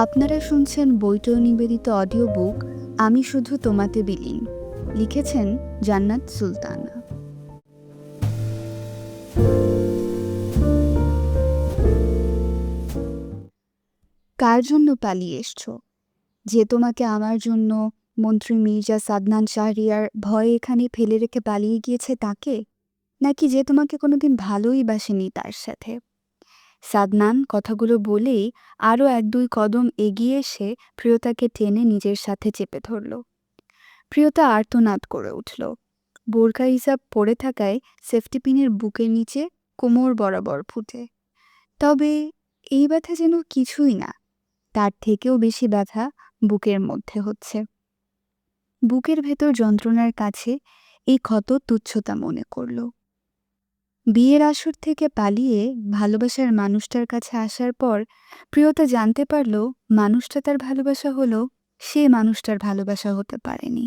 আপনারা শুনছেন বৈটল নিবেদিত অডিও বুক আমি শুধু তোমাতে বিলীন। লিখেছেন জান্নাত সুলতানা। কার জন্য পালিয়ে এসছো? যে তোমাকে আমার জন্য মন্ত্রী মির্জা সাদনান শাহরিয়ার ভয়ে এখানে ফেলে রেখে পালিয়ে গিয়েছে তাকে, নাকি যে তোমাকে কোনোদিন ভালোই বাসেনি তার সাথে? সাদনান কথাগুলো বলেই আরও এক দুই কদম এগিয়ে এসে প্রিয়তাকে টেনে নিজের সাথে চেপে ধরল। প্রিয়তা আর্তনাদ করে উঠল। বোরকা হিসাব পড়ে থাকায় সেফটি পিনের বুকের নিচে কোমর বরাবর ফুটে। তবে এই ব্যথা যেন কিছুই না, তার থেকেও বেশি ব্যথা বুকের মধ্যে হচ্ছে। বুকের ভেতর যন্ত্রণার কাছে এই ক্ষত তুচ্ছতা মনে করল। বিয়ের আসর থেকে পালিয়ে ভালোবাসার মানুষটার কাছে আসার পর প্রিয়তা জানতে পারল মানুষটা তার ভালোবাসা হলেও সে মানুষটার ভালোবাসা হতে পারেনি।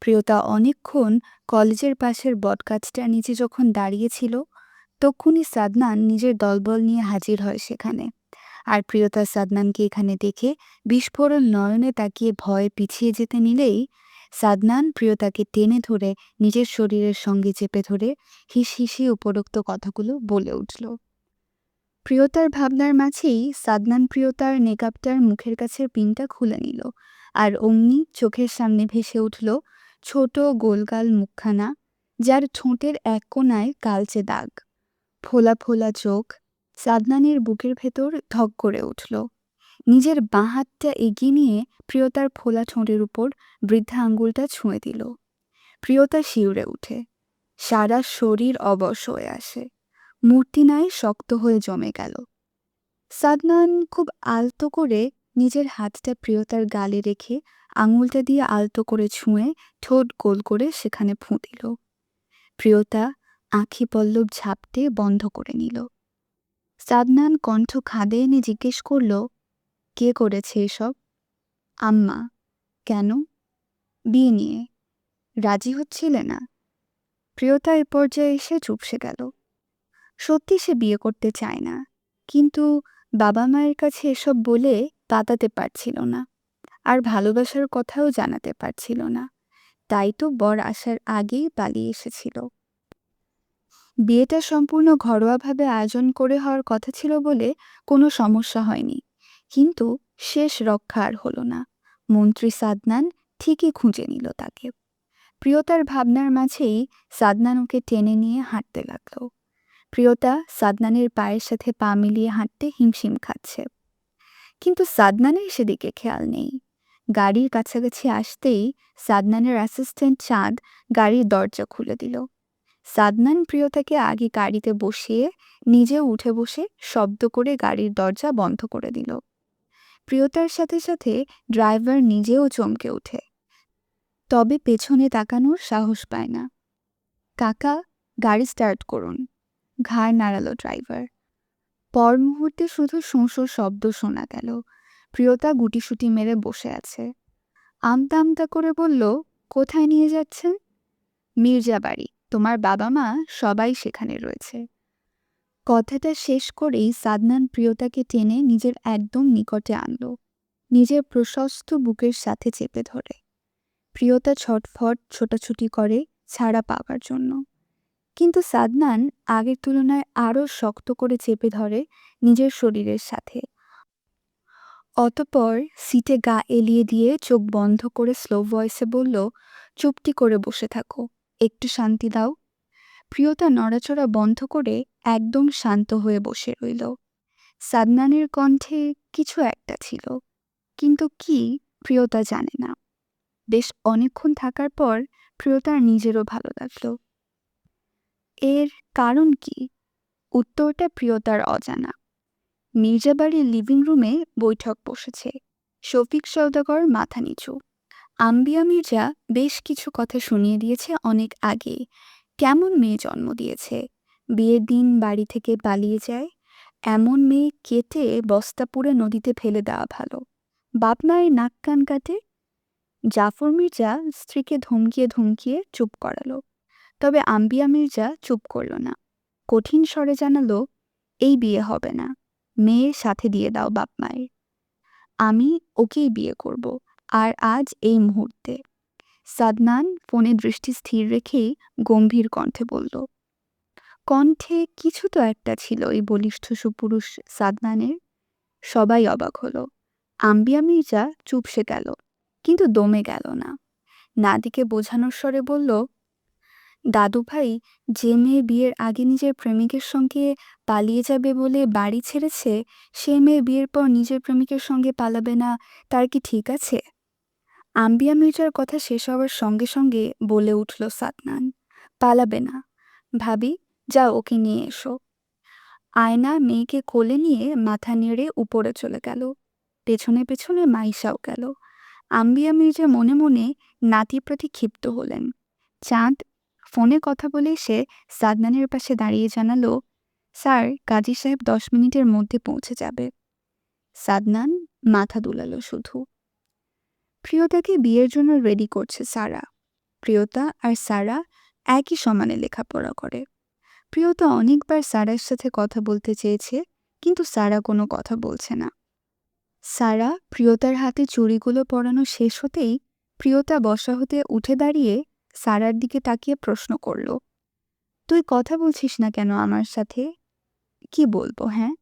প্রিয়তা অনেকক্ষণ কলেজের পাশের বটগাছটার নিচে যখন দাঁড়িয়েছিল, তখনই সাদনান নিজের দলবল নিয়ে হাজির হয় সেখানে। আর প্রিয়তা সাদনানকে এখানে দেখে বিস্ফোরণ নয়নে তাকিয়ে ভয়ে পিছিয়ে যেতে নিলেই সাদনান প্রিয়তাকে টেনে ধরে নিজের শরীরের সঙ্গে চেপে ধরে হিসহিসি উপরোক্ত কথাগুলো বলে উঠল। প্রিয়তার ভাবনার মাঝেই সাদনান প্রিয়তার নেকাবটার মুখের কাছের পিনটা খুলে নিল, আর অমনি চোখের সামনে ভেসে উঠল ছোট গোলগাল মুখখানা, যার ঠোঁটের এক কোণায় কালচে দাগ, ফোলা ফোলা চোখ। সাদনানের বুকের ভেতর ধক করে উঠল। নিজের বাঁ হাতটা এগিয়ে নিয়ে প্রিয়তার ফোলা ঠোঁটের উপর বৃদ্ধা আঙ্গুলটা ছুঁয়ে দিল। প্রিয়তা শিউরে উঠে, সারা শরীর অবশ হয়ে আসে, মূর্তিনায় শক্ত হয়ে জমে গেল। সাদনান খুব আলতো করে নিজের হাতটা প্রিয়তার গালে রেখে আঙুলটা দিয়ে আলতো করে ছুঁয়ে ঠোঁট গোল করে সেখানে ফুঁ দিল। প্রিয়তা আঁখি পল্লব ঝাপটে বন্ধ করে নিল। সাদনান কণ্ঠ খাদে এনে জিজ্ঞেস করল, কে করেছে এসব? আম্মা। কেন? বিয়ে নিয়ে রাজি হচ্ছিলে না? প্রিয়তা এ পর্যায়ে এসে চুপসে গেল। সত্যি সে বিয়ে করতে চায় না, কিন্তু বাবা মায়ের কাছে এসব বলে পাতাতে পারছিল না, আর ভালোবাসার কথাও জানাতে পারছিল না। তাই তো বর আসার আগেই পালিয়ে এসেছিল। বিয়েটা সম্পূর্ণ ঘরোয়াভাবে আয়োজন করে হওয়ার কথা ছিল বলে কোনো সমস্যা হয়নি, কিন্তু শেষ রক্ষা আর হলো না। মন্ত্রী সাদনান ঠিকই খুঁজে নিল তাকে। প্রিয়তার ভাবনার মাঝেই সাদনান ওকে টেনে নিয়ে হাঁটতে লাগলো। প্রিয়তা সাদনানের পায়ের সাথে পা মিলিয়ে হাঁটতে হিমশিম খাচ্ছে, কিন্তু সাদনানের সেদিকে খেয়াল নেই। গাড়ির কাছাকাছি আসতেই সাদনানের অ্যাসিস্ট্যান্ট চাঁদ গাড়ির দরজা খুলে দিল। সাদনান প্রিয়তাকে আগে গাড়িতে বসিয়ে নিজেও উঠে বসে শব্দ করে গাড়ির দরজা বন্ধ করে দিল। প্রিয়তার সাথে সাথে ড্রাইভার নিজেও চমকে ওঠে, তবে পেছনে তাকানোর সাহস পায় না। কাকা, গাড়ি স্টার্ট করুন, ঘাড় নাড়ালো ড্রাইভার। পর মুহূর্তে শুধু শোঁ শব্দ শোনা গেল। প্রিয়তা গুটিসুটি মেরে বসে আছে। আমতা আমতা করে বলল, কোথায় নিয়ে যাচ্ছেন? মির্জা বাড়ি, তোমার বাবা মা সবাই সেখানে রয়েছে। কথাটা শেষ করেই সাদনান প্রিয়তাকে টেনে নিজের একদম নিকটে আনল, নিজের প্রশস্ত বুকের সাথে চেপে ধরে। প্রিয়তা ছটফট ছোটাছুটি করে ছাড়া পাবার জন্য, কিন্তু সাদনান আগের তুলনায় আরও শক্ত করে চেপে ধরে নিজের শরীরের সাথে। অতঃপর সিটে গা এলিয়ে দিয়ে চোখ বন্ধ করে স্লো ভয়েসে বলল, চুপটি করে বসে থাকো, একটু শান্তি দাও। প্রিয়তা নড়াচড়া বন্ধ করে একদম শান্ত হয়ে বসে রইল। সাদনানের কণ্ঠে কিছু একটা ছিল, কিন্তু কি প্রিয়তা জানে না। বেশ অনেকক্ষণ থাকার পর প্রিয়তার নিজেরও ভালো লাগলো। এর কারণ কি? উত্তরটা প্রিয়তার অজানা। মির্জাবাড়ির লিভিং রুমে বৈঠক বসেছে। শফিক সওদাগর মাথা নিচু। আম্বিয়া মির্জা বেশ কিছু কথা শুনিয়ে দিয়েছে অনেক আগে। কেমন মেয়ে জন্ম দিয়েছে, বিয়ের দিন বাড়ি থেকে পালিয়ে যায়, এমন মেয়ে কেটে বস্তা পুড়ে নদীতে ফেলে দেওয়া ভালো। বাপ মায়ের নাক কান কাটে। জাফর মির্জা স্ত্রীকে ধমকিয়ে ধমকিয়ে চুপ করালো, তবে আম্বিয়া মির্জা চুপ করল না। কঠিন স্বরে জানালো, এই বিয়ে হবে না, মেয়ের সাথে দিয়ে দাও বাপ মায়ের। আমি ওকেই বিয়ে করব, আর আজ এই মুহূর্তে। সাদনান ফোনে দৃষ্টি স্থির রেখেই গম্ভীর কণ্ঠে বলল। কণ্ঠে কিছু তো একটা ছিল এই বলিষ্ঠ সুপুরুষ সাদনানের। সবাই অবাক হলো। আম্বিয়া মির্জা চুপসে গেল, কিন্তু দমে গেল না। নাদিকে বোঝানোর স্বরে বলল, দাদু ভাই, যে মেয়ে বিয়ের আগে নিজের প্রেমিকের সঙ্গে পালিয়ে যাবে বলে বাড়ি ছেড়েছে, সে মেয়ে বিয়ের পর নিজের প্রেমিকের সঙ্গে পালাবে না, তার কি ঠিক আছে? আম্বিয়া মির্জার কথা শেষ হওয়ার সঙ্গে সঙ্গে বলে উঠল সাদনান, পালাবে না। ভাবি, যাও ওকে নিয়ে এসো। আয়না মেয়েকে কোলে নিয়ে মাথা নেড়ে উপরে চলে গেল। পেছনে পেছনে মাইশাও গেল। আম্বিয়া মির্জা মনে মনে নাতির প্রতি ক্ষিপ্ত হলেন। চাঁদ ফোনে কথা বলে সে সাদনানের পাশে দাঁড়িয়ে জানালো, স্যার, কাজী সাহেব 10 মিনিটের মধ্যে পৌঁছে যাবে। সাদনান মাথা দুলালো শুধু। প্রিয়তাকে বিয়ের জন্য রেডি করছে সারা। প্রিয়তা আর সারা একই সমানে লেখাপড়া করে। প্রিয়তা অনেকবার সারার সাথে কথা বলতে চেয়েছে, কিন্তু সারা কোনো কথা বলছে না। সারা প্রিয়তার হাতে চুড়িগুলো পরানো শেষ হতেই প্রিয়তা বসা হতে উঠে দাঁড়িয়ে সারার দিকে তাকিয়ে প্রশ্ন করল, তুই কথা বলছিস না কেন আমার সাথে? কি বলবো, হ্যাঁ?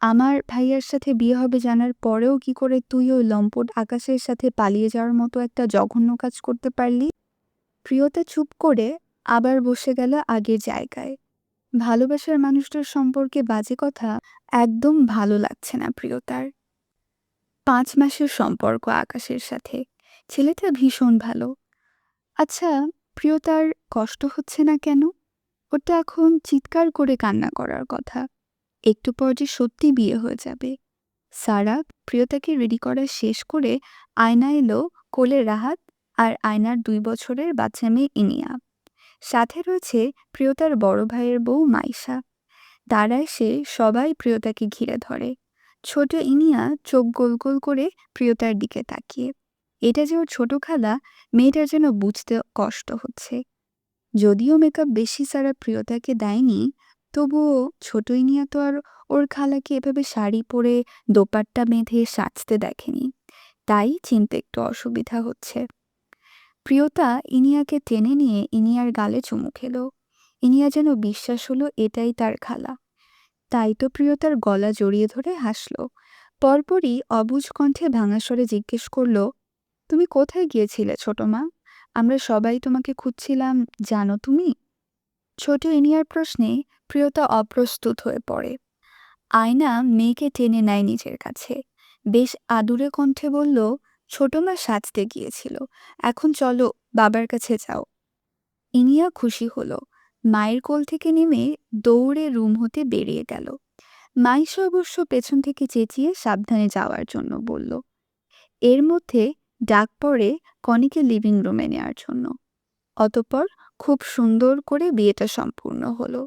আমার ভাইয়ার সাথে বিয়ে হবে জানার পরেও কি করে তুই ওই লম্পট আকাশের সাথে পালিয়ে যাওয়ার মতো একটা জঘন্য কাজ করতে পারলি? প্রিয়তা চুপ করে আবার বসে গেল আগের জায়গায়। ভালোবাসার মানুষটার সম্পর্কে বাজে কথা একদম ভালো লাগছে না প্রিয়তার। 5 মাসের সম্পর্ক আকাশের সাথে। ছেলেটা ভীষণ ভালো। আচ্ছা, প্রিয়তার কষ্ট হচ্ছে না কেন? ওর তো এখন চিৎকার করে কান্না করার কথা। একটু পর যে সত্যি বিয়ে হয়ে যাবে। সারা প্রিয়তাকে রেডি করা শেষ করে আয়না এলো, কোলে রাহাত আর আয়নার 2 বছরের বাচ্চা মেয়ে ইনিয়া। সাথে রয়েছে প্রিয়তার বড় ভাইয়ের বউ মাইশা। তারা এসে সবাই প্রিয়তাকে ঘিরে ধরে। ছোট ইনিয়া চোখ গোল গোল করে প্রিয়তার দিকে তাকিয়ে। এটা যে ওর ছোট খালা, মেয়েটার যেন বুঝতে কষ্ট হচ্ছে। যদিও মেকআপ বেশি সারা প্রিয়তাকে দেয়নি, তবুও ছোট ইনিয়া তো আর ওর খালাকে এভাবে শাড়ি পরে দোপাট্টা বেঁধে সাজতে দেখেনি। তাই চিনতে একটু অসুবিধা হচ্ছে। প্রিয়তা ইনিয়াকে টেনে নিয়ে ইনিয়ার গালে চুমু খেলো। ইনিয়া যেন বিশ্বাস হলো এটাই তার খালা। তাই তো প্রিয়তার গলা জড়িয়ে ধরে হাসল। পরপরই অবুঝ কণ্ঠে ভাঙা স্বরে জিজ্ঞেস করল, তুমি কোথায় গিয়েছিলে ছোট মা? আমরা সবাই তোমাকে খুঁজছিলাম, জানো তুমি? ছোট ইনিয়ার প্রশ্নে প্রিয়তা অপ্রস্তুত হয়ে পড়ে। আয়না মেয়েকে টেনে নেয় নিজের কাছে। বেশ আদুরে কণ্ঠে বলল, ছোট মা সাজতে গিয়েছিল, এখন চলো বাবার কাছে যাও। ইনিয়া খুশি হলো। মায়ের কোল থেকে নেমে দৌড়ে রুম হতে বেরিয়ে গেল। মাইশা অবশ্য পেছন থেকে চেঁচিয়ে সাবধানে যাওয়ার জন্য বলল। এর মধ্যে ডাক পড়ে কনিকে লিভিং রুমে নেওয়ার জন্য। অতঃপর খুব সুন্দর করে বিয়েটা সম্পূর্ণ হলো।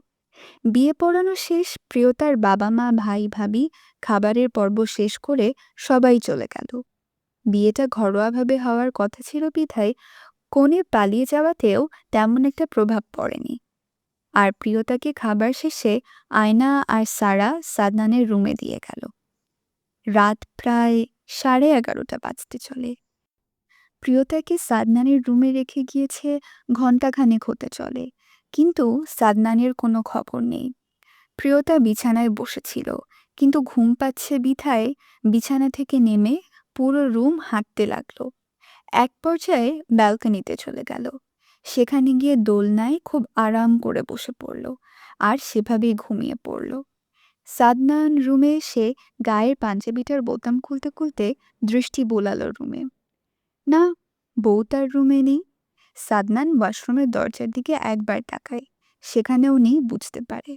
বিয়ে পড়ানো শেষ, প্রিয়তার বাবা মা ভাই ভাবি খাবারের পর্ব শেষ করে সবাই চলে গেল। বিয়েটা ঘরোয়াভাবে হওয়ার কথা ছিল বিধায় কনে পালিয়ে যাওয়াতেও তেমন একটা প্রভাব পড়েনি। আর প্রিয়তাকে খাবার শেষে আয়না আর সারা সাদনানের রুমে দিয়ে গেল। রাত প্রায় 11:30 বাজতে চলে। প্রিয়তাকে সাদনানের রুমে রেখে গিয়েছে ঘণ্টাখানেক হতে চলে, কিন্তু সাদনানের কোনো খবর নেই। প্রিয়তা বিছানায় বসেছিল, কিন্তু ঘুম পাচ্ছে বিধায় বিছানা থেকে নেমে পুরো রুম হাঁটতে লাগলো। এক পর্যায়ে ব্যালকনিতে চলে গেল। সেখানে গিয়ে দোলনায় খুব আরাম করে বসে পড়ল, আর সেভাবেই ঘুমিয়ে পড়ল। সাদনান রুমে এসে গায়ের পাঞ্জাবিটার বোতাম খুলতে খুলতে দৃষ্টি বোলালো রুমে। না, বউ তার রুমে নেই। সাদনান ওয়াশরুমের দরজার দিকে একবার তাকায়, সেখানেও নেই বুঝতে পারে।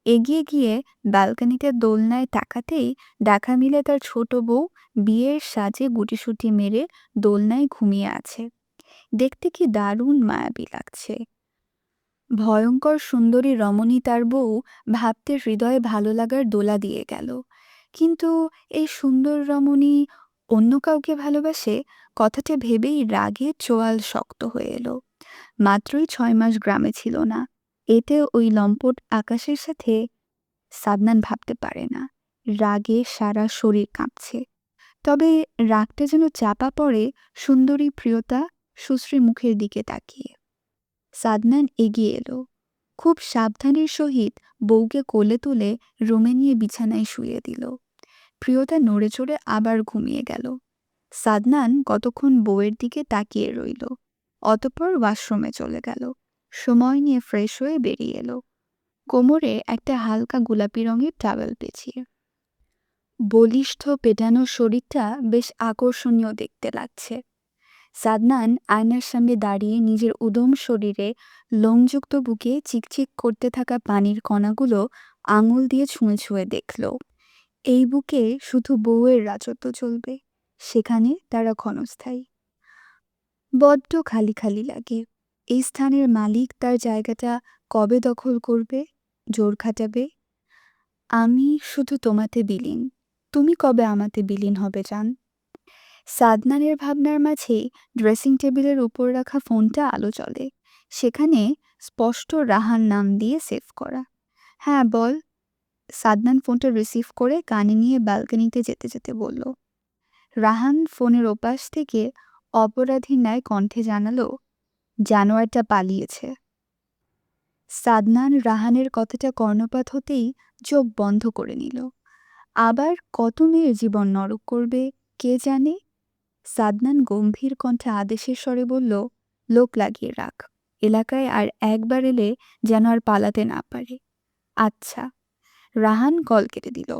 এগিয়ে গিয়ে ব্যালকনিতে দোলনায় তাকাতেই দেখা মিলে তার ছোট বউ বিয়ের সাজে গুটিসুটি মেরে দোলনায় ঘুমিয়ে আছে। দেখতে কি দারুণ মায়াবী লাগছে। ভয়ঙ্কর সুন্দরী রমণী তার বউ ভাবতে হৃদয়ে ভালো লাগার দোলা দিয়ে গেল। কিন্তু এই সুন্দর রমণী অন্য কাউকে ভালোবাসে, কথাটা ভেবেই রাগে চোয়াল শক্ত হয়ে এলো। মাত্রই 6 মাস গ্রামে ছিল না, এতে ওই লম্পট আকাশের সাথে। সাদনান ভাবতে পারে না, রাগে সারা শরীর কাঁপছে। তবে রাগটা যেন চাপা পড়ে সুন্দরী প্রিয়তা সুশ্রী মুখের দিকে তাকিয়ে। সাদনান এগিয়ে এলো, খুব সাবধানের সহিত বউকে কোলে তুলে রুমে নিয়ে বিছানায় শুইয়ে দিল। প্রিয়তা নড়ে চড়ে আবার ঘুমিয়ে গেল। সাদনান কতক্ষণ বউয়ের দিকে তাকিয়ে রইল, অতঃপর ওয়াশরুমে চলে গেল। সময় নিয়ে ফ্রেশ হয়ে বেরিয়ে এলো, কোমরে একটা হালকা গোলাপি রঙের টাওয়েল পেঁচিয়ে। বলিষ্ঠ পেটানো শরীরটা বেশ আকর্ষণীয় দেখতে লাগছে। সাদনান আয়নার সামনে দাঁড়িয়ে নিজের উদম শরীরে লোমযুক্ত বুকে চিকচিক করতে থাকা পানির কণাগুলো আঙুল দিয়ে ছুঁয়ে ছুঁয়ে দেখল। এই বুকে শুধু বউয়ের রাজত্ব চলবে, সেখানে তারা ক্ষণস্থায়ী। বড্ড খালি খালি লাগে। এই স্থানের মালিক তার জায়গাটা কবে দখল করবে, জোর খাটাবে? আমি শুধু তোমাতে বিলীন, তুমি কবে আমাতে বিলীন হবে জান? সাদনানের ভাবনার মাঝেই ড্রেসিং টেবিলের উপর রাখা ফোনটা আলো জ্বলে। সেখানে স্পষ্ট রাহান নাম দিয়ে সেভ করা। হ্যাঁ বল। সাদনান ফোনটা রিসিভ করে কানে নিয়ে ব্যালকনিতে যেতে যেতে বলল। রাহান ফোনের ওপাশ থেকে অপরাধীর ন্যায় কণ্ঠে জানালো, জানোয়ারটা পালিয়েছে। সাদনান রাহানের কথাটা কর্ণপাত হতেই চোখ বন্ধ করে নিল। আবার কত মেয়ের জীবন নরক করবে কে জানে। সাদনান গম্ভীর কণ্ঠে আদেশের স্বরে বলল, লোক লাগিয়ে রাখ, এলাকায় আর একবার এলে যেন আর পালাতে না পারে। আচ্ছা। রাহান কল কেটে দিল।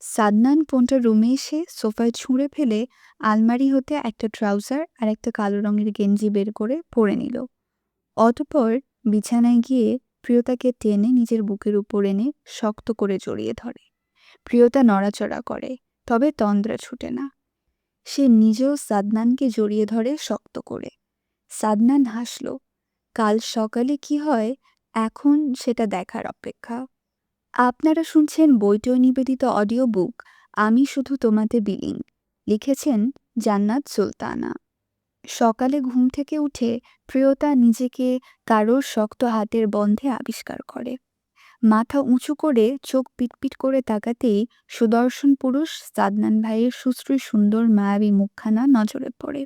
সাদনান ফোনটা রুমে এসে সোফায় ছুঁড়ে ফেলে আলমারি হতে একটা ট্রাউজার আর একটা কালো রঙের গেঞ্জি বের করে পরে নিল। অতঃপর বিছানায় গিয়ে প্রিয়তাকে টেনে নিজের বুকের উপর এনে শক্ত করে জড়িয়ে ধরে। প্রিয়তা নড়াচড়া করে, তবে তন্দ্রা ছুটে না। সে নিজেও সাদনানকে জড়িয়ে ধরে শক্ত করে। সাদনান হাসল। কাল সকালে কি হয় এখন সেটা দেখার অপেক্ষা। আপনারা শুনছেন বইটই নিবেদিত অডিও বুক আমি শুধু তোমাতে বিলীন, লিখেছেন জান্নাত সুলতানা। সকালে ঘুম থেকে উঠে প্রিয়তা নিজেকে কারোর শক্ত হাতের বন্ধে আবিষ্কার করে। মাথা উঁচু করে চোখ পিটপিট করে তাকাতেই সুদর্শন পুরুষ সাদনান ভাইয়ের সুশ্রী সুন্দর মায়াবী মুখখানা নজরে পড়ে।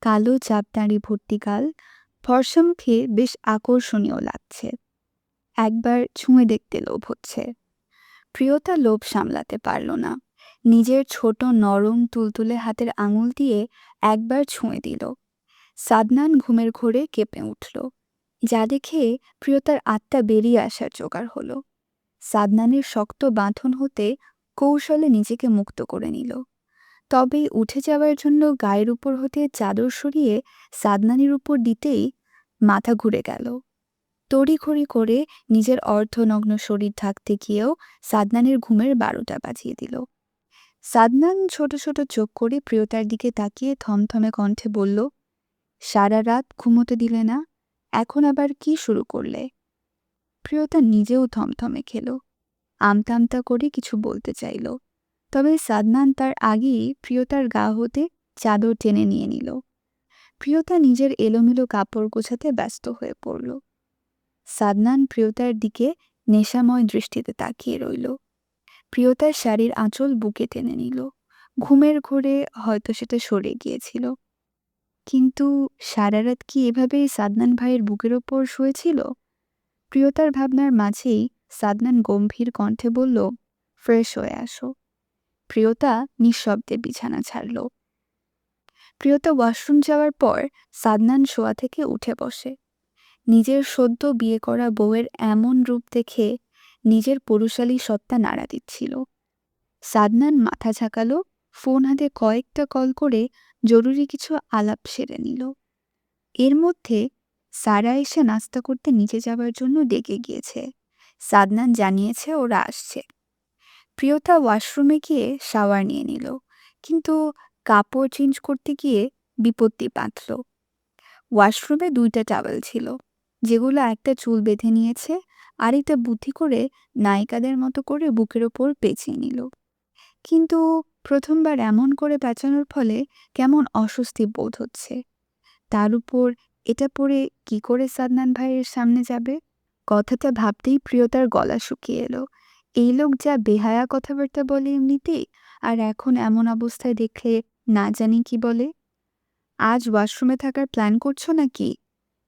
কালো চাপদাঁড়ি ভর্তি গাল, ফর্সা মুখে বেশ আকর্ষণীয় লাগছে। একবার ছুঁয়ে দেখতে লোভ হচ্ছে। প্রিয়তা লোভ সামলাতে পারল না। নিজের ছোট নরম তুলতুলে হাতের আঙুল দিয়ে একবার ছুঁয়ে দিল। সাদনান ঘুমের ঘোরে কেঁপে উঠল, যা দেখে প্রিয়তার আত্মা বেরিয়ে আসার জোগাড় হলো। সাদনানের শক্ত বাঁধন হতে কৌশলে নিজেকে মুক্ত করে নিল। তবে উঠে যাওয়ার জন্য গায়ের উপর হতে চাদর সরিয়ে সাদনানের উপর দিতেই মাথা ঘুরে গেল। তড়িঘড়ি করে নিজের অর্ধনগ্ন শরীর ঢাকতে গিয়েও সাদনানের ঘুমের 12টা বাজিয়ে দিল। সাদনান ছোট ছোট চোখ করে প্রিয়তার দিকে তাকিয়ে থমথমে কণ্ঠে বলল, সারা রাত ঘুমোতে দিলে না, এখন আবার কি শুরু করলে? প্রিয়তা নিজেও থমথমে খেল। আমতা আমতা করে কিছু বলতে চাইল, তবে সাদনান তার আগেই প্রিয়তার গা হতে চাদর টেনে নিয়ে নিল। প্রিয়তা নিজের এলোমেলো কাপড় গোছাতে ব্যস্ত হয়ে পড়ল। সাদনান প্রিয়তার দিকে নেশাময় দৃষ্টিতে তাকিয়ে রইল। প্রিয়তার শাড়ির আঁচল বুকে টেনে নিল। ঘুমের ঘোরে হয়তো সেটা সরে গিয়েছিল, কিন্তু সারা রাত কি এভাবেই সাদনান ভাইয়ের বুকের ওপর শুয়েছিল? প্রিয়তার ভাবনার মাঝেই সাদনান গম্ভীর কণ্ঠে বলল, ফ্রেশ হয়ে আসো। প্রিয়তা নিঃশব্দে বিছানা ছাড়ল। প্রিয়তা ওয়াশরুম যাওয়ার পর সাদনান শোয়া থেকে উঠে বসে। নিজের সদ্য বিয়ে করা বউয়ের এমন রূপ দেখে নিজের পুরুষালী সত্তা নাড়া দিচ্ছিল। সাদনান মাথা ঝাঁকালো, ফোন হাতে কয়েকটা কল করে জরুরি কিছু আলাপ সেরে নিল। এর মধ্যে সারা এসে নাস্তা করতে নিচে যাওয়ার জন্য ডেকে গিয়েছে। সাদনান জানিয়েছে ওরা আসছে। প্রিয়তা ওয়াশরুমে গিয়ে শাওয়ার নিয়ে নিল, কিন্তু কাপড় চেঞ্জ করতে গিয়ে বিপত্তি বাঁধল। ওয়াশরুমে 2টা টাওয়েল ছিল, যেগুলো একটা চুল বেঁধে নিয়েছে, আর একটা বুদ্ধি করে নায়িকাদের মতো করে বুকের ওপর পেঁচিয়ে নিল। কিন্তু প্রথমবার এমন করে পেঁচানোর ফলে কেমন অস্বস্তি বোধ হচ্ছে। তার উপর এটা পরে কি করে সাদনান ভাইয়ের সামনে যাবে? কথাটা ভাবতেই প্রিয়তার গলা শুকিয়ে এলো। এই লোক যা বেহায়া কথাবার্তা বলে এমনিতেই, আর এখন এমন অবস্থায় দেখলে না জানি কি বলে। আজ ওয়াশরুমে থাকার প্ল্যান করছো নাকি?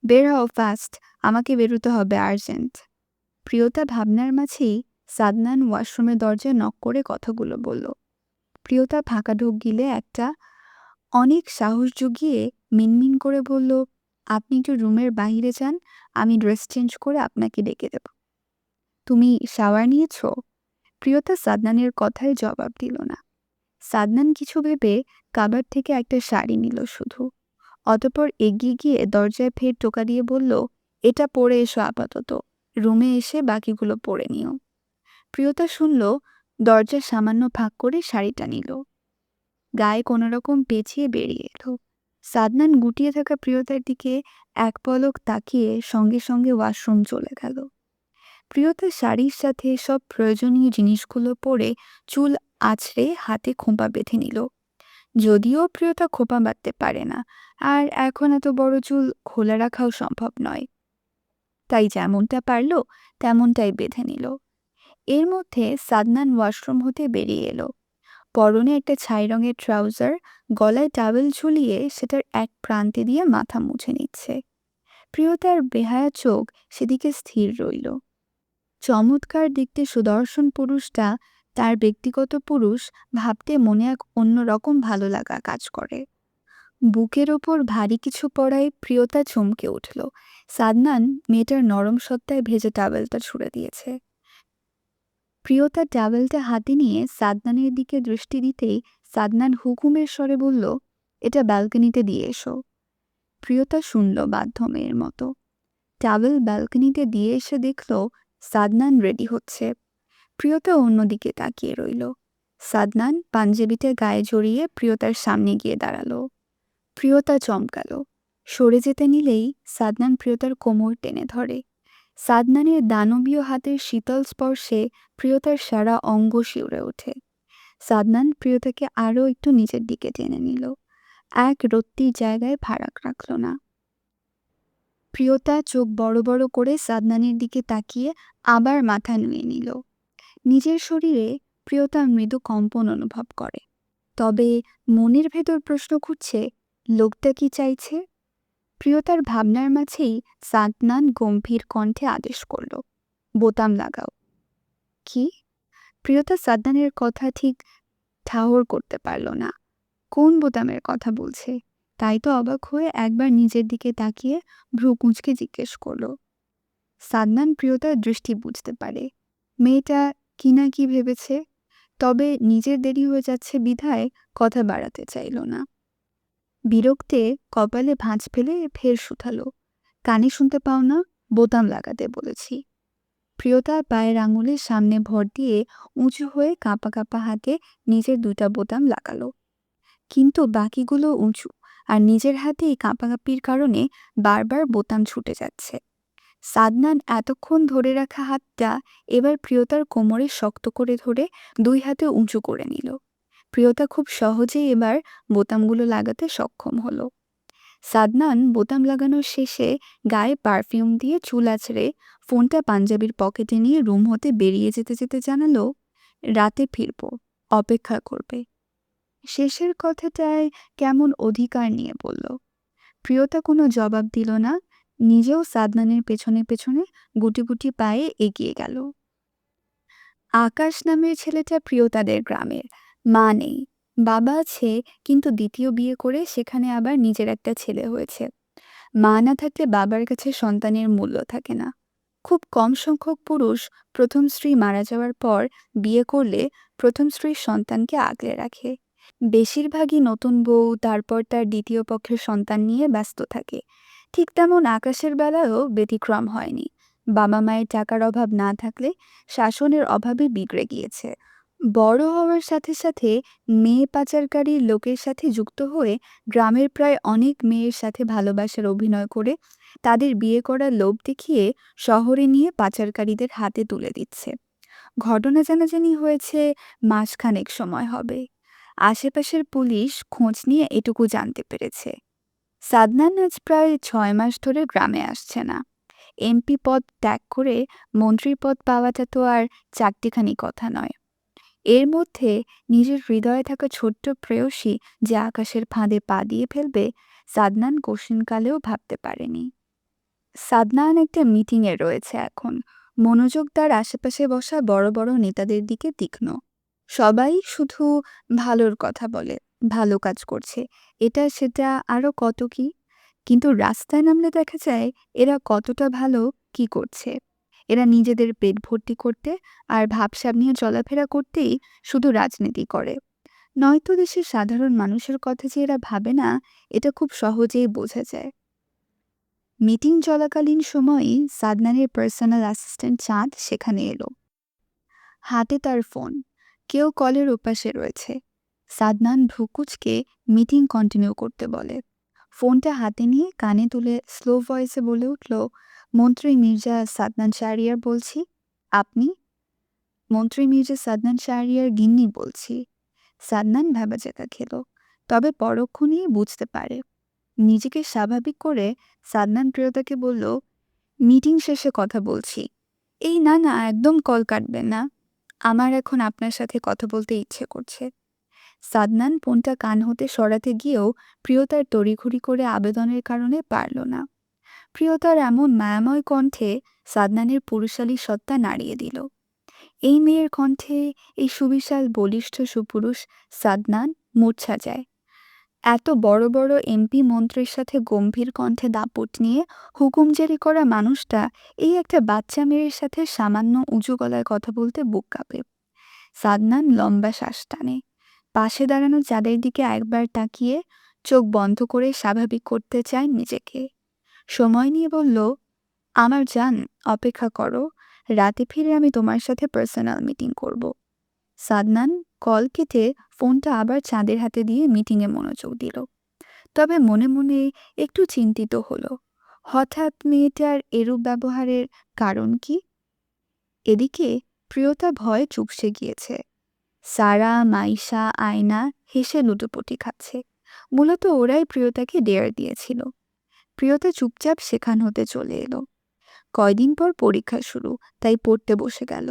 বের হও ফাস্ট, আমাকে বেরোতে হবে আর্জেন্ট। প্রিয়তা ভাবনার মাঝেই সাদনান ওয়াশরুমের দরজায় নক করে কথাগুলো বলল। প্রিয়তা ফাঁকা ঢোক গিলে একটা অনেক সাহস জুগিয়ে মিনমিন করে বলল, আপনি একটু রুমের বাইরে যান, আমি ড্রেস চেঞ্জ করে আপনাকে ডেকে দেব। তুমি শাওয়ার নিয়েছো? প্রিয়তা সাদনানের কথায় জবাব দিল না। সাদনান কিছু ভেবে কাবার্ড থেকে একটা শাড়ি নিল শুধু। অতঃপর এগিয়ে গিয়ে দরজায় ফের টোকা দিয়ে বলল, এটা পরে এসো আপাতত, রুমে এসে বাকিগুলো পরে নিও। প্রিয়তা শুনল, দরজা সামান্য ফাঁক করে শাড়িটা নিল, গায়ে কোনোরকম পেঁচিয়ে বেরিয়ে এলো। সাদনান গুটিয়ে থাকা প্রিয়তার দিকে এক পলক তাকিয়ে সঙ্গে সঙ্গে ওয়াশরুম চলে গেল। প্রিয়তা শাড়ির সাথে সব প্রয়োজনীয় জিনিসগুলো পরে চুল আঁচড়ে হাতে খোঁপা বেঁধে নিল। যদিও প্রিয়তা খোঁপা বাঁধতে পারে না, আর এখন এত বড় চুল খোলা রাখাও সম্ভব নয়, তাই যেমনটা পারল তেমনটাই বেঁধে নিল। এর মধ্যে সাদনান ওয়াশরুম হতে বেরিয়ে এলো। পরনে একটা ছাই রঙের ট্রাউজার, গলায় টাওয়েল ঝুলিয়ে সেটার এক প্রান্তে দিয়ে মাথা মুছে নিচ্ছে। প্রিয়তার বেহায়া চোখ সেদিকে স্থির রইল। চমৎকার দেখতে সুদর্শন পুরুষটা তার ব্যক্তিগত পুরুষ ভাবতে মনে এক অন্যরকম ভালো লাগা কাজ করে। বুকের ওপর ভারী কিছু পড়ায় প্রিয়তা চমকে উঠল। সাদনান মেয়েটার নরম সত্তায় ভেজে টাওয়েলটা ছুঁড়ে দিয়েছে। প্রিয়তা টাওয়েলটা হাতে নিয়ে সাদনানের দিকে দৃষ্টি দিতেই সাদনান হুকুমের স্বরে বলল, এটা ব্যালকনিতে দিয়ে এসো। প্রিয়তা শুনল বাধ্য মেয়ের মতো। টাওয়েল ব্যালকনিতে দিয়ে এসে দেখল সাদনান রেডি হচ্ছে। প্রিয়তা অন্যদিকে তাকিয়ে রইল। সাদনান পাঞ্জাবিটা গায়ে জড়িয়ে প্রিয়তার সামনে গিয়ে দাঁড়ালো। প্রিয়তা চমকালো। সরে যেতে নিলেই সাদনান প্রিয়তার কোমর টেনে ধরে। সাদনানের দানবীয় হাতের শীতল স্পর্শে প্রিয়তার সারা অঙ্গ শিউরে ওঠে। সাদনান প্রিয়তাকে আরও একটু নিচের দিকে টেনে নিল, এক রত্তির জায়গায় ফারাক রাখল না। প্রিয়তা চোখ বড় বড় করে সাদনানের দিকে তাকিয়ে আবার মাথা নুয়ে নিল। নিজের শরীরে প্রিয়তা মৃদু কম্পন অনুভব করে, তবে মনের ভেতর প্রশ্ন খুঁজছে, লোকটা কি চাইছে। প্রিয়তার ভাবনার মাঝেই সাদনান গম্ভীর কণ্ঠে আদেশ করল, বোতাম লাগাও। কি? প্রিয়তা সাদনানের কথা ঠিক ঠাহর করতে পারল না। কোন বোতামের কথা বলছে? তাই তো অবাক হয়ে একবার নিজের দিকে তাকিয়ে ভ্রু কুঁচকে জিজ্ঞেস করল। সাদনান প্রিয়তার দৃষ্টি বুঝতে পারে মেয়েটা কি না কি ভেবেছে, তবে নিজের দেরি হয়ে যাচ্ছে বিধায় কথা বাড়াতে চাইল না। বিরক্তে কপালে ভাঁজ ফেলে ফের শুধালো, কানে শুনতে পাও না? বোতাম লাগাতে বলেছি। প্রিয়তা পায়ের আঙুলের সামনে ভর দিয়ে উঁচু হয়ে কাঁপা কাঁপা হাতে নিজের দুটা বোতাম লাগালো, কিন্তু বাকিগুলো উঁচু, আর নিজের হাতে এই কাঁপাকাঁপির কারণে বারবার বোতাম ছুটে যাচ্ছে। সাদনান এতক্ষণ ধরে রাখা হাতটা এবার প্রিয়তার কোমরে শক্ত করে ধরে দুই হাতে উঁচু করে নিল। প্রিয়তা খুব সহজেই এবার বোতামগুলো লাগাতে সক্ষম হলো। সাদনান বোতাম লাগানোর শেষে গায়ে পারফিউম দিয়ে চুল আছড়ে ফোনটা পাঞ্জাবির পকেটে নিয়ে রুম হতে বেরিয়ে যেতে যেতে জানালো, রাতে ফিরব, অপেক্ষা করবে। শেষের কথাটায় কেমন অধিকার নিয়ে বলল। প্রিয়তা কোনো জবাব দিল না, নিজেও সাদনানের পেছনে পেছনে গুটি গুটি পায়ে এগিয়ে গেল। আকাশ নামের ছেলেটা প্রিয়তাদের গ্রামের। মা নেই, বাবা আছে, কিন্তু দ্বিতীয় বিয়ে করে সেখানে আবার নিজের একটা ছেলে হয়েছে। মা না থাকলে বাবার কাছে সন্তানের মূল্য থাকে না। খুব কম সংখ্যক পুরুষ প্রথম স্ত্রী মারা যাওয়ার পর বিয়ে করলে প্রথম স্ত্রীর সন্তানকে আগলে রাখে। বেশিরভাগই নতুন বউ, তারপর তার দ্বিতীয় পক্ষের সন্তান নিয়ে ব্যস্ত থাকে। ঠিক তেমন আকাশের বেলায়ও ব্যতিক্রম হয়নি। বাবা মায়ের টাকার অভাব না থাকলে শাসনের অভাবে বিগড়ে গিয়েছে। বড় হওয়ার সাথে সাথে মেয়ে পাচারকারী লোকের সাথে যুক্ত হয়ে গ্রামের প্রায় অনেক মেয়ের সাথে ভালোবাসার অভিনয় করে তাদের বিয়ে করার লোভ দেখিয়ে শহরে নিয়ে পাচারকারীদের হাতে তুলে দিচ্ছে। ঘটনা জানাজানি হয়েছে মাসখানেক সময় হবে। আশেপাশের পুলিশ খোঁজ নিয়ে এটুকু জানতে পেরেছে, সাদনান আজ প্রায় 6 মাস ধরে গ্রামে আসছে না। এমপি পদ ত্যাগ করে মন্ত্রীর পদ পাওয়াটা তো আর চারটিখানি কথা নয়। এর মধ্যে নিজের হৃদয়ে থাকা ছোট্ট প্রেয়সী যে আকাশের ফাঁদে পা দিয়ে ফেলবে, সাদনান কশিনকালেও ভাবতে পারেনি। সাদনান একটা মিটিংয়ে রয়েছে এখন। মনোযোগ তার আশেপাশে বসা বড় বড় নেতাদের দিকে তীক্ষ্ণ। সবাই শুধু ভালোর কথা বলে, ভালো কাজ করছে, এটা সেটা আরো কত কি। কিন্তু রাস্তায় নামলে দেখা যায় এরা কতটা ভালো কি করছে। এরা নিজেদের পেট ভর্তি করতে আর ভাবসাব নিয়ে চলাফেরা করতেই শুধু রাজনীতি করে। নয়তো দেশের সাধারণ মানুষের কথা যে এরা ভাবে না, এটা খুব সহজেই বোঝা যায়। মিটিং চলাকালীন সময়ই সাদনানের পার্সোনাল অ্যাসিস্ট্যান্ট চাঁদ সেখানে এলো। হাতে তার ফোন, কেউ কলের ওপাশে রয়েছে। সাদনান ভ্রুকুচকে মিটিং কন্টিনিউ করতে বলে। ফোনটা হাতে নিয়ে কানে তুলে স্লো ভয়েসে বলে উঠল, মন্ত্রী মির্জা সাদনান শাহরিয়ার বলছি। আপনি? মন্ত্রী মির্জা সাদনান শাহরিয়ার গিন্নি বলছি। সাদনান ভ্যাবাচ্যাকা খেল, তবে পরক্ষণেই বুঝতে পারে। নিজেকে স্বাভাবিক করে সাদনান প্রিয়তাকে বলল, মিটিং শেষে কথা বলছি। এই না না, একদম কল কাটবেন না, আমার এখন আপনার সাথে কথা বলতে ইচ্ছে করছে। সাদনান ফোনটা কান হতে সরাতে গিয়েও প্রিয়তার তড়িঘড়ি করে আবেদনের কারণে পারল না। প্রিয়তার এমন মায়াময় কণ্ঠে সাদনানের পুরুষালী সত্তা নাড়িয়ে দিল। এই মেয়ের কণ্ঠে এই সুবিশাল বলিষ্ঠ সুপুরুষ সাদনান মূর্ছা যায়। এত বড় বড় এমপি মন্ত্রীর সাথে গম্ভীর কণ্ঠে দাপট নিয়ে হুকুম জারি করা মানুষটা এই একটা বাচ্চা মেয়ের সাথে সামান্য উঁচু গলায় কথা বলতে বুক কাঁপে। সাদনান লম্বা শ্বাস টানে, পাশে দাঁড়ানো চাঁদের দিকে একবার তাকিয়ে চোখ বন্ধ করে স্বাভাবিক করতে চায় নিজেকে। সময় নিয়ে বলল, আমার জান, অপেক্ষা করো, রাতে ফিরে আমি তোমার সাথে পার্সোনাল মিটিং করব। সাদনান কল কেটে ফোনটা আবার চাঁদের হাতে দিয়ে মিটিংয়ে মনোযোগ দিল। তবে মনে মনে একটু চিন্তিত হলো, হঠাৎ মেয়েটার এরূপ ব্যবহারের কারণ কি। এদিকে প্রিয়তা ভয়ে চুপসে গিয়েছে। সারা, মাইশা, আয়না হেসে লুটোপুটি খাচ্ছে। মূলত ওরাই প্রিয়তাকে ডেয়ার দিয়েছিল। প্রিয়তা চুপচাপ সেখান হতে চলে এলো। কয়দিন পর পরীক্ষা শুরু, তাই পড়তে বসে গেল।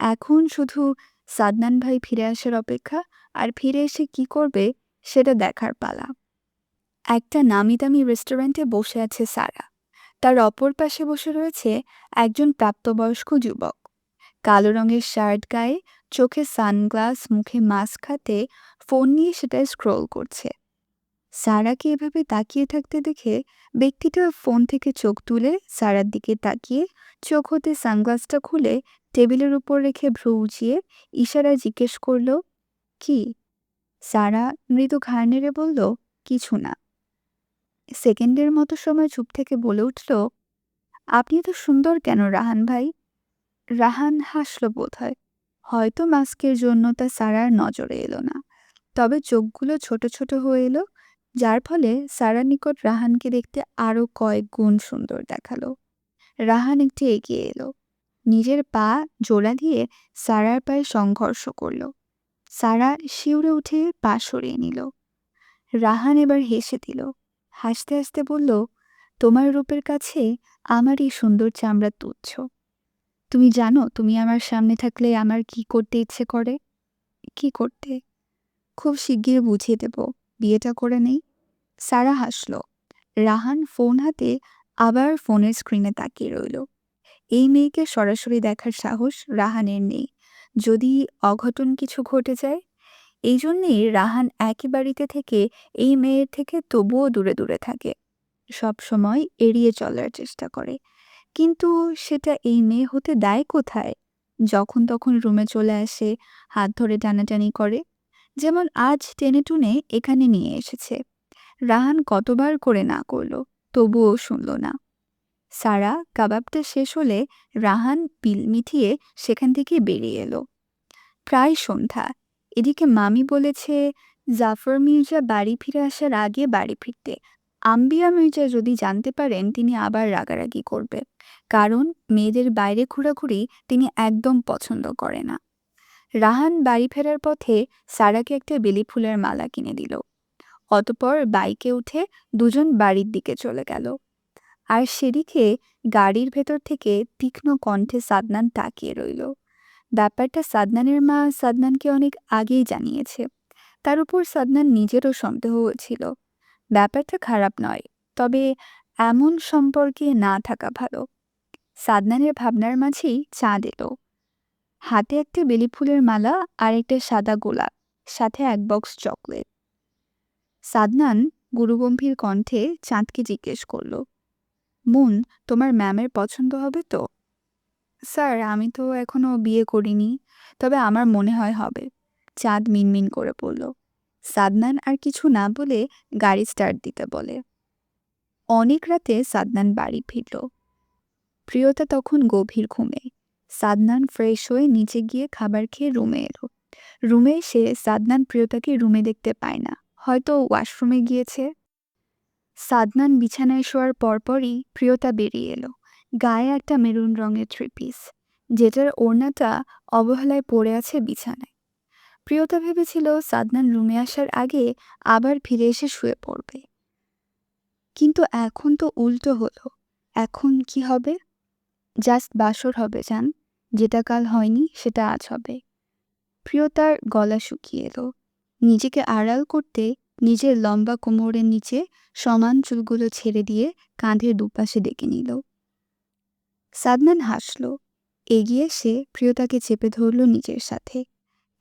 এখন শুধু সাদনান ভাই ফিরে আসার অপেক্ষা, আর ফিরে এসে কি করবে সেটা দেখার পালা। একটা নামি দামি রেস্টুরেন্টে বসে আছে সারা। তার অপর পাশে বসে রয়েছে একজন প্রাপ্তবয়স্ক যুবক। কালো রঙের শার্ট গায়ে, চোখে সানগ্লাস, মুখে মাস্ক হাতে ফোন নিয়ে সেটাই স্ক্রোল করছে। সারাকে এভাবে তাকিয়ে থাকতে দেখে ব্যক্তিটা ফোন থেকে চোখ তুলে সারার দিকে তাকিয়ে চোখ হতে সানগ্লাসটা খুলে টেবিলের উপর রেখে ভ্রু উঁচিয়ে ইশারায় জিজ্ঞেস করল, কি? সারা মৃদু ঘাড় নেড়ে বলল, কিছু না। সেকেন্ডের মতো সময় চুপ থেকে বলে উঠল, আপনি এত সুন্দর কেন রাহান ভাই? রাহান হাসল বোধহয়, হয়তো মাস্কের জন্য তা সারার নজরে এলো না। তবে চোখগুলো ছোট ছোট হয়ে এলো, যার ফলে সারার নিকট রাহানকে দেখতে আরো কয়েক গুণ সুন্দর দেখালো। রাহান একটু এগিয়ে এলো, নিজের পা জোড়া দিয়ে সারার পায়ে সংঘর্ষ করল। সারা শিউরে উঠে পা সরিয়ে নিল। রাহান এবার হেসে দিল, হাসতে হাসতে বলল, তোমার রূপের কাছে আমার এই সুন্দর চামড়া তুচ্ছ। তুমি জানো তুমি আমার সামনে থাকলে আমার কি করতে ইচ্ছে করে? কি করতে? খুব শিগগির বুঝিয়ে দেব, বিয়েটা করে নেই। সারা হাসল। রাহান ফোন হাতে আবার ফোনের স্ক্রিনে তাকিয়ে রইল। এই মেয়েকে সরাসরি দেখার সাহস রাহানের নেই, যদি অঘটন কিছু ঘটে যায়। এই জন্যেই রাহান একই বাড়িতে থেকে এই মেয়ের থেকে তবুও দূরে দূরে থাকে, সব সময় এড়িয়ে চলার চেষ্টা করে। কিন্তু সেটা এই মেয়ে হতে দেয় কোথায়? যখন তখন রুমে চলে আসে, হাত ধরে টানাটানি করে, যেমন আজ টেনে টুনে এখানে নিয়ে এসেছে। রাহান কতবার করে না করলো, তবুও শুনল না। সারা কাবাবটা শেষ হলে রাহান পিল মিটিয়ে সেখান থেকে বেরিয়ে এলো। প্রায় সন্ধ্যা। এদিকে মামি বলেছে জাফর মির্জা বাড়ি ফিরে আসার আগে বাড়ি ফিরতে। আম্বিয়া মির্জা যদি জানতে পারেন তিনি আবার রাগারাগি করবে, কারণ মেয়েদের বাইরে ঘোরাঘুরি তিনি একদম পছন্দ করে না। রাহান বাড়ি ফেরার পথে সারাকে একটা বেলি ফুলের মালা কিনে দিল। অতপর বাইকে উঠে দুজন বাড়ির দিকে চলে গেল। আর সেদিকে গাড়ির ভেতর থেকে তীক্ষ্ণ কণ্ঠে সাদনান তাকিয়ে রইল। ব্যাপারটা সাদনানের মা সাদনানকে অনেক আগেই জানিয়েছে। তার উপর সাদনান নিজেরও সন্দেহ হয়েছিল। ব্যাপারটা খারাপ নয়, তবে এমন সম্পর্কে না থাকা ভালো। সাদনানের ভাবনার মাঝেই চাঁদ এলো। হাতে একটা বেলি ফুলের মালা আর একটা সাদা গোলাপ, সাথে এক বক্স চকলেট। সাদনান গুরুগম্ভীর কণ্ঠে চাঁদকে জিজ্ঞেস করল, মুন, তোমার ম্যামের পছন্দ হবে তো? স্যার, আমি তো এখনো বিয়ে করিনি, তবে আমার মনে হয় হবে। চাঁদ মিনমিন করে বলল। সাদনান আর কিছু না বলে গাড়ি স্টার্ট দিতে বলে। অনেক রাতে সাদনান বাড়ি ফিরল। প্রিয়তা তখন গভীর ঘুমে। সাদনান ফ্রেশ হয়ে নিচে গিয়ে খাবার খেয়ে রুমে এলো। রুমে এসে সাদনান প্রিয়তাকে রুমে দেখতে পায় না, হয়তো ওয়াশরুমে গিয়েছে। সাদনান বিছানায় শোয়ার পরপরই প্রিয়তা বেরিয়ে এলো। গায়ে একটা মেরুন রঙের থ্রি পিস, যেটার ওড়নাটা অবহেলায় পড়ে আছে বিছানায়। প্রিয়তা ভেবেছিল সাদনান রুমে আসার আগে আবার ফিরে এসে শুয়ে পড়বে, কিন্তু এখন তো উল্টো হলো। এখন কি হবে? জাস্ট বাসর হবে জান, যেটা কাল হয়নি সেটা আজ হবে। প্রিয়তার গলা শুকিয়ে এলো। নিজেকে আড়াল করতে নিজের লম্বা কোমরের নিচে সমান চুলগুলো ছেড়ে দিয়ে কাঁধের দুপাশে ডেকে নিল। সাদনান হাসল। এগিয়ে এসে প্রিয়তাকে চেপে ধরল নিজের সাথে।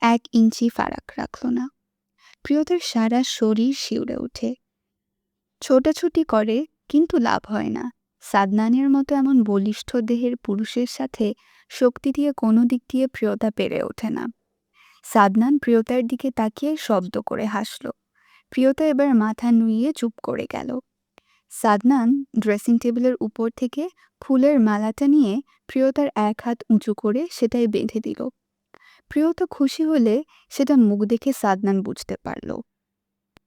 1 ইঞ্চি ফারাক রাখল না। প্রিয়তার সারা শরীর শিউরে ওঠে। ছোটাছুটি করে, কিন্তু লাভ হয় না। সাদনানের মতো এমন বলিষ্ঠ দেহের পুরুষের সাথে শক্তি দিয়ে কোনো দিক দিয়ে প্রিয়তা পেরে ওঠে না। সাদনান প্রিয়তার দিকে তাকিয়ে শব্দ করে হাসল। প্রিয়তা এবার মাথা নুইয়ে চুপ করে গেল। সাদনান ড্রেসিং টেবিলের উপর থেকে ফুলের মালাটা নিয়ে প্রিয়তার এক হাত উঁচু করে সেটাই বেঁধে দিল। প্রিয়তা খুশি হলে সেটা মুখ দেখে সাদনান বুঝতে পারল।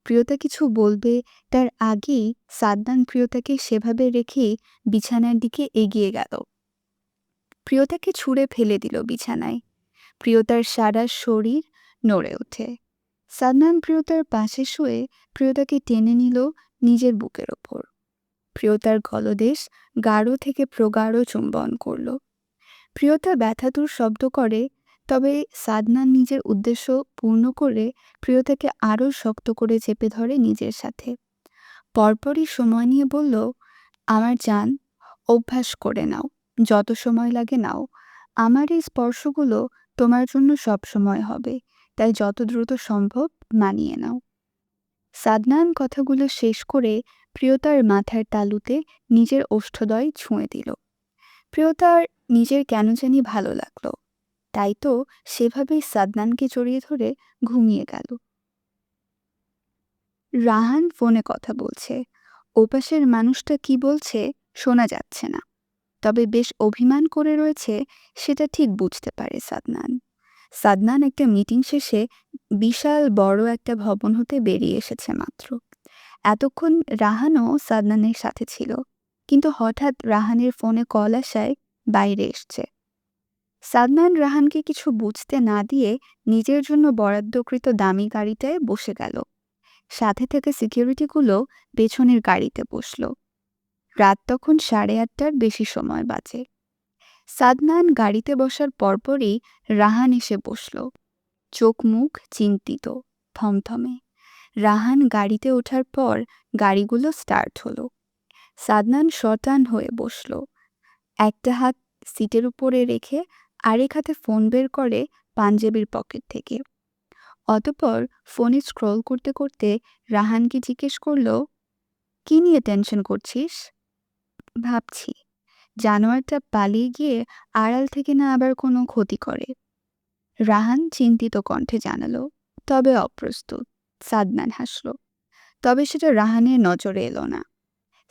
প্রিয়তা কিছু বলবে তার আগেই সাদনান প্রিয়তাকে সেভাবে রেখেই বিছানার দিকে এগিয়ে গেল। প্রিয়তাকে ছুঁড়ে ফেলে দিল বিছানায়। প্রিয়তার সারা শরীর নড়ে ওঠে। সাদনান প্রিয়তার পাশে শুয়ে প্রিয়তাকে টেনে নিল নিজের বুকের ওপর। প্রিয়তার গলদেশ গাঢ় থেকে প্রগাঢ় চুম্বন করল। প্রিয়তা ব্যথাতুর শব্দ করে, তবে সাদনান নিজের উদ্দেশ্য পূর্ণ করে প্রিয়তাকে আরও শক্ত করে চেপে ধরে নিজের সাথে। পরপরই সময় নিয়ে বলল, আমার জান, অভ্যাস করে নাও, যত সময় লাগে নাও। আমার এই স্পর্শগুলো তোমার জন্য সব সময় হবে, তাই যত দ্রুত সম্ভব মানিয়ে নাও। সাদনান কথাগুলো শেষ করে প্রিয়তার মাথার তালুতে নিজের ওষ্ঠদয় ছুঁয়ে দিল। প্রিয়তার নিজের কেন জানি ভালো লাগলো, তাই তো সেভাবেই সাদনানকে জড়িয়ে ধরে ঘুমিয়ে গেল। রাহান ফোনে কথা বলছে। ওপাশের মানুষটা কি বলছে শোনা যাচ্ছে না, তবে বেশ অভিমান করে রয়েছে সেটা ঠিক বুঝতে পারে সাদনান। সাদনান একটা মিটিং শেষে বিশাল বড় একটা ভবন হতে বেরিয়ে এসেছে মাত্র। এতক্ষণ রাহানও সাদনানের সাথে ছিল, কিন্তু হঠাৎ রাহানের ফোনে কল আসায় বাইরে এসছে। সাদনান রাহানকে কিছু বুঝতে না দিয়ে নিজের জন্য বরাদ্দকৃত দামি গাড়িটায় বসে গেল। সাথে থেকে সিকিউরিটিগুলো পেছনের গাড়িতে বসল। রাত তখন 8:30টার বেশি সময় বাজে। সাদনান গাড়িতে বসার পরপরই রাহান এসে বসল। চোখ মুখ চিন্তিত, থমথমে। রাহান গাড়িতে ওঠার পর গাড়িগুলো স্টার্ট হলো। সাদনান শটান হয়ে বসল। একটা হাত সিটের উপরে রেখে আরেক হাতে ফোন বের করে পাঞ্জাবির পকেট থেকে। অতঃপর ফোনে স্ক্রল করতে করতে রাহানকে জিজ্ঞেস করল, কি নিয়ে টেনশন করছিস? ভাবছি জানোয়ারটা পালিয়ে গিয়ে আড়াল থেকে না আবার কোনো ক্ষতি করে। রাহান চিন্তিত কণ্ঠে জানালো, তবে অপ্রস্তুত। সাদনান হাসল। তবে সেটা রাহানের নজরে এলো না।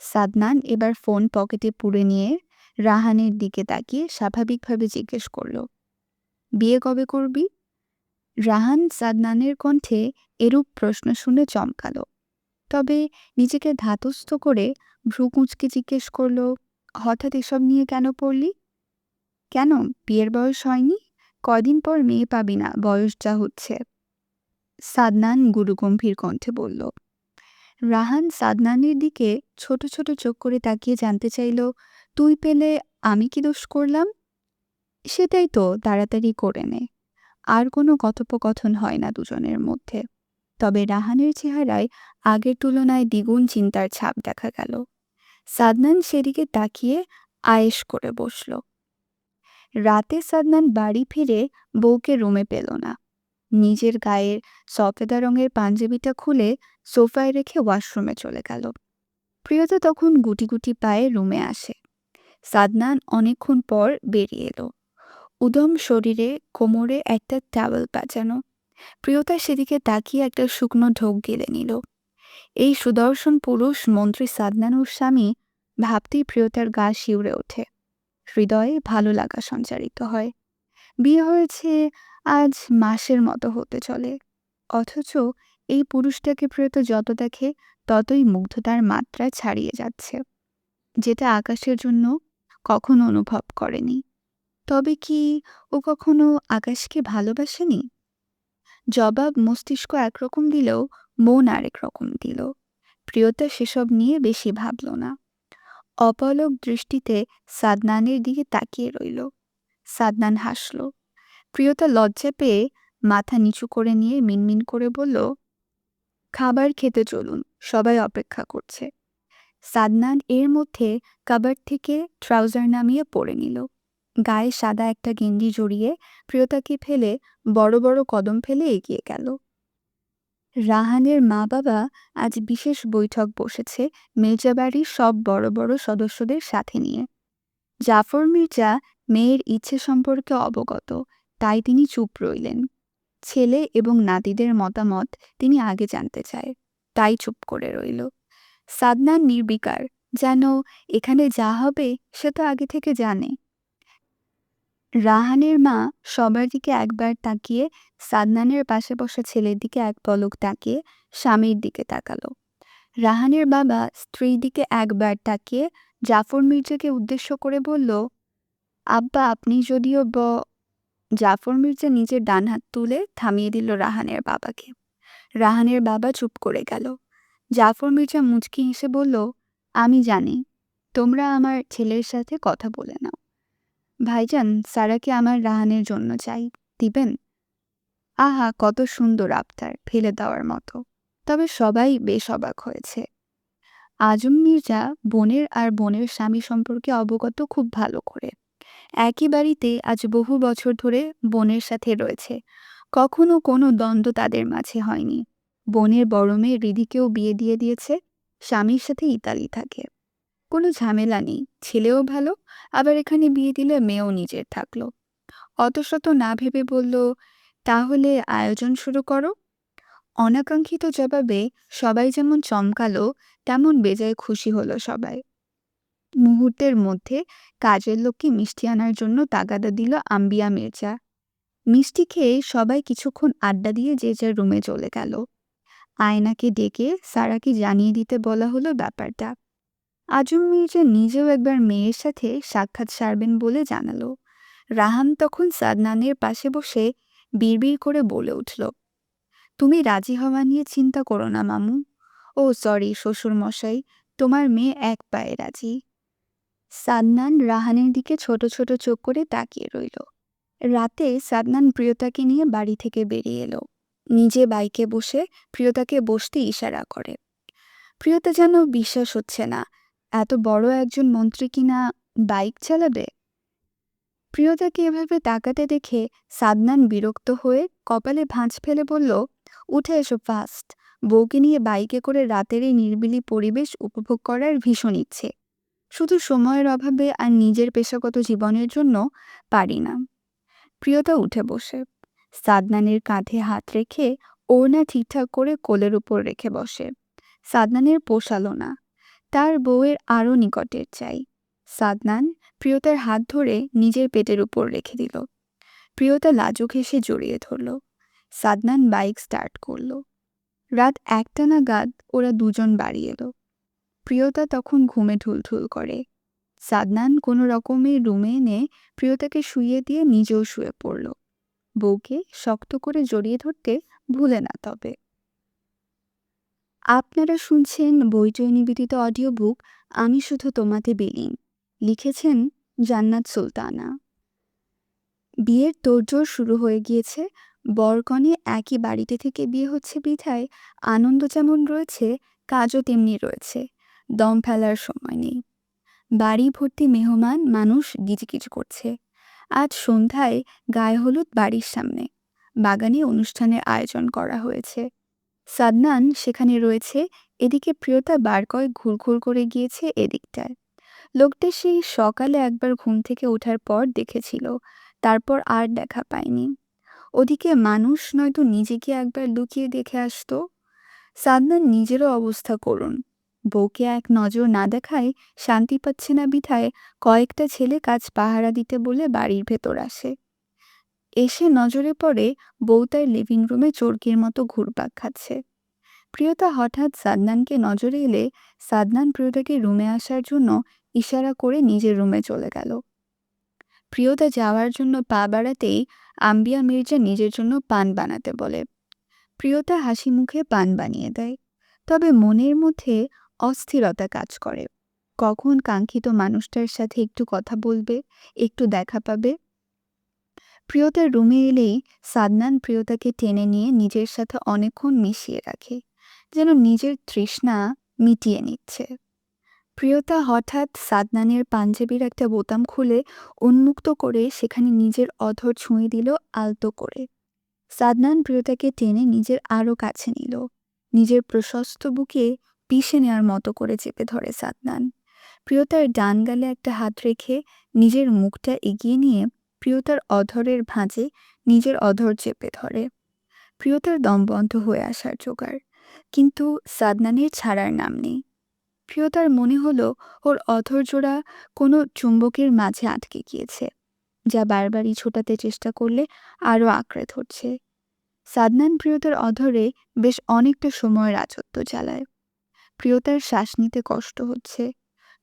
সাদনান এবার ফোন পকেটে পুরে নিয়ে রাহানের দিকে তাকিয়ে স্বাভাবিকভাবে জিজ্ঞেস করল, বিয়ে কবে করবি? রাহান সাদনানের কণ্ঠে এরূপ প্রশ্ন শুনে চমকালো, তবে নিজেকে ধাতস্থ করে ভ্রু কুঁচকে জিজ্ঞেস করল, হঠাৎ এসব নিয়ে কেন পড়লি? কেন, বিয়ের বয়স হয়নি? কদিন পর মেয়ে পাবি না, বয়স যা হচ্ছে। সাদনান গুরুগম্ভীর কণ্ঠে বলল। রাহান সাদনানের দিকে ছোট ছোট চোখ করে তাকিয়ে জানতে চাইল, তুই পেলে আমি কি দোষ করলাম? সেটাই তো, তাড়াতাড়ি করে নে। আর কোনো কথোপকথন হয় না দুজনের মধ্যে। তবে রাহানের চেহারায় আগের তুলনায় দ্বিগুণ চিন্তার ছাপ দেখা গেল। সাদনান সেদিকে তাকিয়ে আয়েশ করে বসল। রাতে সাদনান বাড়ি ফিরে বউকে রুমে পেল না। নিজের গায়ের সফেদা রঙের পাঞ্জাবিটা খুলে সোফায় রেখে ওয়াশরুমে চলে গেল। প্রিয়তা তখন গুটি গুটি পায়ে রুমে আসে। সাদনান অনেকক্ষণ পর বেরিয়ে এলো, উদম শরীরে, কোমরে একটা টাওয়েল প্যাঁচানো। প্রিয়তা সেদিকে তাকিয়ে একটা শুকনো ঢোক গিলে নিল। এই সুদর্শন পুরুষ মন্ত্রী সাদনানুর স্বামী ভাবতেই প্রিয়তার গা শিউরে ওঠে। হৃদয়ে ভালো লাগা সঞ্চারিত হয়। বিয়ে হয়েছে আজ মাসের মতো হতে চলে, অথচ এই পুরুষটাকে প্রিয়তা যত দেখে ততই মুগ্ধতার মাত্রা ছাড়িয়ে যাচ্ছে, যেটা আকাশের জন্য কখনো অনুভব করেনি। তবে কি ও কখনো আকাশকে ভালোবাসেনি? জবাব মস্তিষ্ক একরকম দিলেও মন আরেক রকম দিল। প্রিয়তা সেসব নিয়ে বেশি ভাবল না। অপলক দৃষ্টিতে সাদনানের দিকে তাকিয়ে রইল। সাদনান হাসল। প্রিয়তা লজ্জা পেয়ে মাথা নিচু করে নিয়ে মিনমিন করে বলল, খাবার খেতে চলুন, সবাই অপেক্ষা করছে। সাদনান এর মধ্যে কাবার্ড থেকে ট্রাউজার নামিয়ে পরে নিল। গায়ে সাদা একটা গেঞ্জি জড়িয়ে প্রিয়তাকে ফেলে বড় বড় কদম ফেলে এগিয়ে গেল। রাহানের মা বাবা আজ বিশেষ বৈঠক বসেছে মির্জা বাড়ির সব বড় বড় সদস্যদের সাথে নিয়ে। জাফর মির্জা মেয়ের ইচ্ছে সম্পর্কে অবগত, তাই তিনি চুপ রইলেন। ছেলে এবং নাতিদের মতামত তিনি আগে জানতে চায়, তাই চুপ করে রইল। সাদনান নির্বিকার, যেন এখানে যা হবে সে তো আগে থেকে জানে। রাহানের মা সবার দিকে একবার তাকিয়ে সাদনানের পাশে বসা ছেলের দিকে এক পলক তাকিয়ে স্বামীর দিকে তাকালো। রাহানের বাবা স্ত্রীর দিকে একবার তাকিয়ে জাফর মির্জাকে উদ্দেশ্য করে বলল, আব্বা আপনি যদিও জাফর মির্জা নিজের ডান হাত তুলে থামিয়ে দিল রাহানের বাবাকে। রাহানের বাবা চুপ করে গেল। জাফর মির্জা মুচকি হেসে বলল, আমি জানি তোমরা আমার ছেলের সাথে কথা বলে নাও। ভাইজান, সারাকে আমার রাহানের জন্য চাই, দিবেন? আহা, কত সুন্দর আবদার, ফেলে দেওয়ার মতো। তবে সবাই বেশ অবাক হয়েছে। আজম মির্জা বোনের আর বোনের স্বামী সম্পর্কে অবগত খুব ভালো করে। একই বাড়িতে আজ বহু বছর ধরে বোনের সাথে রয়েছে, কখনো কোনো দ্বন্দ্ব তাদের মাঝে হয়নি। বোনের বড় মেয়ে রিধিকেও বিয়ে দিয়ে দিয়েছে, স্বামীর সাথে ইতালি থাকে। কোনো ঝামেলা নেই, ছেলেও ভালো, আবার এখানে বিয়ে দিলে মেয়েও নিজের থাকলো। অতশত না ভেবে বলল, তাহলে আয়োজন শুরু করো। অনাকাঙ্ক্ষিত জবাবে সবাই যেমন চমকালো, তেমন বেজায় খুশি হলো সবাই। মুহূর্তের মধ্যে কাজের লোককে মিষ্টি আনার জন্য তাগাদা দিল আম্বিয়া মির্জা। মিষ্টি খেয়ে সবাই কিছুক্ষণ আড্ডা দিয়ে যে যার রুমে চলে গেল। আয়নাকে ডেকে সারাকে জানিয়ে দিতে বলা হলো ব্যাপারটা। আজম মির্জা নিজেও একবার মেয়ের সাথে সাক্ষাৎ সারবেন বলে জানালো। রাহান তখন সাদনানের পাশে বসে বিড়বিড় করে বলে উঠল, তুমি রাজি হওয়া নিয়ে চিন্তা করো না মামু। ও সরি শ্বশুর মশাই, তোমার মেয়ে এক পায়ে রাজি। সাদনান রাহানের দিকে ছোট ছোট চোখ করে তাকিয়ে রইল। রাতে সাদনান প্রিয়তাকে নিয়ে বাড়ি থেকে বেরিয়ে এলো। নিজে বাইকে বসে প্রিয়তাকে বসতে ইশারা করে। প্রিয়তা যেন বিশ্বাস হচ্ছে না, এত বড় একজন মন্ত্রী কিনা বাইক চালাবে। প্রিয়তাকে এভাবে তাকাতে দেখে সাদনান বিরক্ত হয়ে কপালে ভাঁজ ফেলে বলল, উঠে এসো ফাস্ট। বউকে নিয়ে বাইকে করে রাতের এই নিরিবিলি পরিবেশ উপভোগ করার ভীষণ ইচ্ছে, শুধু সময়ের অভাবে আর নিজের পেশাগত জীবনের জন্য পারি না। প্রিয়তা উঠে বসে সাদনানের কাঁধে হাত রেখে ওড়না ঠিকঠাক করে কোলের উপর রেখে বসে। সাদনানের পোষালো না, তার বউয়ের আরও নিকটের চাই। সাদনান প্রিয়তার হাত ধরে নিজের পেটের উপর রেখে দিল। প্রিয়তা লাজুক হেসে জড়িয়ে ধরল। সাদনান বাইক স্টার্ট করল। রাত 1টা নাগাদ ওরা দুজন বাড়ি এলো। প্রিয়তা তখন ঘুমে ঢুলঢুল করে। সাদনান কোনো রকমের রুমে এনে প্রিয়তাকে শুইয়ে দিয়ে নিজেও শুয়ে পড়ল। বউকে শক্ত করে জড়িয়ে ধরতে ভুলে না তবে। আপনারা শুনছেন বইজয় নিবেদিত অডিও বুক আমি শুধু তোমাতে বিলীন। লিখেছেন জান্নাত সুলতানা। বিয়ের তোড়জোড় শুরু হয়ে গিয়েছে। বর-কনে একই বাড়িতে থেকে বিয়ে হচ্ছে বিধায় আনন্দ যেমন রয়েছে, কাজও তেমনি রয়েছে। দম ফেলার সময় নেই। বাড়ি ভর্তি মেহমান, মানুষ গিজগিজ করছে। আজ সন্ধ্যায় গায়ে হলুদ বাড়ির সামনে। বাগানে অনুষ্ঠানের আয়োজন করা হয়েছে। সাদনান সেখানে রয়েছে। এদিকে প্রিয়তা বার কয়েক ঘুরঘুর করে গিয়েছে এদিকটায়। লোকটা সেই সকালে একবার ঘুম থেকে ওঠার পর দেখেছিল, তারপর আর দেখা পায়নি। ওদিকে মানুষ নয়তো নিজেকে একবার লুকিয়ে দেখে আসতো। সাদনান নিজেরও অবস্থা করুন। বউকে এক নজর না দেখায় শান্তি পাচ্ছে না বিধায় কয়েকটা ছেলে কাজ পাহারা দিতে বলে বাড়ির ভেতর আসে। এসে নজরে পড়ে বউ তার লিভিং রুমে চোরকির মতো ঘুরপাক খাচ্ছে। প্রিয়তা হঠাৎ সাদনানকে নজরে এলে সাদনান প্রিয়তাকে রুমে আসার জন্য ইশারা করে নিজের রুমে চলে গেল। প্রিয়তা যাওয়ার জন্য পা বাড়াতেই আম্বিয়া মির্জা নিজের জন্য পান বানাতে বলে। প্রিয়তা হাসি মুখে পান বানিয়ে দেয়, তবে মনের মধ্যে অস্থিরতা কাজ করে। কখন কাঙ্ক্ষিত মানুষটার সাথে একটু কথা বলবে, একটু দেখা পাবে। প্রিয়তার রুমে এলেই সাদনান প্রিয়তাকে টেনে নিয়ে নিজের সাথে অনেকক্ষণ মিশিয়ে রাখে, যেন নিজের তৃষ্ণা মিটিয়ে নিচ্ছে। প্রিয়তা হঠাৎ সাদনানের পাঞ্জাবির একটা বোতাম খুলে উন্মুক্ত করে সেখানে নিজের অধর ছুঁয়ে দিল আলতো করে। সাদনান প্রিয়তাকে টেনে নিজের আরও কাছে নিল। নিজের প্রশস্ত বুকে পিষে নেওয়ার মতো করে চেপে ধরে সাদনান। প্রিয়তার ডান গালে একটা হাত রেখে নিজের মুখটা এগিয়ে নিয়ে প্রিয়তার অধরের ভাঁজে নিজের অধর চেপে ধরে। প্রিয়তার দম বন্ধ হয়ে আসার জোগাড়, কিন্তু সাদনানের ছাড়ার নাম নেই। প্রিয়তার মনে হলো ওর অধরজোড়া কোনো চুম্বকের মাঝে আটকে গিয়েছে, যা বারবারই ছোটাতে চেষ্টা করলে আরও আঁকড়ে ধরছে। সাদনান প্রিয়তার অধরে বেশ অনেকটা সময় রাজত্ব চালায়। প্রিয়তার শ্বাস নিতে কষ্ট হচ্ছে।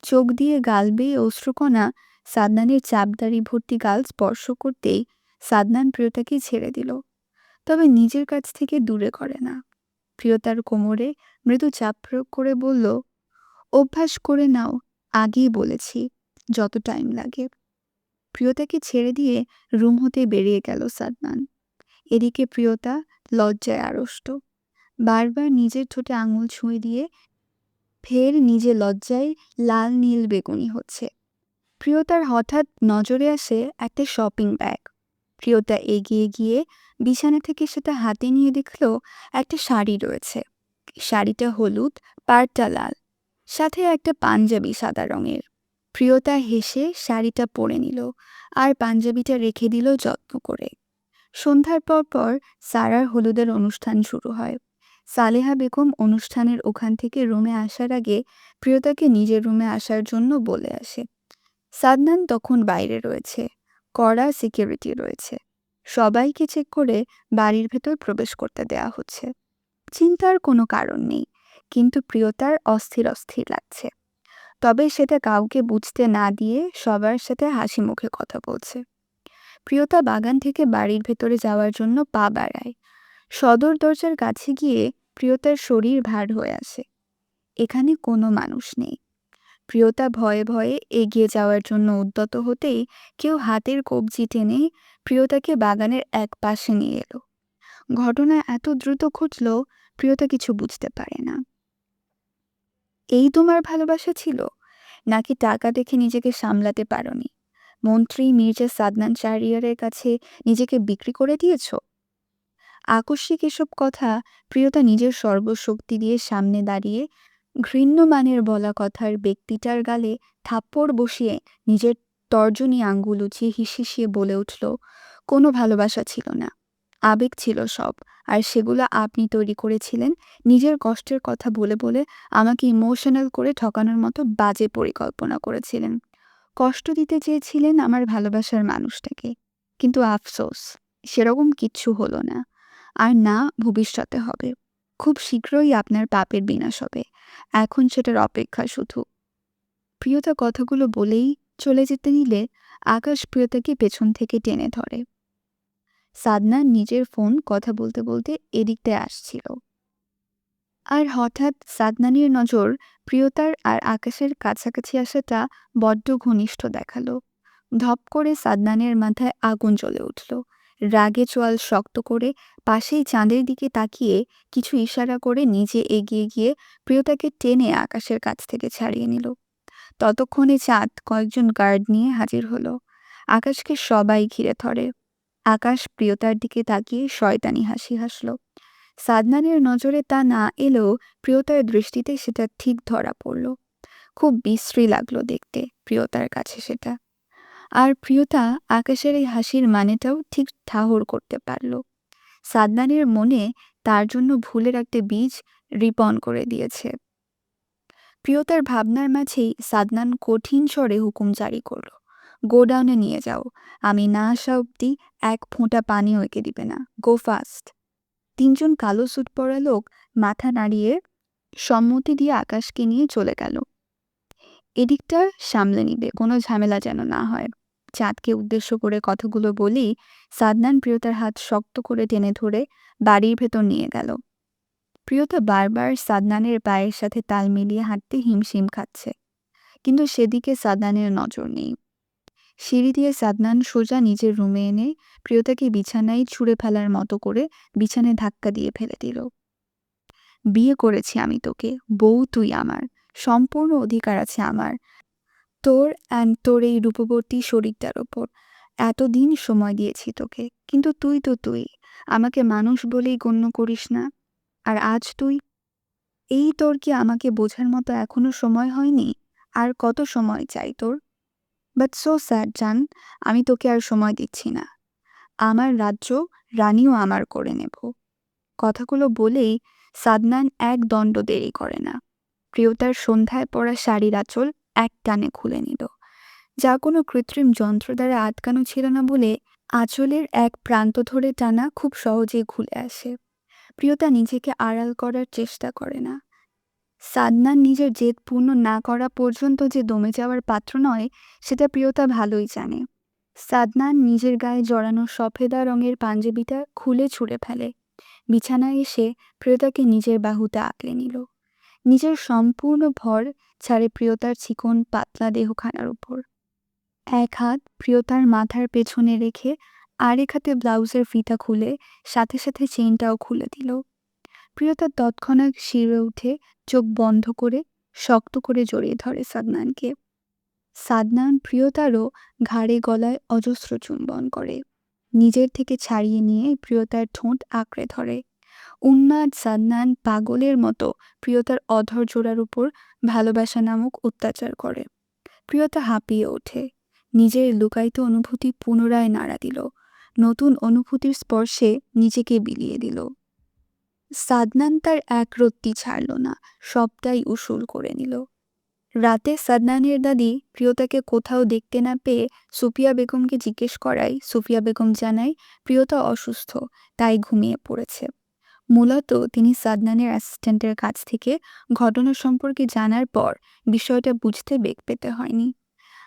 চোখ দিয়ে গাল বেয়ে অশ্রুকণা সাদনানের চাপদাড়ি ভর্তি গাল স্পর্শ করতেই সাদনান প্রিয়তাকে ছেড়ে দিল, তবে নিজের কাছ থেকে দূরে করে না। প্রিয়তার কোমরে মৃদু চাপ প্রয়োগ করে বলল, অভ্যাস করে নাও, আগেই বলেছি, যত টাইম লাগে। প্রিয়তাকে ছেড়ে দিয়ে রুম হতে বেরিয়ে গেল সাদনান। এদিকে প্রিয়তা লজ্জায় আড়ষ্ট। বারবার নিজের ঠোঁটে আঙুল ছুঁয়ে দিয়ে ফের নিজে লজ্জায় লাল নীল বেগুনি হচ্ছে। প্রিয়তার হঠাৎ নজরে আসে একটা শপিং ব্যাগ। প্রিয়তা এগিয়ে গিয়ে বিছানা থেকে সেটা হাতে নিয়ে দেখল একটা শাড়ি রয়েছে। শাড়িটা হলুদ, পাড়টা লাল, সাথে একটা পাঞ্জাবি সাদা রঙের। প্রিয়তা হেসে শাড়িটা পরে নিল আর পাঞ্জাবিটা রেখে দিল যত্ন করে। সন্ধ্যার পর সারার হলুদের অনুষ্ঠান শুরু হয়। সালেহা বেগম অনুষ্ঠানের ওখান থেকে রুমে আসার আগে প্রিয়তাকে নিজের রুমে আসার জন্য বলে আসে। সাদনান তখন বাইরে রয়েছে, কড়া সিকিউরিটি রয়েছে। সবাইকে চেক করে বাড়ির ভেতর প্রবেশ করতে দেয়া হচ্ছে। চিন্তার কোনো কারণ নেই, কিন্তু প্রিয়তার অস্থির অস্থির লাগছে। তবে সেটা কাউকে বুঝতে না দিয়ে সবার সাথে হাসি মুখে কথা বলছে। প্রিয়তা বাগান থেকে বাড়ির ভেতরে যাওয়ার জন্য পা বাড়ায়। সদর দরজার কাছে গিয়ে প্রিয়তার শরীর ভার হয়ে আসে। এখানে কোনো মানুষ নেই। প্রিয়তা ভয়ে ভয়ে এগিয়ে যাওয়ার জন্য উদ্যত হতেই কেউ হাতের কবজি টেনে প্রিয়তাকে বাগানের এক পাশে নিয়ে এলো। ঘটনা এত দ্রুত ঘটল, প্রিয়তা কিছু বুঝতে পারে না। এই তোমার ভালোবাসা ছিল, নাকি টাকা দেখে নিজেকে সামলাতে পারোনি? মন্ত্রী মির্জা সাদনান শাহরিয়ারের কাছে নিজেকে বিক্রি করে দিয়েছ? আকস্মিক এসব কথা প্রিয়তা নিজের সর্বশক্তি দিয়ে সামনে দাঁড়িয়ে ঘৃণ্য মানের বলা কথার ব্যক্তিটার গালে থাপ্পড় বসিয়ে নিজের তর্জনী আঙ্গুল উঁচিয়ে হিসিয়ে বলে উঠল, কোনো ভালোবাসা ছিল না, আবেগ ছিল সব। আর সেগুলো আপনি তৈরি করেছিলেন নিজের কষ্টের কথা বলে বলে। আমাকে ইমোশনাল করে ঠকানোর মতো বাজে পরিকল্পনা করেছিলেন। কষ্ট দিতে চেয়েছিলেন আমার ভালোবাসার মানুষটাকে, কিন্তু আফসোস সেরকম কিচ্ছু হলো না, আর না ভবিষ্যতে হবে। খুব শীঘ্রই আপনার পাপের বিনাশ হবে, এখন সেটার অপেক্ষা শুধু। প্রিয়তা কথাগুলো বলেই চলে যেতে নিলে আকাশ প্রিয়তাকে পেছন থেকে টেনে ধরে। সাদনান নিজের ফোন কথা বলতে বলতে এদিকটায় আসছিল, আর হঠাৎ সাদনানের নজর প্রিয়তার আর আকাশের কাছাকাছি আসাটা বড্ড ঘনিষ্ঠ দেখালো। ধপ করে সাদনানের মাথায় আগুন জ্বলে উঠল। রাগে চোয়াল শক্ত করে পাশেই চাঁদের দিকে তাকিয়ে কিছু ইশারা করে নিজে এগিয়ে গিয়ে প্রিয়তাকে টেনে আকাশের কাছ থেকে ছাড়িয়ে নিল। ততক্ষণে চাঁদ কয়েকজন গার্ড নিয়ে হাজির হলো। আকাশকে সবাই ঘিরে ধরে। আকাশ প্রিয়তার দিকে তাকিয়ে শয়তানি হাসি হাসল। সাদনানের নজরে তা না এলেও প্রিয়তার দৃষ্টিতে সেটা ঠিক ধরা পড়ল। খুব বিশ্রী লাগলো দেখতে প্রিয়তার কাছে সেটা। আর প্রিয়তা আকাশের এই হাসির মানেটাও ঠিক ঠাহর করতে পারল। সাদনানের মনে তার জন্য ভুলের একটা বীজ রিপন করে দিয়েছে। প্রিয়তার ভাবনার মাঝেই সাদনান কঠিন স্বরে হুকুম জারি করল, গোডাউনে নিয়ে যাও, আমি না আসা অব্দি এক ফোঁটা পানিও এঁকে দিবে না, গো ফাস্ট। তিনজন কালো স্যুট পরা লোক মাথা নাড়িয়ে সম্মতি দিয়ে আকাশকে নিয়ে চলে গেল। এদিকটা সামলে নিবে, কোনো ঝামেলা যেন না হয়। চাঁদকে উদ্দেশ্য করে কথাগুলো বলেই সাদনান প্রিয়তার হাত শক্ত করে টেনে ধরে বাড়ির ভেতর নিয়ে গেল। প্রিয়তা বারবার সাদনানের পায়ের সাথে তাল মিলিয়ে হাঁটতে হিমশিম খাচ্ছে, কিন্তু সেদিকে সাদনানের নজর নেই। সিঁড়ি দিয়ে সাদনান সোজা নিজের রুমে এনে প্রিয়তাকে বিছানায় ছুঁড়ে ফেলার মতো করে বিছানায় ধাক্কা দিয়ে ফেলে দিল। বিয়ে করেছি আমি তোকে, বউ তুই আমার, সম্পূর্ণ অধিকার আছে আমার তোর অ্যান্ড তোর এই রূপবতী শরীরটার ওপর। এতদিন সময় দিয়েছি তোকে, কিন্তু তুই তো তুই, আমাকে মানুষ বলেই গণ্য করিস না। আর আজ তুই, এই তোর কি আমাকে বোঝার মতো এখনো সময় হয়নি? আর কত সময় চাই তোর? বাট সো স্যাড জান, আমি তোকে আর সময় দিচ্ছি না। আমার রাজ্য রানীও আমার করে নেব। কথাগুলো বলেই সাদনান এক দণ্ড দেরি করে না। প্রিয়তার সন্ধ্যায় পরা শাড়ির আঁচল এক টানে খুলে নিল। যা কোনো কৃত্রিম যন্ত্র দ্বারা আটকানো ছিল না বলে আঁচলের এক প্রান্ত ধরে টানা খুব সহজেই খুলে আসে। প্রিয়তা নিজেকে আড়াল করার চেষ্টা করে না। সাদনান নিজের জেদ পূর্ণ না করা পর্যন্ত যে দমে যাওয়ার পাত্র নয় সেটা প্রিয়তা ভালোই জানে। সাদনান নিজের গায়ে জড়ানো সফেদা রঙের পাঞ্জাবিটা খুলে ছুঁড়ে ফেলে। বিছানায় এসে প্রিয়তাকে নিজের বাহুতে আঁকড়ে নিল। নিজের সম্পূর্ণ ভর ছাড়ে প্রিয়তার চিকন পাতলা দেহখানার উপর। এক হাত প্রিয়তার মাথার পেছনে রেখে আরেক হাতে ব্লাউজের ফিতা খুলে সাথে সাথে চেইনটাও খুলে দিল। প্রিয়তা তৎক্ষণাৎ শিরে উঠে চোখ বন্ধ করে শক্ত করে জড়িয়ে ধরে সাদনানকে। সাদনান প্রিয়তারও ঘাড়ে গলায় অজস্র চুম্বন করে। নিজের থেকে ছাড়িয়ে নিয়ে প্রিয়তার ঠোঁট আঁকড়ে ধরে। উন্মাদ সাদনান পাগলের মতো প্রিয়তার অধর জোড়ার উপর ভালোবাসা নামক অত্যাচার করে। প্রিয়তা হাঁপিয়ে ওঠে। নিজের লুকায়িত অনুভূতি পুনরায় নাড়া দিল। নতুন অনুভূতির স্পর্শে নিজেকে বিলিয়ে দিল। সাদনান তার এক রত্তি ছাড়ল না, সবটাই উসুল করে নিল। রাতে সাদনানের দাদি প্রিয়তাকে কোথাও দেখতে না পেয়ে সুফিয়া বেগমকে জিজ্ঞেস করায় সুফিয়া বেগম জানায় প্রিয়তা অসুস্থ, তাই ঘুমিয়ে পড়েছে। মূলত তিনি সাদনানের অ্যাসিস্ট্যান্টের কাছ থেকে ঘটনা সম্পর্কে জানার পর বিষয়টা বুঝতে বেগ পেতে হয়নি।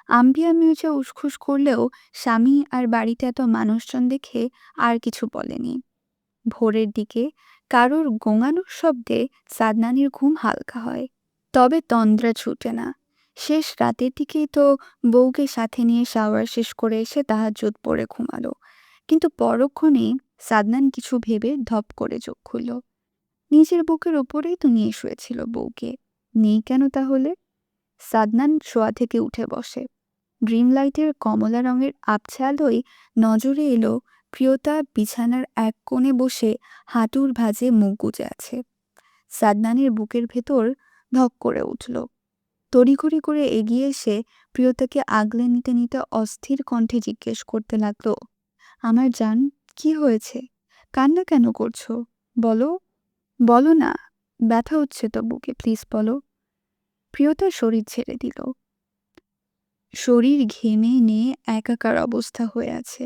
আম্বিয়া মির্জা উসখুস করলেও স্বামী আর বাড়িতে এত মানুষজন দেখে আর কিছু বলেনি। ভোরের দিকে কারোর গোঙানোর শব্দে সাদনানির ঘুম হালকা হয়, তবে তন্দ্রা ছুটে না। শেষ রাতের দিকেই তো বউকে সাথে নিয়ে শাওয়ার শেষ করে এসে তাহাজ্জুদ পড়ে ঘুমালো, কিন্তু পরক্ষণেই সাদনান কিছু ভেবে ধপ করে চোখ খুলল। নিজের বুকের ওপরেই তো নিয়ে শুয়েছিল বউকে, নেই কেন তাহলে? সাদনান শোয়া থেকে উঠে বসে। ড্রিম লাইটের কমলা রঙের আবছা আলোয় নজরে এলো প্রিয়তা বিছানার এক কোণে বসে হাঁটুর ভাঁজে মুখ গুজে আছে। সাদনানের বুকের ভেতর ধক করে উঠল। তড়িঘড়ি করে এগিয়ে এসে প্রিয়তাকে আগলে নিতে নিতে অস্থির কণ্ঠে জিজ্ঞেস করতে লাগলো, আমার জান, কি হয়েছে? কান্না কেন করছো? বলো, বলো না, ব্যথা হচ্ছে তো বুকে, প্লিজ বলো। প্রিয়তা শরীর ছেড়ে দিল। শরীর ঘেমে নিয়ে একাকার অবস্থা হয়ে আছে।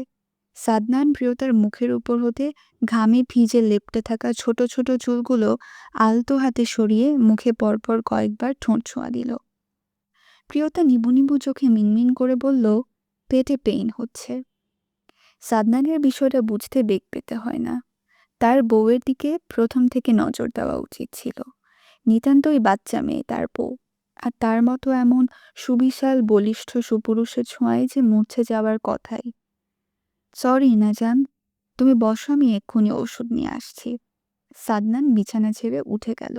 সাদনান প্রিয়তার মুখের উপর হতে ঘামে ভিজে লেপ্টে থাকা ছোট ছোট চুলগুলো আলতো হাতে সরিয়ে মুখে পরপর কয়েকবার ঠোঁট ছোঁয়া দিল। প্রিয়তা নিবু নিবু চোখে মিনমিন করে বলল, পেটে পেইন হচ্ছে। সাদনানের বিষয়টা বুঝতে বেগ পেতে হয় না। তার বউয়ের দিকে প্রথম থেকে নজর দেওয়া উচিত ছিল। নিতান্তই বাচ্চা মেয়ে তার বউ। আর তার মতো এমন সুবিশাল বলিষ্ঠ সুপুরুষের ছোঁয়ায় যে মুছে যাওয়ার কথাই। সরি নাজান, তুমি বসো, আমি এক্ষুনি ওষুধ নিয়ে আসছি। সাদনান বিছানা ছেড়ে উঠে গেল।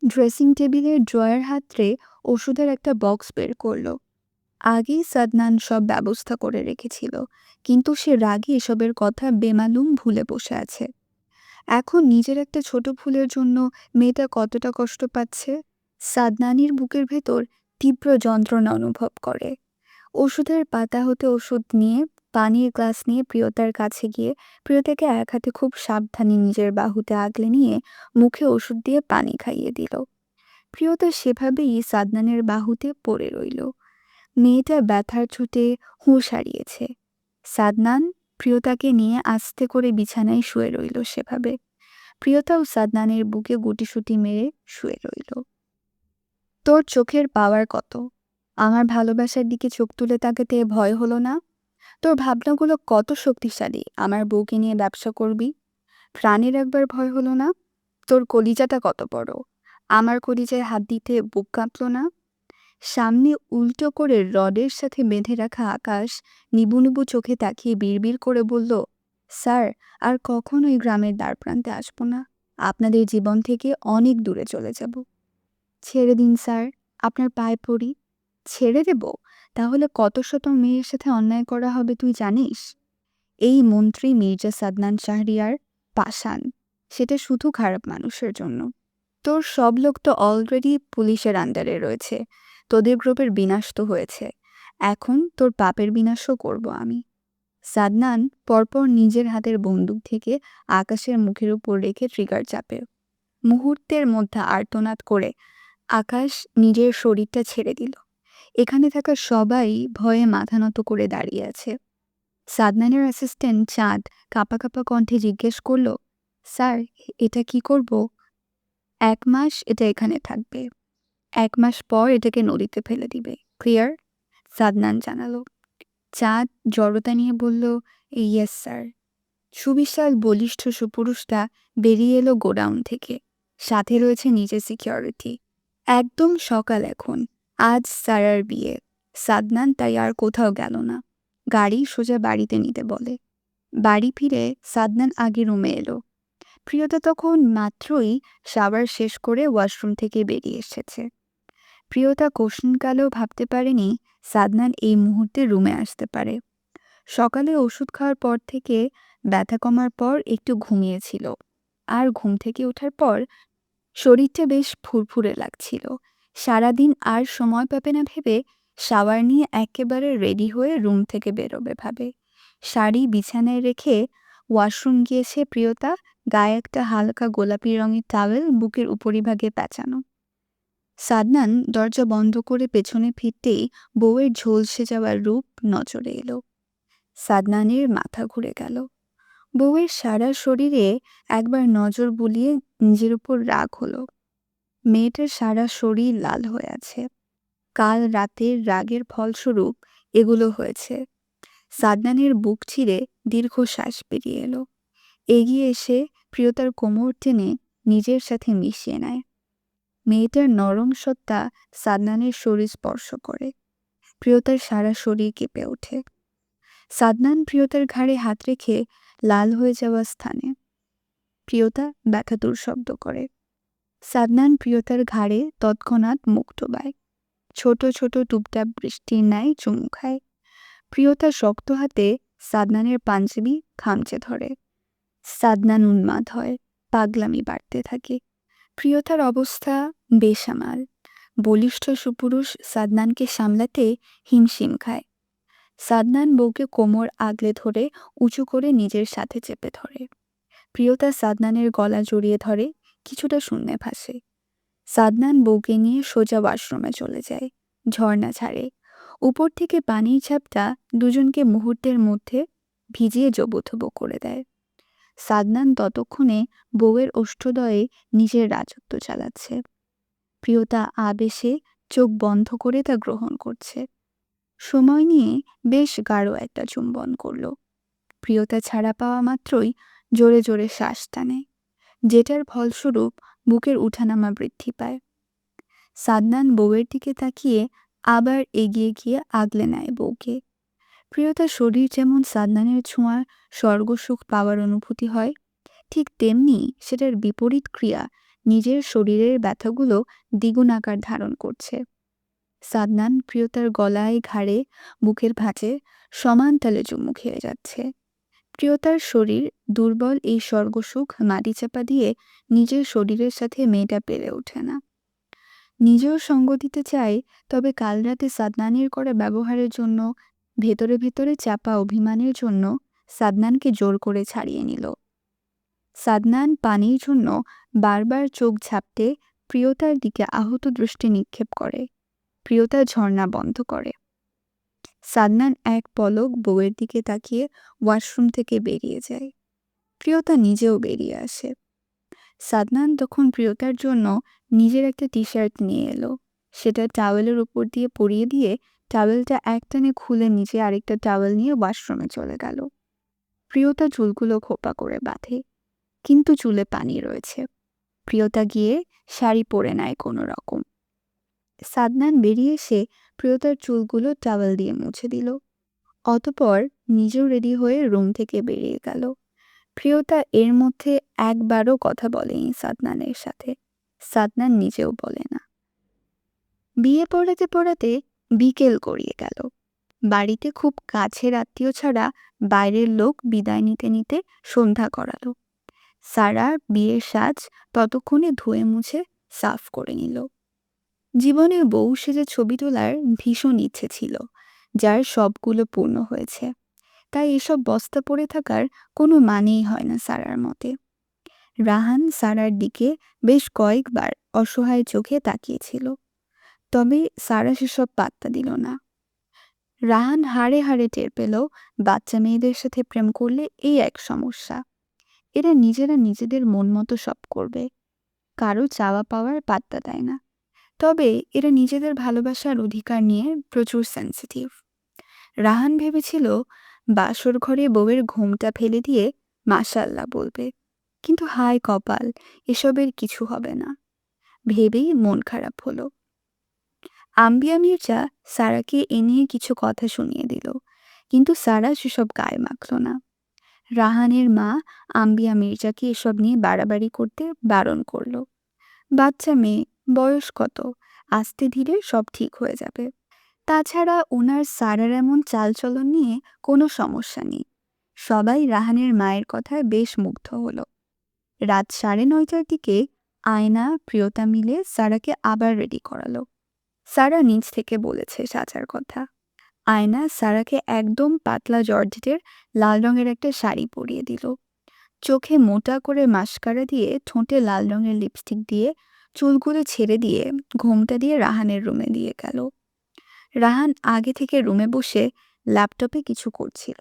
ড্রেসিং টেবিলের ড্রয়ার হাতড়ে ওষুধের একটা বক্স বের করলো। আগেই সাদনান সব ব্যবস্থা করে রেখেছিল, কিন্তু সে রাগে এসবের কথা বেমালুম ভুলে বসে আছে। এখন নিজের একটা ছোট ভুলের জন্য মেয়েটা কতটা কষ্ট পাচ্ছে। সাদনানির বুকের ভেতর তীব্র যন্ত্রণা অনুভব করে। ওষুধের পাতা হতে ওষুধ নিয়ে পানির গ্লাস নিয়ে প্রিয়তার কাছে গিয়ে প্রিয়তাকে এক হাতে খুব সাবধানে নিজের বাহুতে আগলে নিয়ে মুখে ওষুধ দিয়ে পানি খাইয়ে দিল। প্রিয়তা সেভাবেই সাদনানের বাহুতে পড়ে রইল। মেয়েটা ব্যথার চোটে হুঁশ হারিয়েছে। সাদনান প্রিয়তাকে নিয়ে আস্তে করে বিছানায় শুয়ে রইল সেভাবে। প্রিয়তাও সাদনানের বুকে গুটিসুটি মেরে শুয়ে রইল। তোর চোখের পাওয়ার কত! আমার ভালোবাসার দিকে চোখ তুলে তাকাতে ভয় হলো না? তোর ভাবনাগুলো কত শক্তিশালী! আমার বউকে নিয়ে ব্যবসা করবি, প্রাণের একবার ভয় হলো না? তোর কলিজাটা কত বড়! আমার কলিজায় হাত দিতে বুক কাঁপল না? সামনে উল্টো করে রডের সাথে বেঁধে রাখা আকাশ নিবু নিবু চোখে তাকিয়ে বিড়বিড় করে বলল, স্যার, আর কখনো এই গ্রামের দ্বারপ্রান্তে আসবো না। আপনাদের জীবন থেকে অনেক দূরে চলে যাব। ছেড়ে দিন স্যার, আপনার পায়ে পড়ি। ছেড়ে দেব? তাহলে কত শত মেয়ের সাথে অন্যায় করা হবে তুই জানিস? এই মন্ত্রী মির্জা সাদনান শাহরিয়ার পাষাণ, সেটা শুধু খারাপ মানুষের জন্য। তোর সব লোক তো অলরেডি পুলিশের আন্ডারে রয়েছে। তোদের গ্রুপের বিনাশ তো হয়েছে, এখন তোর পাপের বিনাশও করব আমি। সাদনান পরপর নিজের হাতের বন্দুক থেকে আকাশের মুখের উপর রেখে ট্রিগার চাপে। মুহূর্তের মধ্যে আর্তনাদ করে আকাশ নিজের শরীরটা ছেড়ে দিল। এখানে থাকা সবাই ভয়ে মাথা নত করে দাঁড়িয়ে আছে। সাদনানের অ্যাসিস্ট্যান্ট চাঁদ কাঁপা কাঁপা কণ্ঠে জিজ্ঞেস করল, স্যার, এটা কি করব? 1 মাস এটা এখানে থাকবে। 1 মাস পর এটাকে নদীতে ফেলে দিবে। ক্লিয়ার? সাদনান জানালো। চাঁদ জড়তা নিয়ে বলল, ইয়েস স্যার। সুবিশাল বলিষ্ঠ সুপুরুষটা বেরিয়ে এলো গোডাউন থেকে। সাথে রয়েছে নিজের সিকিউরিটি। একদম সকাল এখন। আজ সারার বিয়ে। সাদনান তাই আর কোথাও গেল না। গাড়ি সোজা বাড়িতে নিতে বলে। বাড়ি ফিরে সাদনান আগে রুমে এলো। প্রিয়তা তখন মাত্রই শাওয়ার শেষ করে ওয়াশরুম থেকে বেরিয়ে এসেছে। প্রিয়তা কোশ্চিনকালেও ভাবতে পারেনি সাদনান এই মুহূর্তে রুমে আসতে পারে। সকালে ওষুধ খাওয়ার পর থেকে ব্যথা কমার পর একটু ঘুমিয়েছিল, আর ঘুম থেকে ওঠার পর শরীরটা বেশ ফুরফুরে লাগছিল। সারাদিন আর সময় পাবে না ভেবে শাওয়ার নিয়ে একেবারে রেডি হয়ে রুম থেকে বেরোবে ভাবে। শাড়ি বিছানায় রেখে ওয়াশরুম গিয়েছে প্রিয়তা, গায়ে একটা হালকা গোলাপি রঙের টাওয়েল বুকের উপরিভাগে পেঁচানো। সাদনান দরজা বন্ধ করে পেছনে ফিরতেই বউয়ের ঝলসে যাওয়ার রূপ নজরে এলো। সাদনানের মাথা ঘুরে গেল। বউয়ের সারা শরীরে একবার নজর বুলিয়ে নিজের উপর রাগ হলো। মেয়েটার সারা শরীর লাল হয়ে আছে। কাল রাতের রাগের ফলস্বরূপ এগুলো হয়েছে। সাদনানের বুক ছিঁড়ে দীর্ঘশ্বাস বেরিয়ে এলো। এগিয়ে এসে প্রিয়তার কোমর টেনে নিজের সাথে মিশিয়ে নেয়। মেয়েটার নরম সত্তা সাদনানের শরীর স্পর্শ করে। প্রিয়তার সারা শরীর কেঁপে ওঠে। সাদনান প্রিয়তার ঘাড়ে হাত রেখে লাল হয়ে যাওয়া স্থানে। প্রিয়তা ব্যথাতুর শব্দ করে। সাদনান প্রিয়তার ঘাড়ে তৎক্ষণাৎ মুখ ডোবায়। ছোট ছোট টুপটাপ বৃষ্টির ন্যায় চুমু খায়। প্রিয়তা শক্ত হাতে সাদনানের পাঞ্জাবি খামচে ধরে। সাদনান উন্মাদ হয়, পাগলামি বাড়তে থাকে। প্রিয়তার অবস্থা বেসামাল। বলিষ্ঠ সুপুরুষ সাদনানকে সামলাতে হিমশিম খায়। সাদনান বউকে কোমর আগলে ধরে উঁচু করে নিজের সাথে চেপে ধরে। প্রিয়তা সাদনানের গলা জড়িয়ে ধরে, কিছুটা শূন্যে ভাসে। সাদনান বউকে নিয়ে সোজা ওয়াশরুমে চলে যায়। ঝর্ণা ছাড়ে। উপর থেকে পানির ঝাপটা দুজনকে মুহূর্তের মধ্যে ভিজিয়ে জবুথবু করে দেয়। সাদনান ততক্ষণে বউয়ের ওষ্ঠদয়ে নিজের রাজত্ব চালাচ্ছে। প্রিয়তা আবেশে চোখ বন্ধ করে তা গ্রহণ করছে। সময় নিয়ে বেশ গাঢ় একটা চুম্বন করল। প্রিয়তা ছাড়া পাওয়া মাত্রই জোরে জোরে শ্বাস টানে, যেটার ফলস্বরূপ বুকের উঠানামা বৃদ্ধি পায়। সাদনান বউয়ের দিকে তাকিয়ে আবার এগিয়ে গিয়ে আগলে নেয় বউকে। প্রিয়তার শরীর যেমন সাদনানের ছোঁয়া স্বর্গসুখ পাওয়ার অনুভূতি হয়, ঠিক তেমনি সেটার বিপরীত ক্রিয়া নিজের শরীরের ব্যথাগুলো দ্বিগুণ আকার ধারণ করছে। সাদনান প্রিয়তার গলায়, ঘাড়ে, বুকের ভাঁজে সমান তালে চুমু খেয়ে যাচ্ছে। প্রিয়তার শরীর দুর্বল এই স্বর্গসুখ মাটি চাপা দিয়ে নিজের শরীরের সাথে মেয়েটা পেরে ওঠে না। নিজেও সঙ্গ দিতে চায়, তবে কাল রাতে সাদনানের করা ব্যবহারের জন্য, ভেতরে ভেতরে চাপা অভিমানের জন্য সাদনানকে জোর করে ছাড়িয়ে নিল। সাদনান পানির জন্য বারবার চোখ ঝাপটে প্রিয়তার দিকে আহত দৃষ্টি নিক্ষেপ করে। প্রিয়তা ঝর্ণা বন্ধ করে। সাদনান এক পলক বউয়ের দিকে তাকিয়ে ওয়াশরুম থেকে বেরিয়ে যায়। প্রিয়তা নিজেও বেরিয়ে আসে। সাদনান তখন প্রিয়তার জন্য নিজের একটা টি শার্ট নিয়ে এলো। সেটা টাওয়েলের উপর দিয়ে পরিয়ে দিয়ে টাওয়েলটা একটানে খুলে নিজে আরেকটা টাওয়েল নিয়ে ওয়াশরুমে চলে গেল। প্রিয়তা চুলগুলো খোপা করে বাঁধে, কিন্তু চুলে পানি রয়েছে। প্রিয়তা গিয়ে শাড়ি পরে নেয় কোনো রকম। সাদনান বেরিয়ে এসে প্রিয়তার চুলগুলো টাওয়েল দিয়ে মুছে দিল। অতপর নিজেও রেডি হয়ে রুম থেকে বেরিয়ে গেল। প্রিয়তা এর মধ্যে একবারও কথা বলেনি সাদনানের সাথে। সাদনান নিজেও বলে না। বিয়ে পড়াতে পড়াতে বিকেল গড়িয়ে গেল। বাড়িতে খুব কাছের আত্মীয় ছাড়া বাইরের লোক বিদায় নিতে নিতে সন্ধ্যা করালো। সারার বিয়ের সাজ ততক্ষণে ধুয়ে মুছে সাফ করে নিল। জীবনে বউ সেজে ছবি তোলার ভীষণ ইচ্ছে ছিল, যার সবগুলো পূর্ণ হয়েছে। তাই এসব বস্তা পড়ে থাকার কোনো মানেই হয় না সারার মতে। রাহান সারার দিকে বেশ কয়েকবার অসহায় চোখে তাকিয়েছিল, তবে সারা সেসব পাত্তা দিল না। রাহান হাড়ে হাড়ে টের পেল বাচ্চা মেয়েদের সাথে প্রেম করলে এই এক সমস্যা, এরা নিজেরা নিজেদের মন মতো সব করবে, কারো চাওয়া পাওয়ার পাত্তা দেয় না। তবে এরা নিজেদের ভালোবাসার অধিকার নিয়ে প্রচুর সেন্সিটিভ। রাহান ভেবেছিল বাসর ঘরে বউয়ের ঘুমটা ফেলে দিয়ে মাশাআল্লাহ বলবে, কিন্তু হায় কপাল, এসবের কিছু হবে না ভেবেই মন খারাপ হলো। আম্বিয়া মির্জা সারাকে এ নিয়ে কিছু কথা শুনিয়ে দিল, কিন্তু সারা সেসব গায়ে মাখল না। রাহানের মা আম্বিয়া মির্জাকে এসব নিয়ে বাড়াবাড়ি করতে বারণ করল। বাচ্চা মেয়ে, বয়স কত, আস্তে ধীরে সব ঠিক হয়ে যাবে। তাছাড়া ওনার সারার এমন চালচলন নিয়ে কোনো সমস্যা নেই। সবাই রাহানের মায়ের কথায় বেশ মুগ্ধ হলো। রাত 9:30টার দিকে আয়না প্রিয়তা মিলে সারাকে আবার রেডি করালো। সারা নিজ থেকে বলেছে সাজার কথা। আয়না সারাকে একদম পাতলা জর্জেটের লাল রঙের একটা শাড়ি পরিয়ে দিল। চোখে মোটা করে মাস্কারা দিয়ে, ঠোঁটে লাল রঙের লিপস্টিক দিয়ে, চুলগুলো ছেড়ে দিয়ে ঘোমটা দিয়ে রাহানের রুমে দিয়ে গেল। রাহান আগে থেকে রুমে বসে ল্যাপটপে কিছু করছিল।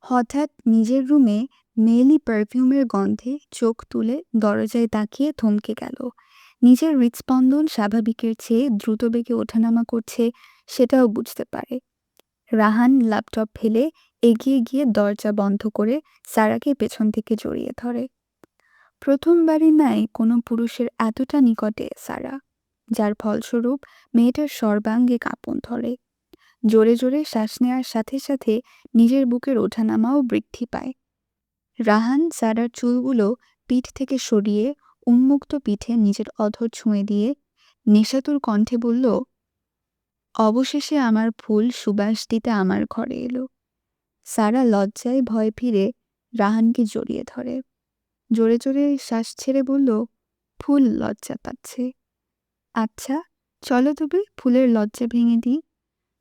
হঠাৎ নিজের রুমে মেলি পারফিউমের গন্ধে চোখ তুলে দরজায় তাকিয়ে থমকে গেল। নিজের হৃৎস্পন্দন স্বাভাবিকের চেয়ে দ্রুত বেগে ওঠানামা করছে সেটাও বুঝতে পারে। রাহান ল্যাপটপ ফেলে এগিয়ে গিয়ে দরজা বন্ধ করে সারাকে পেছন থেকে জড়িয়ে ধরে। প্রথমবারই নাই কোনো পুরুষের এতটা নিকটে সারা, যার ফলস্বরূপ মেয়েটার সর্বাঙ্গে কাঁপন ধরে। জোরে জোরে শ্বাস নেওয়ার সাথে সাথে নিজের বুকের ওঠানামাও বৃদ্ধি পায়। রাহান সারার চুলগুলো পিঠ থেকে সরিয়ে উন্মুক্ত পিঠে নিজের অধর ছুঁয়ে দিয়ে নেশাতুর কণ্ঠে বলল, অবশেষে আমার ফুল সুবাস দিতে আমার ঘরে এলো। সারা লজ্জায় ভয় ফিরে রাহানকে জড়িয়ে ধরে। জোরে জোরে শ্বাস ছেড়ে বলল, ফুল লজ্জা পাচ্ছে। আচ্ছা চলো তবে ফুলের লজ্জা ভেঙে দিই,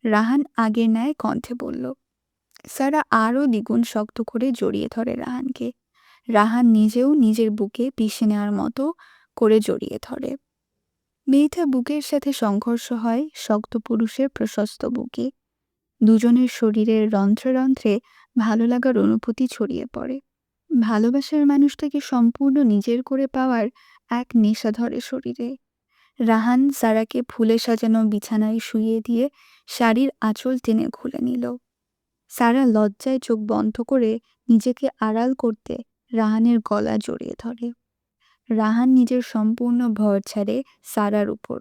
রাহান আগের ন্যায় কণ্ঠে বলল। সারা আরও দ্বিগুণ শক্ত করে জড়িয়ে ধরে রাহানকে। রাহান নিজেও নিজের বুকে পিষে নেওয়ার মতো করে জড়িয়ে ধরে। মেয়েটা বুকের সাথে সংঘর্ষ হয় শক্ত পুরুষের প্রশস্ত বুকে। দুজনের শরীরের রন্ধ্রে রন্ধ্রে ভালো লাগার অনুভূতি ছড়িয়ে পড়ে। ভালোবাসার মানুষটাকে সম্পূর্ণ নিজের করে পাওয়ার এক নেশা ধরে শরীরে। রাহান সারাকে ফুলে সাজানো বিছানায় শুইয়ে দিয়ে শাড়ির আঁচল টেনে খুলে নিল। সারা লজ্জায় চোখ বন্ধ করে নিজেকে আড়াল করতে রাহানের গলা জড়িয়ে ধরে। রাহান নিজের সম্পূর্ণ ভর ছাড়ে সারার উপর,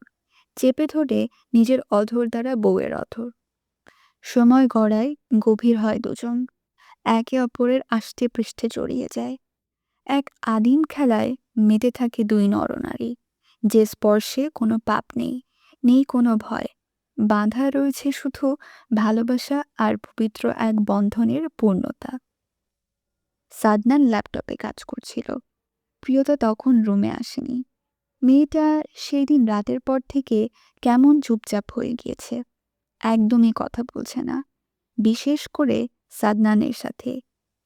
চেপে ধরে নিজের অধর দ্বারা বউয়ের অধর। সময় গড়ায়, গভীর হয় দুজন, একে অপরের আষ্টে পৃষ্ঠে জড়িয়ে যায়। এক আদিম খেলায় মেতে থাকে দুই নরনারী, যে স্পর্শে কোনো পাপ নেই, নেই কোনো ভয়, বাঁধা রয়েছে শুধু ভালোবাসা আর পবিত্র এক বন্ধনের পূর্ণতা। সাদনান ল্যাপটপে কাজ করছিল। প্রিয়তা তখন রুমে আসেনি। মেয়েটা সেই দিন রাতের পর থেকে কেমন চুপচাপ হয়ে গিয়েছে, একদমই কথা বলছে না। বিশেষ করে সাদনানের সাথে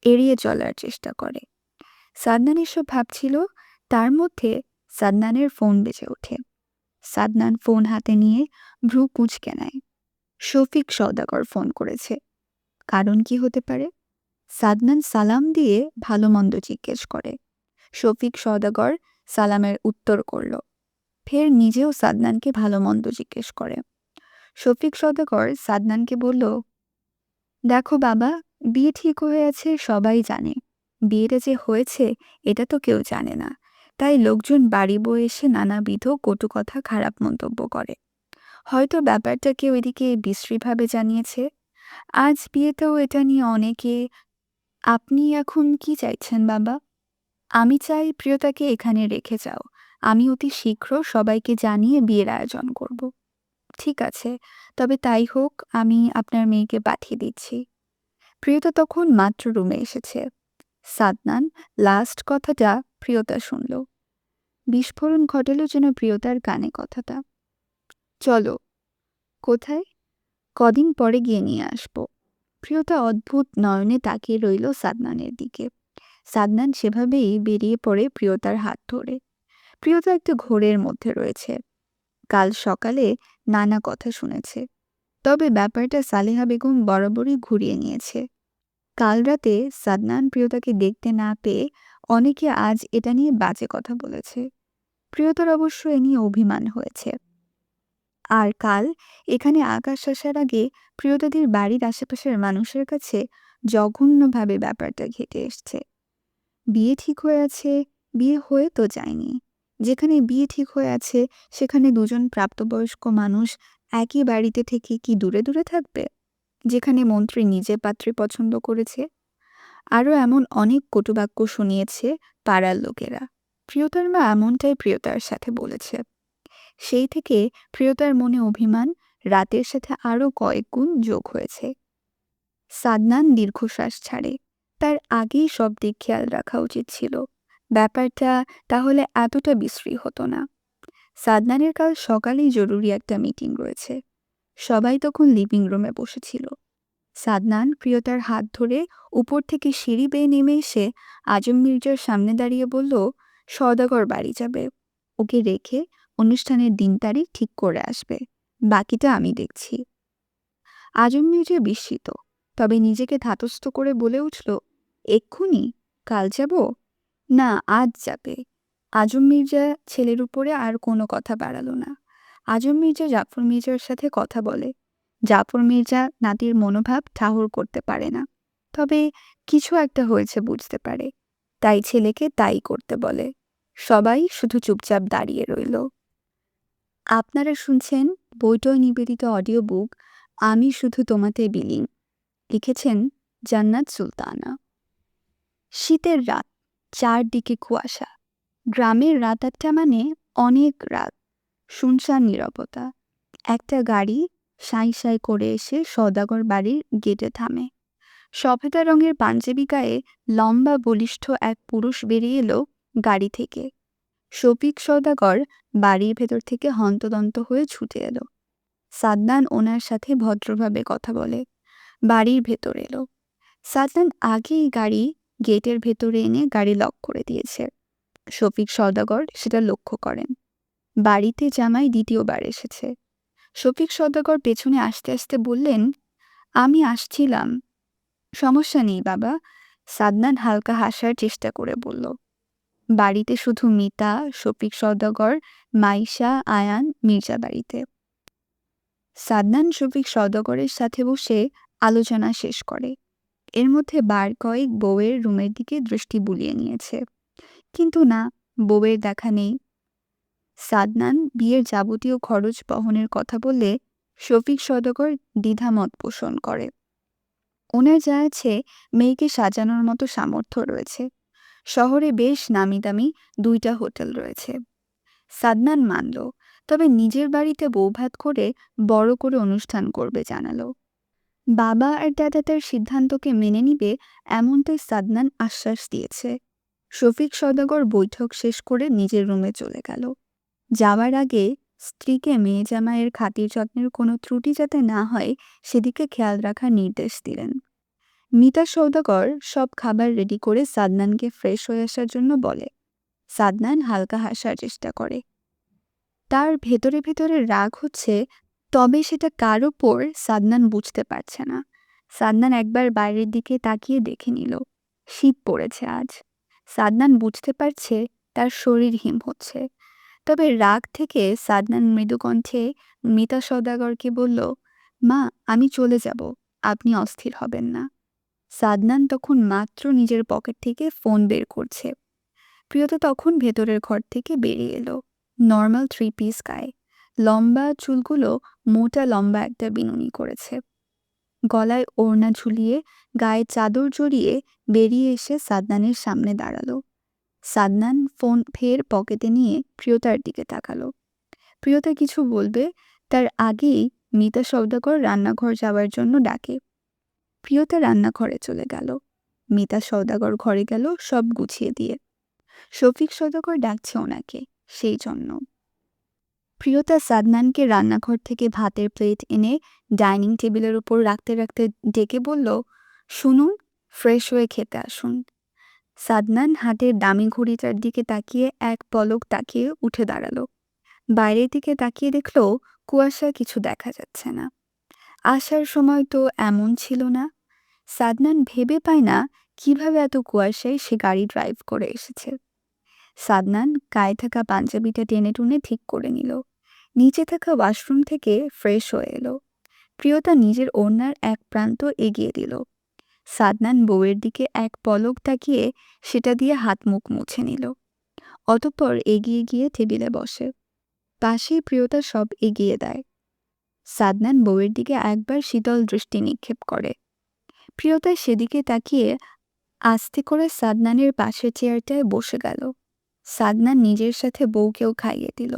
এড়িয়ে চলার চেষ্টা করে। সাদনান এসব ভাবছিল, তার মধ্যে সাদনানের ফোন বেজে ওঠে। সাদনান ফোন হাতে নিয়ে ভ্রু কুঁচকে নেয়। শফিক সওদাগর ফোন করেছে। কারণ কি হতে পারে? সাদনান সালাম দিয়ে ভালো মন্দ জিজ্ঞেস করে। শফিক সওদাগর সালামের উত্তর করল। ফের নিজেও সাদনানকে ভালো মন্দ জিজ্ঞেস করে। শফিক সওদাগর সাদনানকে বলল, দেখো বাবা, বিয়ে ঠিক হয়ে আছে সবাই জানে, বিয়েটা যে হয়েছে এটা তো কেউ জানে না, তাই লোকজন বাড়ি বয়ে এসে নানাবিধ কটু কথা, খারাপ মন্তব্য করে। হয়তো ব্যাপারটা কেউ এদিকে বিশ্রীভাবে জানিয়েছে। আজ বিয়েতেও এটা নিয়ে অনেকে। আপনি এখন কি চাইছেন বাবা? আমি চাই প্রিয়তাকে এখানে রেখে যাও। আমি অতি শীঘ্র সবাইকে জানিয়ে বিয়ের আয়োজন করব। ঠিক আছে, তবে তাই হোক, আমি আপনার মেয়েকে পাঠিয়ে দিচ্ছি। প্রিয়তা তখন মাত্র রুমে এসেছে। সাদনান লাস্ট কথাটা প্রিয়তা শুনল। বিস্ফোরণ ঘটালো যেন প্রিয়তার কানে কথাটা। চলো। কোথায়? কদিন পরে গিয়ে নিয়ে আসবো। প্রিয়তা অদ্ভুত নয়নে তাকিয়ে রইল সাদনানের দিকে। সাদনান সেভাবেই বেরিয়ে পড়ে প্রিয়তার হাত ধরে। প্রিয়তা একটা ঘোরের মধ্যে রয়েছে। কাল সকালে নানা কথা শুনেছে, তবে ব্যাপারটা সালেহা বেগম বরাবরই ঘুরিয়ে নিয়েছে। কাল রাতে সাদনান প্রিয়তাকে দেখতে না পেয়ে অনেকে আজ এটা নিয়ে বাজে কথা বলেছে। প্রিয়তার অবশ্য এ নিয়ে অভিমান হয়েছে। আর কাল এখানে আকাশ আসার আগে প্রিয়তাদের বাড়ির আশেপাশের মানুষের কাছে জঘন্যভাবে ব্যাপারটা ঘেটে এসছে। বিয়ে ঠিক হয়ে আছে, বিয়ে হয়ে তো যায়নি। যেখানে বিয়ে ঠিক হয়ে আছে সেখানে দুজন প্রাপ্তবয়স্ক মানুষ একই বাড়িতে থেকে কি দূরে দূরে থাকবে? যেখানে মন্ত্রী নিজে পাত্রী পছন্দ করেছে। আরও এমন অনেক কটুবাক্য শুনিয়েছে পাড়ার লোকেরা। প্রিয়তার মা এমনটাই প্রিয়তার সাথে বলেছে। সেই থেকে প্রিয়তার মনে অভিমান রাতের সাথে আরও কয়েক গুণ যোগ হয়েছে। সাদনান দীর্ঘশ্বাস ছাড়ে। তার আগেই সব দিক খেয়াল রাখা উচিত ছিল। ব্যাপারটা তাহলে এতটা বিশ্রী হতো না। সাদনানের কাল সকালেই জরুরি একটা মিটিং রয়েছে। সবাই তখন লিভিং রুমে বসেছিল। সাদনান প্রিয়তার হাত ধরে উপর থেকে সিঁড়ি বেয়ে নেমে এসে আজম মির্জার সামনে দাঁড়িয়ে বলল, সওদাগর বাড়ি যাবে, ওকে রেখে অনুষ্ঠানের দিন তারিখ ঠিক করে আসবে, বাকিটা আমি দেখছি। আজম মির্জা বিস্মিত, তবে নিজেকে ধাতস্থ করে বলে উঠল, এক্ষুনি? কাল যাব? না, আজ যাবে। আজম মির্জা ছেলের উপরে আর কোনো কথা বাড়ালো না। আজম মির্জা জাফর মির্জার সাথে কথা বলে। জাফর মির্জা নাতির মনোভাব ঠাহর করতে পারে না, তবে কিছু একটা হয়েছে বুঝতে পারে, তাই ছেলেকে তাই করতে বলে। সবাই শুধু চুপচাপ দাঁড়িয়ে রইল। আপনারা শুনছেন বইটয় নিবেদিত অডিও বুক আমি শুধু তোমাতে বিলীন। লিখেছেন জান্নাত সুলতানা। শীতের রাত, চারদিকে কুয়াশা। গ্রামের রাত ৮টা মানে অনেক রাত। শুনশান নীরবতা। একটা গাড়ি সাঁই সাঁই করে এসে সওদাগর বাড়ির গেটে থামে। সফেদা রঙের পাঞ্জাবি গায়ে লম্বা বলিষ্ঠ এক পুরুষ বেরিয়ে এলো গাড়ি থেকে। শফিক সওদাগর বাড়ির ভেতর থেকে হন্তদন্ত হয়ে ছুটে এলো। সাদনান ওনার সাথে ভদ্রভাবে কথা বলে বাড়ির ভেতর এলো। সাদনান আগেই গাড়ি গেটের ভেতরে এনে গাড়ি লক করে দিয়েছে। শফিক সওদাগর সেটা লক্ষ্য করেন। বাড়িতে জামাই দ্বিতীয়বার এসেছে। শফিক সওদাগর পেছনে আসতে আসতে বললেন, আমি আসছিলাম। সমস্যা নেই বাবা, সাদনান হালকা হাসার চেষ্টা করে বলল। বাড়িতে শুধু মিতা, শফিক সওদাগর, মাইশা, আয়ান, মির্জা বাড়িতে। সাদনান শফিক সওদাগরের সাথে বসে আলোচনা শেষ করে। এর মধ্যে বার কয়েক বউয়ের রুমের দিকে দৃষ্টি বুলিয়ে নিয়েছে, কিন্তু না, বউয়ের দেখা নেই। সাদনান বিয়ের যাবতীয় খরচ বহনের কথা বললে শফিক সওদাগর দ্বিধামত পোষণ করে। ওনার যা আছে মেয়েকে সাজানোর মতো সামর্থ্য রয়েছে। শহরে বেশ নামি-দামি ২টা হোটেল রয়েছে। সাদনান মানল, তবে নিজের বাড়িতে বৌভাত করে বড় করে অনুষ্ঠান করবে জানালো। বাবা আর দাদা তার সিদ্ধান্তকে মেনে নিবে এমনটাই সাদনান আশ্বাস দিয়েছে। শফিক সওদাগর বৈঠক শেষ করে নিজের রুমে চলে গেল। যাওয়ার আগে স্ত্রীকে মেয়ে জামাইয়ের খাতির যত্নের কোনো ত্রুটি যাতে না হয় সেদিকে খেয়াল রাখার নির্দেশ দিলেন। মিতা সওদাগর সব খাবার রেডি করে সাদনানকে ফ্রেশ হয়ে আসার জন্য বলে। সাদনান হালকা হাসার চেষ্টা করে। তার ভেতরে ভেতরে রাগ হচ্ছে, তবে সেটা কার ওপর সাদনান বুঝতে পারছে না। সাদনান একবার বাইরের দিকে তাকিয়ে দেখে নিল, শীত পড়েছে আজ। সাদনান বুঝতে পারছে তার শরীর হিম হচ্ছে। তবে রাগ থেকে সাদনান মৃদু কণ্ঠে মিতা সওদাগরকে বলল, মা, আমি চলে যাব, আপনি অস্থির হবেন না। সাদনান তখন মাত্র নিজের পকেট থেকে ফোন বের করছে। প্রিয়তা তখন ভেতরের ঘর থেকে বেরিয়ে এলো। নর্মাল 3 পিস গায়ে, লম্বা চুলগুলো মোটা লম্বা একটা বিনুনি করেছে। গলায় ওড়না ঝুলিয়ে গায়ে চাদর জড়িয়ে বেরিয়ে এসে সাদনানের সামনে দাঁড়ালো। সাদনান ফোন ফের পকেটে নিয়ে প্রিয়তার দিকে তাকালো। প্রিয়তা কিছু বলবে তার আগেই মিতা সওদাগর রান্নাঘর যাওয়ার জন্য ডাকে। প্রিয়তা রান্নাঘরে চলে গেল। মিতা সওদাগর ঘরে গেল সব গুছিয়ে দিয়ে। শফিক সওদাগর ডাকছে ওনাকে, সেই জন্য। প্রিয়তা সাদনানকে রান্নাঘর থেকে ভাতের প্লেট এনে ডাইনিং টেবিলের উপর রাখতে রাখতে ডেকে বলল, শুনুন, ফ্রেশ হয়ে খেতে আসুন। সাদনান হাতের দামি ঘড়িটার দিকে তাকিয়ে এক পলক তাকিয়ে উঠে দাঁড়ালো। বাইরের দিকে তাকিয়ে দেখল কুয়াশায় কিছু দেখা যাচ্ছে না। আসার সময় তো এমন ছিল না। সাদনান ভেবে পায় না কিভাবে এত কুয়াশায় সে গাড়ি ড্রাইভ করে এসেছে। সাদনান গায়ে থাকা পাঞ্জাবিটা টেনে টুনে ঠিক করে নিল। নিচে থাকা ওয়াশরুম থেকে ফ্রেশ হয়ে এলো। প্রিয়তা নিজের ওড়নার এক প্রান্ত এগিয়ে দিল। সাদনান বউয়ের দিকে এক পলক তাকিয়ে সেটা দিয়ে হাত মুখ মুছে নিল। অতঃপর এগিয়ে গিয়ে টেবিলে বসে। পাশেই প্রিয়তা সব এগিয়ে দেয়। সাদনান বউয়ের দিকে একবার শীতল দৃষ্টি নিক্ষেপ করে। প্রিয়তা সেদিকে তাকিয়ে আস্তে করে সাদনানের পাশের চেয়ারটায় বসে গেল। সাদনান নিজের সাথে বউকেও খাইয়ে দিল।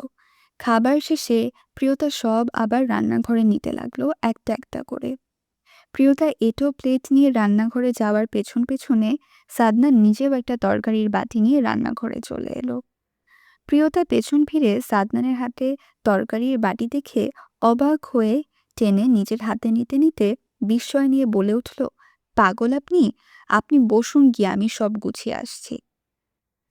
খাবার শেষে প্রিয়তা সব আবার রান্নাঘরে নিতে লাগলো একটা একটা করে। প্রিয়তা এঁটো প্লেট নিয়ে রান্নাঘরে যাওয়ার পেছন পেছনে সাদনান নিজেও একটা তরকারির বাটি নিয়ে রান্নাঘরে চলে এলো। প্রিয়তা পেছন ফিরে সাদনানের হাতে তরকারির বাটি দেখে অবাক হয়ে টেনে নিজের হাতে নিতে নিতে বিস্ময় নিয়ে বলে উঠল, পাগল আপনি, আপনি বসুন গিয়ে, আমি সব গুছিয়ে আসছি।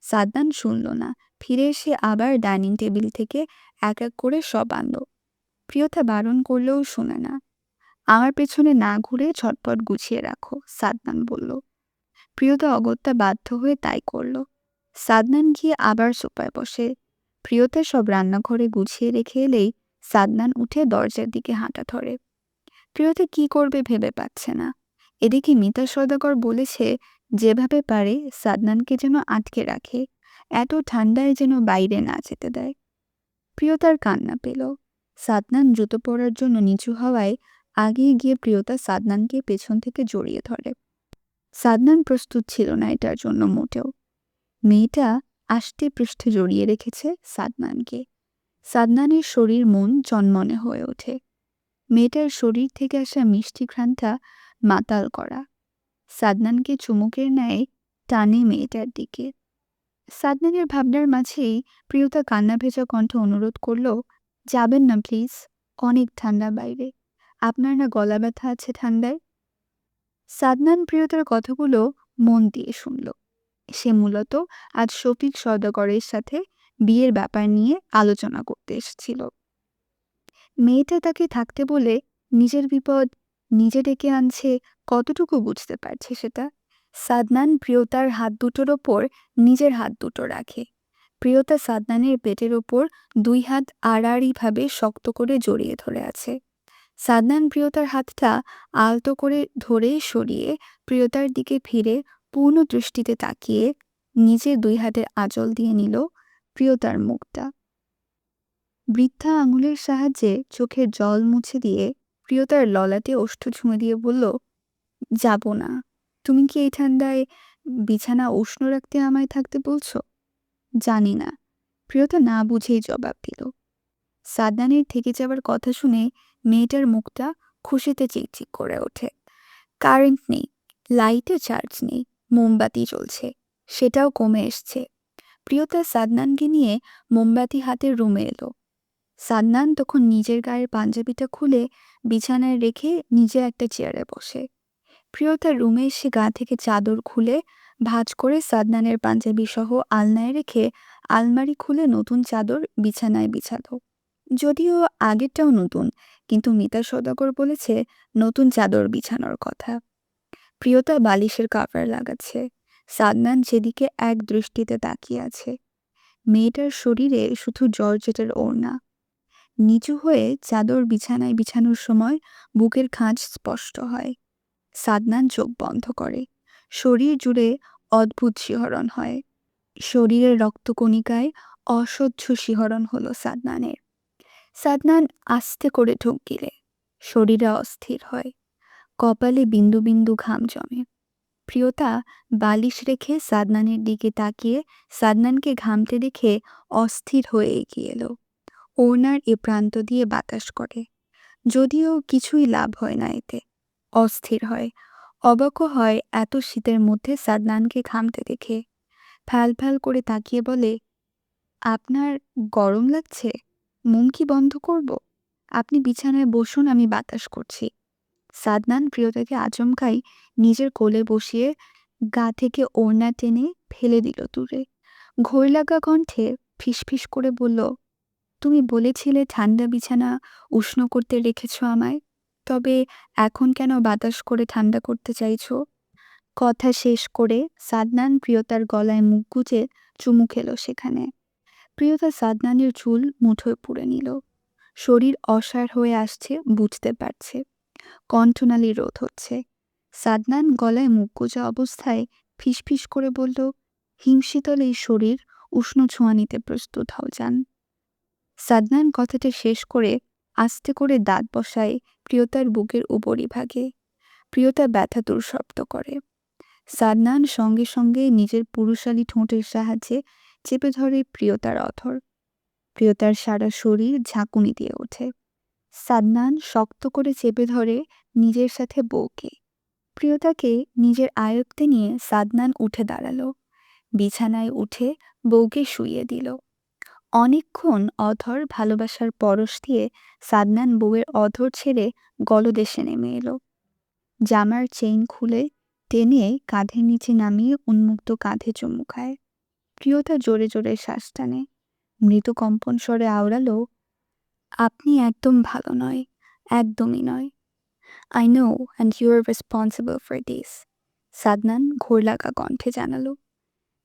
সাদনান শুনল না, ফিরে এসে আবার ডাইনিং টেবিল থেকে এক এক করে সব আনল। প্রিয়তা বারণ করলেও শোনে না। আমার পেছনে না ঘুরে ঝটপট গুছিয়ে রাখো, সাদনান বলল। প্রিয়তা অগত্যা বাধ্য হয়ে তাই করল। সাদনান গিয়ে আবার সোফায় বসে। প্রিয়তা সব রান্নাঘরে গুছিয়ে রেখে এলেই সাদনান উঠে দরজার দিকে হাঁটা ধরে। প্রিয়তা কি করবে ভেবে পাচ্ছে না। এদিকে মিতা সওদাগর বলেছে যেভাবে পারে সাদনানকে যেন আটকে রাখে, এত ঠান্ডায় যেন বাইরে না যেতে দেয়। প্রিয়তার কান্না পেল। সাদনান জুতো পরার জন্য নিচু হওয়ায় আগিয়ে গিয়ে প্রিয়তা সাদনানকে পেছন থেকে জড়িয়ে ধরে। সাদনান প্রস্তুত ছিল না এটার জন্য মোটেও। মেয়েটা আষ্টে পৃষ্ঠে জড়িয়ে রেখেছে সাদনানকে। সাদনানের শরীর মন চনমনে হয়ে ওঠে। মেয়েটার শরীর থেকে আসা মিষ্টি ঘ্রাণটা মাতাল করা। সাদনানকে চুমুকের ন্যায় টানে মেয়েটার দিকে। সাদনানের ভাবনার মাঝেই প্রিয়তা কান্না ভেজা কণ্ঠে অনুরোধ করল, যাবেন না প্লিজ, অনেক ঠান্ডা বাইরে, আপনার না গলা ব্যথা আছে ঠান্ডায়। সাদনান প্রিয়তার কথাগুলো মন দিয়ে শুনল। সে মূলত আজ শফিক সওদাগরের সাথে বিয়ের ব্যাপার নিয়ে আলোচনা করতে এসেছিল। মেয়েটা তাকে থাকতে বলে নিজের বিপদ নিজে ডেকে আনছে, কতটুকু বুঝতে পারছে সেটা। সাদনান প্রিয়তার হাত দুটোর ওপর নিজের হাত দুটো রাখে। প্রিয়তা সাদনানের পেটের ওপর 2 হাত আড়াআড়িভাবে শক্ত করে জড়িয়ে ধরে আছে। সাদনান প্রিয়তার হাতটা আলতো করে ধরে সরিয়ে প্রিয়তার দিকে ফিরে পূর্ণ দৃষ্টিতে তাকিয়ে নিজের 2 হাতের আঁচল দিয়ে নিল প্রিয়তার মুখটা। বৃদ্ধা আঙুলের সাহায্যে চোখের জল মুছে দিয়ে প্রিয়তার ললাটে ওষ্ঠ ছুঁয়ে দিয়ে বলল, যাব না। তুমি কি এই ঠান্ডায় বিছানা উষ্ণ রাখতে আমায় থাকতে বলছো? জানি না। প্রিয়তা না বুঝেই জবাব দিল। সাদনানের থেকে যাবার কথা শুনে মেয়েটার মুখটা খুশিতে চিকচিক করে ওঠে। কারেন্ট নেই, লাইটে চার্জ নেই, মোমবাতি জ্বলছে, সেটাও কমে এসছে। প্রিয়তা সাদনানকে নিয়ে মোমবাতি হাতের রুমে এলো। সাদনান তখন নিজের গায়ের পাঞ্জাবিটা খুলে বিছানায় রেখে নিজে একটা চেয়ারে বসে। প্রিয়তার রুমে এসে গা থেকে চাদর খুলে ভাঁজ করে সাদনানের পাঞ্জাবি সহ আলনায় রেখে আলমারি খুলে নতুন চাদর বিছানায় বিছালো। যদিও আগেরটাও নতুন, কিন্তু মিতা সওদাগর বলেছে নতুন চাদর বিছানোর কথা। প্রিয়তা বালিশের কাভার লাগাচ্ছে। সাদনান সেদিকে এক দৃষ্টিতে তাকিয়ে আছে। মেয়েটার শরীরে শুধু জর্জেটের ওড়না। নিচু হয়ে চাদর বিছানায় বিছানোর সময় বুকের খাঁজ স্পষ্ট হয়। সাদনান চোখ বন্ধ করে। শরীর জুড়ে অদ্ভুত শিহরণ হয়। শরীরের রক্তকণিকায় অসহ্য শিহরণ হলো সাদনানের। সাদনান আস্তে করে ঢোক গিলে শরীরে অস্থির হয়। কপালে বিন্দু বিন্দু ঘাম জমে। প্রিয়তা বালিশ রেখে সাদনানের দিকে তাকিয়ে সাদনানকে ঘামতে দেখে অস্থির হয়ে এগিয়ে এলো। ওড়নার এ প্রান্ত দিয়ে বাতাস করে। যদিও কিছুই লাভ হয় না এতে। অস্থির হয়, অবাকও হয় এত শীতের মধ্যে সাদনানকে ঘামতে দেখে। ফ্যাল ফ্যাল করে তাকিয়ে বলে, আপনার গরম লাগছে? মোম কি বন্ধ করব? আপনি বিছানায় বসুন, আমি বাতাস করছি। সাদনান প্রিয়তাকে আচমকাই নিজের কোলে বসিয়ে গা থেকে ওড়না টেনে ফেলে দিল দূরে। ঘোর লাগা কণ্ঠে ফিসফিস করে বলল, তুমি বলেছিলে ঠান্ডা বিছানা উষ্ণ করতে রেখেছ আমায়, তবে এখন কেন বাতাস করে ঠান্ডা করতে চাইছো? কথা শেষ করে সাদনান প্রিয়তার গলায় মুখ গুজে চুমু খেলো সেখানে। প্রিয়তা সাদনানের চুল মুঠোয় পুড়ে নিল। শরীর অসাড় হয়ে আসছে বুঝতে পারছে। কণ্ঠনালী রোধ হচ্ছে। সাদনান গলায় মুখ গোজা অবস্থায় ফিসফিস করে বলল, হিমশীতল এই শরীর, উষ্ণ ছোঁয়া নিতে প্রস্তুত হও যান। সাদনান কথাটা শেষ করে আস্তে করে দাঁত বসায় প্রিয়তার বুকের উপরিভাগে। প্রিয়তা ব্যথাতুর শব্দ করে। সাদনান সঙ্গে সঙ্গে নিজের পুরুষালী ঠোঁটের সাহায্যে চেপে ধরে প্রিয়তার অধর। প্রিয়তার সারা শরীর ঝাঁকুনি দিয়ে ওঠে। সাদনান শক্ত করে চেপে ধরে নিজের সাথে বউকে। প্রিয়তাকে নিজের আয়ত্তে নিয়ে সাদনান উঠে দাঁড়ালো। বিছানায় উঠে বউকে শুইয়ে দিল। অনেকক্ষণ অধর ভালোবাসার পরশ দিয়ে সাদনান বউয়ের অধর ছেড়ে গলদেশে নেমে এলো। জামার চেইন খুলে টেনে কাঁধের নিচে নামিয়ে উন্মুক্ত কাঁধে চুমু খায়। প্রিয়তা জোরে জোরে শ্বাস টানে। মৃদু কম্পন স্বরে আওড়ালো, আপনি একদম ভালো নয়, একদমই নয়। I know and you are responsible for this, Sadnan ঘোর লাগা কণ্ঠে জানালো।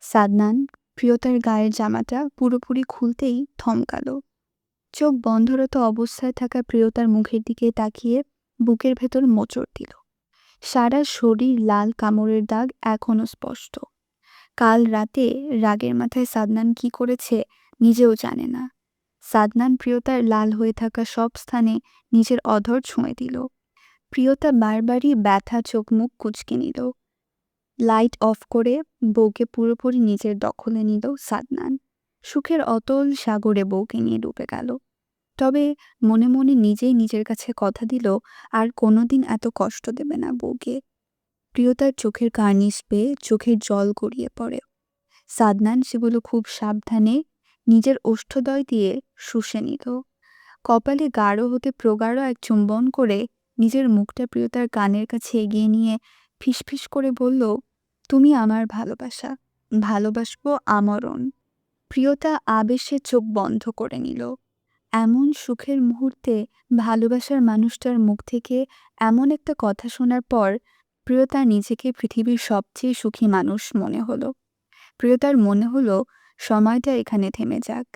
সাদনান প্রিয়তার গায়ের জামাটা পুরোপুরি খুলতেই থমকালো। চোখ বন্ধরত অবস্থায় থাকা প্রিয়তার মুখের দিকে তাকিয়ে বুকের ভেতর মোচড় দিল। সারা শরীর লাল কামড়ের দাগ এখনো স্পষ্ট। কাল রাতে রাগের মাথায় সাদনান কি করেছে নিজেও জানে না। সাদনান প্রিয়তার লাল হয়ে থাকা সব স্থানে নিজের অধর ছুঁয়ে দিল। প্রিয়তা বারবারই ব্যথা চোখ মুখ কুঁচকে নিল। লাইট অফ করে বউকে পুরোপুরি নিজের দখলে নিল সাদনান। সুখের অতল সাগরে বউকে নিয়ে ডুবে গেল। তবে মনে মনে নিজেই নিজের কাছে কথা দিল আর কোনোদিন এত কষ্ট দেবে না বউকে। প্রিয়তার চোখের কার্নিশ পেয়ে চোখের জল গড়িয়ে পড়ে। সাদনান সেগুলো খুব সাবধানে নিজের ওষ্ঠদ্বয় দিয়ে শুষে নিল। কপালে গাঢ় হতে প্রগাঢ় এক চুম্বন করে নিজের মুখটা প্রিয়তার কানের কাছে এগিয়ে নিয়ে ফিসফিস করে বলল, তুমি আমার ভালোবাসা, ভালোবাসবো আমরণ। প্রিয়তা আবেশে চোখ বন্ধ করে নিল। এমন সুখের মুহূর্তে ভালোবাসার মানুষটার মুখ থেকে এমন একটা কথা শোনার পর প্রিয়তার নিজেকে পৃথিবীর সবচেয়ে সুখী মানুষ মনে হলো। প্রিয়তার মনে হলো সময়টা এখানে থেমে যাক,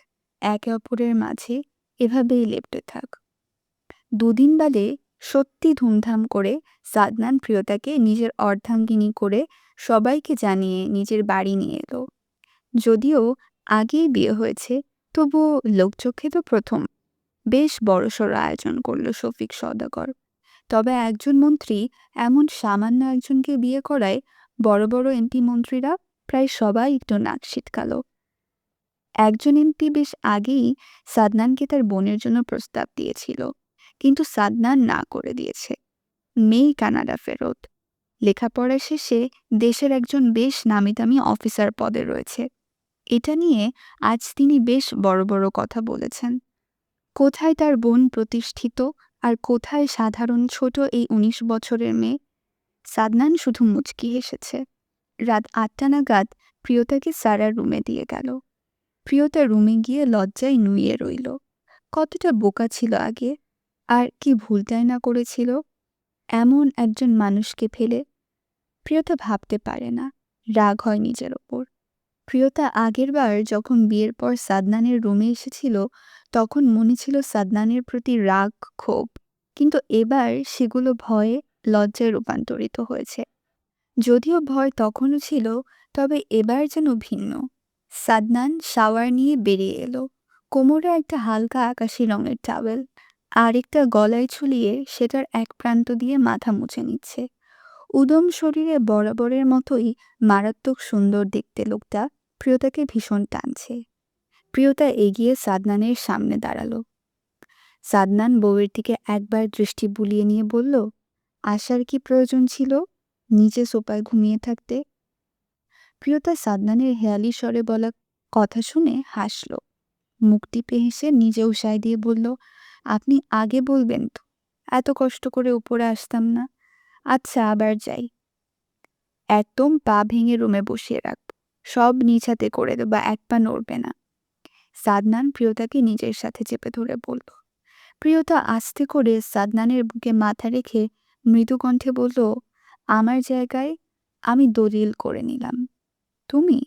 একে অপরের মাঝে এভাবেই লেপ্টে থাক। দুদিন বাদে সত্যি ধুমধাম করে সাদনান প্রিয়তাকে নিজের অর্ধাঙ্গিনী করে সবাইকে জানিয়ে নিজের বাড়ি নিয়ে এলো। যদিও আগেই বিয়ে হয়েছে, তবুও লোকচক্ষে তো প্রথম। বেশ বড়সড় আয়োজন করল শফিক সওদাগর। তবে একজন মন্ত্রী এমন সামান্য একজনকে বিয়ে করায় বড় বড় এমপি মন্ত্রীরা প্রায় সবাই একটু নাক সিটকালো। একজন এমপি বেশ আগেই সাদনানকে তার বোনের জন্য প্রস্তাব দিয়েছিল, কিন্তু সাদনান না করে দিয়েছে। মেয়ে কানাডা ফেরত, লেখাপড়া শেষে দেশের একজন বেশ নামিদামি অফিসার পদে রয়েছে। এটা নিয়ে আজ তিনি বেশ বড় বড় কথা বলেছেন। কোথায় তার বোন প্রতিষ্ঠিত আর কোথায় সাধারণ ছোট এই ১৯ বছরের মেয়ে? সাদনান শুধু মুচকি হেসেছে। রাত ৮টা নাগাদ প্রিয়তাকে সারার রুমে দিয়ে গেল। প্রিয়তা রুমে গিয়ে লজ্জায় নুয়ে রইল। কতটা বোকা ছিল আগে, আর কি ভুলটাই না করেছিল এমন একজন মানুষকে ফেলে। প্রিয়তা ভাবতে পারে না, রাগ হয় নিজের ওপর। প্রিয়তা আগেরবার যখন বিয়ের পর সাদনানের রুমে এসেছিল তখন মনে ছিল সাদনানের প্রতি রাগ, ক্ষোভ, কিন্তু এবার সেগুলো ভয়ে, লজ্জায় রূপান্তরিত হয়েছে। যদিও ভয় তখনও ছিল, তবে এবার যেন ভিন্ন। সাদনান শাওয়ার নিয়ে বেরিয়ে এলো। কোমরে একটা হালকা আকাশি রঙের টাওয়েল, আরেকটা গলায় ঝুলিয়ে সেটার এক প্রান্ত দিয়ে মাথা মুছে নিচ্ছে। উদম শরীরে বরাবরের মতোই মারাত্মক সুন্দর দেখতে লোকটা প্রিয়তাকে ভীষণ টানছে। প্রিয়তা এগিয়ে সাদনানের সামনে দাঁড়ালো। সাদনান বউয়ের দিকে একবার দৃষ্টি বুলিয়ে নিয়ে বলল, আসার কি প্রয়োজন ছিল? নিচে সোফায় ঘুমিয়ে থাকতে। প্রিয়তা সাদনানের হেয়ালি স্বরে বলা কথা শুনে হাসল। মুখ টিপে হেসে নিজেও সায় দিয়ে বলল, আপনি আগে বলবেন তো, এত কষ্ট করে উপরে আসতাম না। আচ্ছা, আবার যাই। একদম পা ভেঙে রুমে বসিয়ে রাখব, সব নিজ হাতে করে দেবা, এক পা নড়বে না। সাদনান প্রিয়তাকে নিজের সাথে চেপে ধরে বলল। প্রিয়তা আস্তে করে সাদনানের বুকে মাথা রেখে মৃদু কণ্ঠে বলল, আমার জায়গায় আমি দলিল করে নিলাম। তুমি?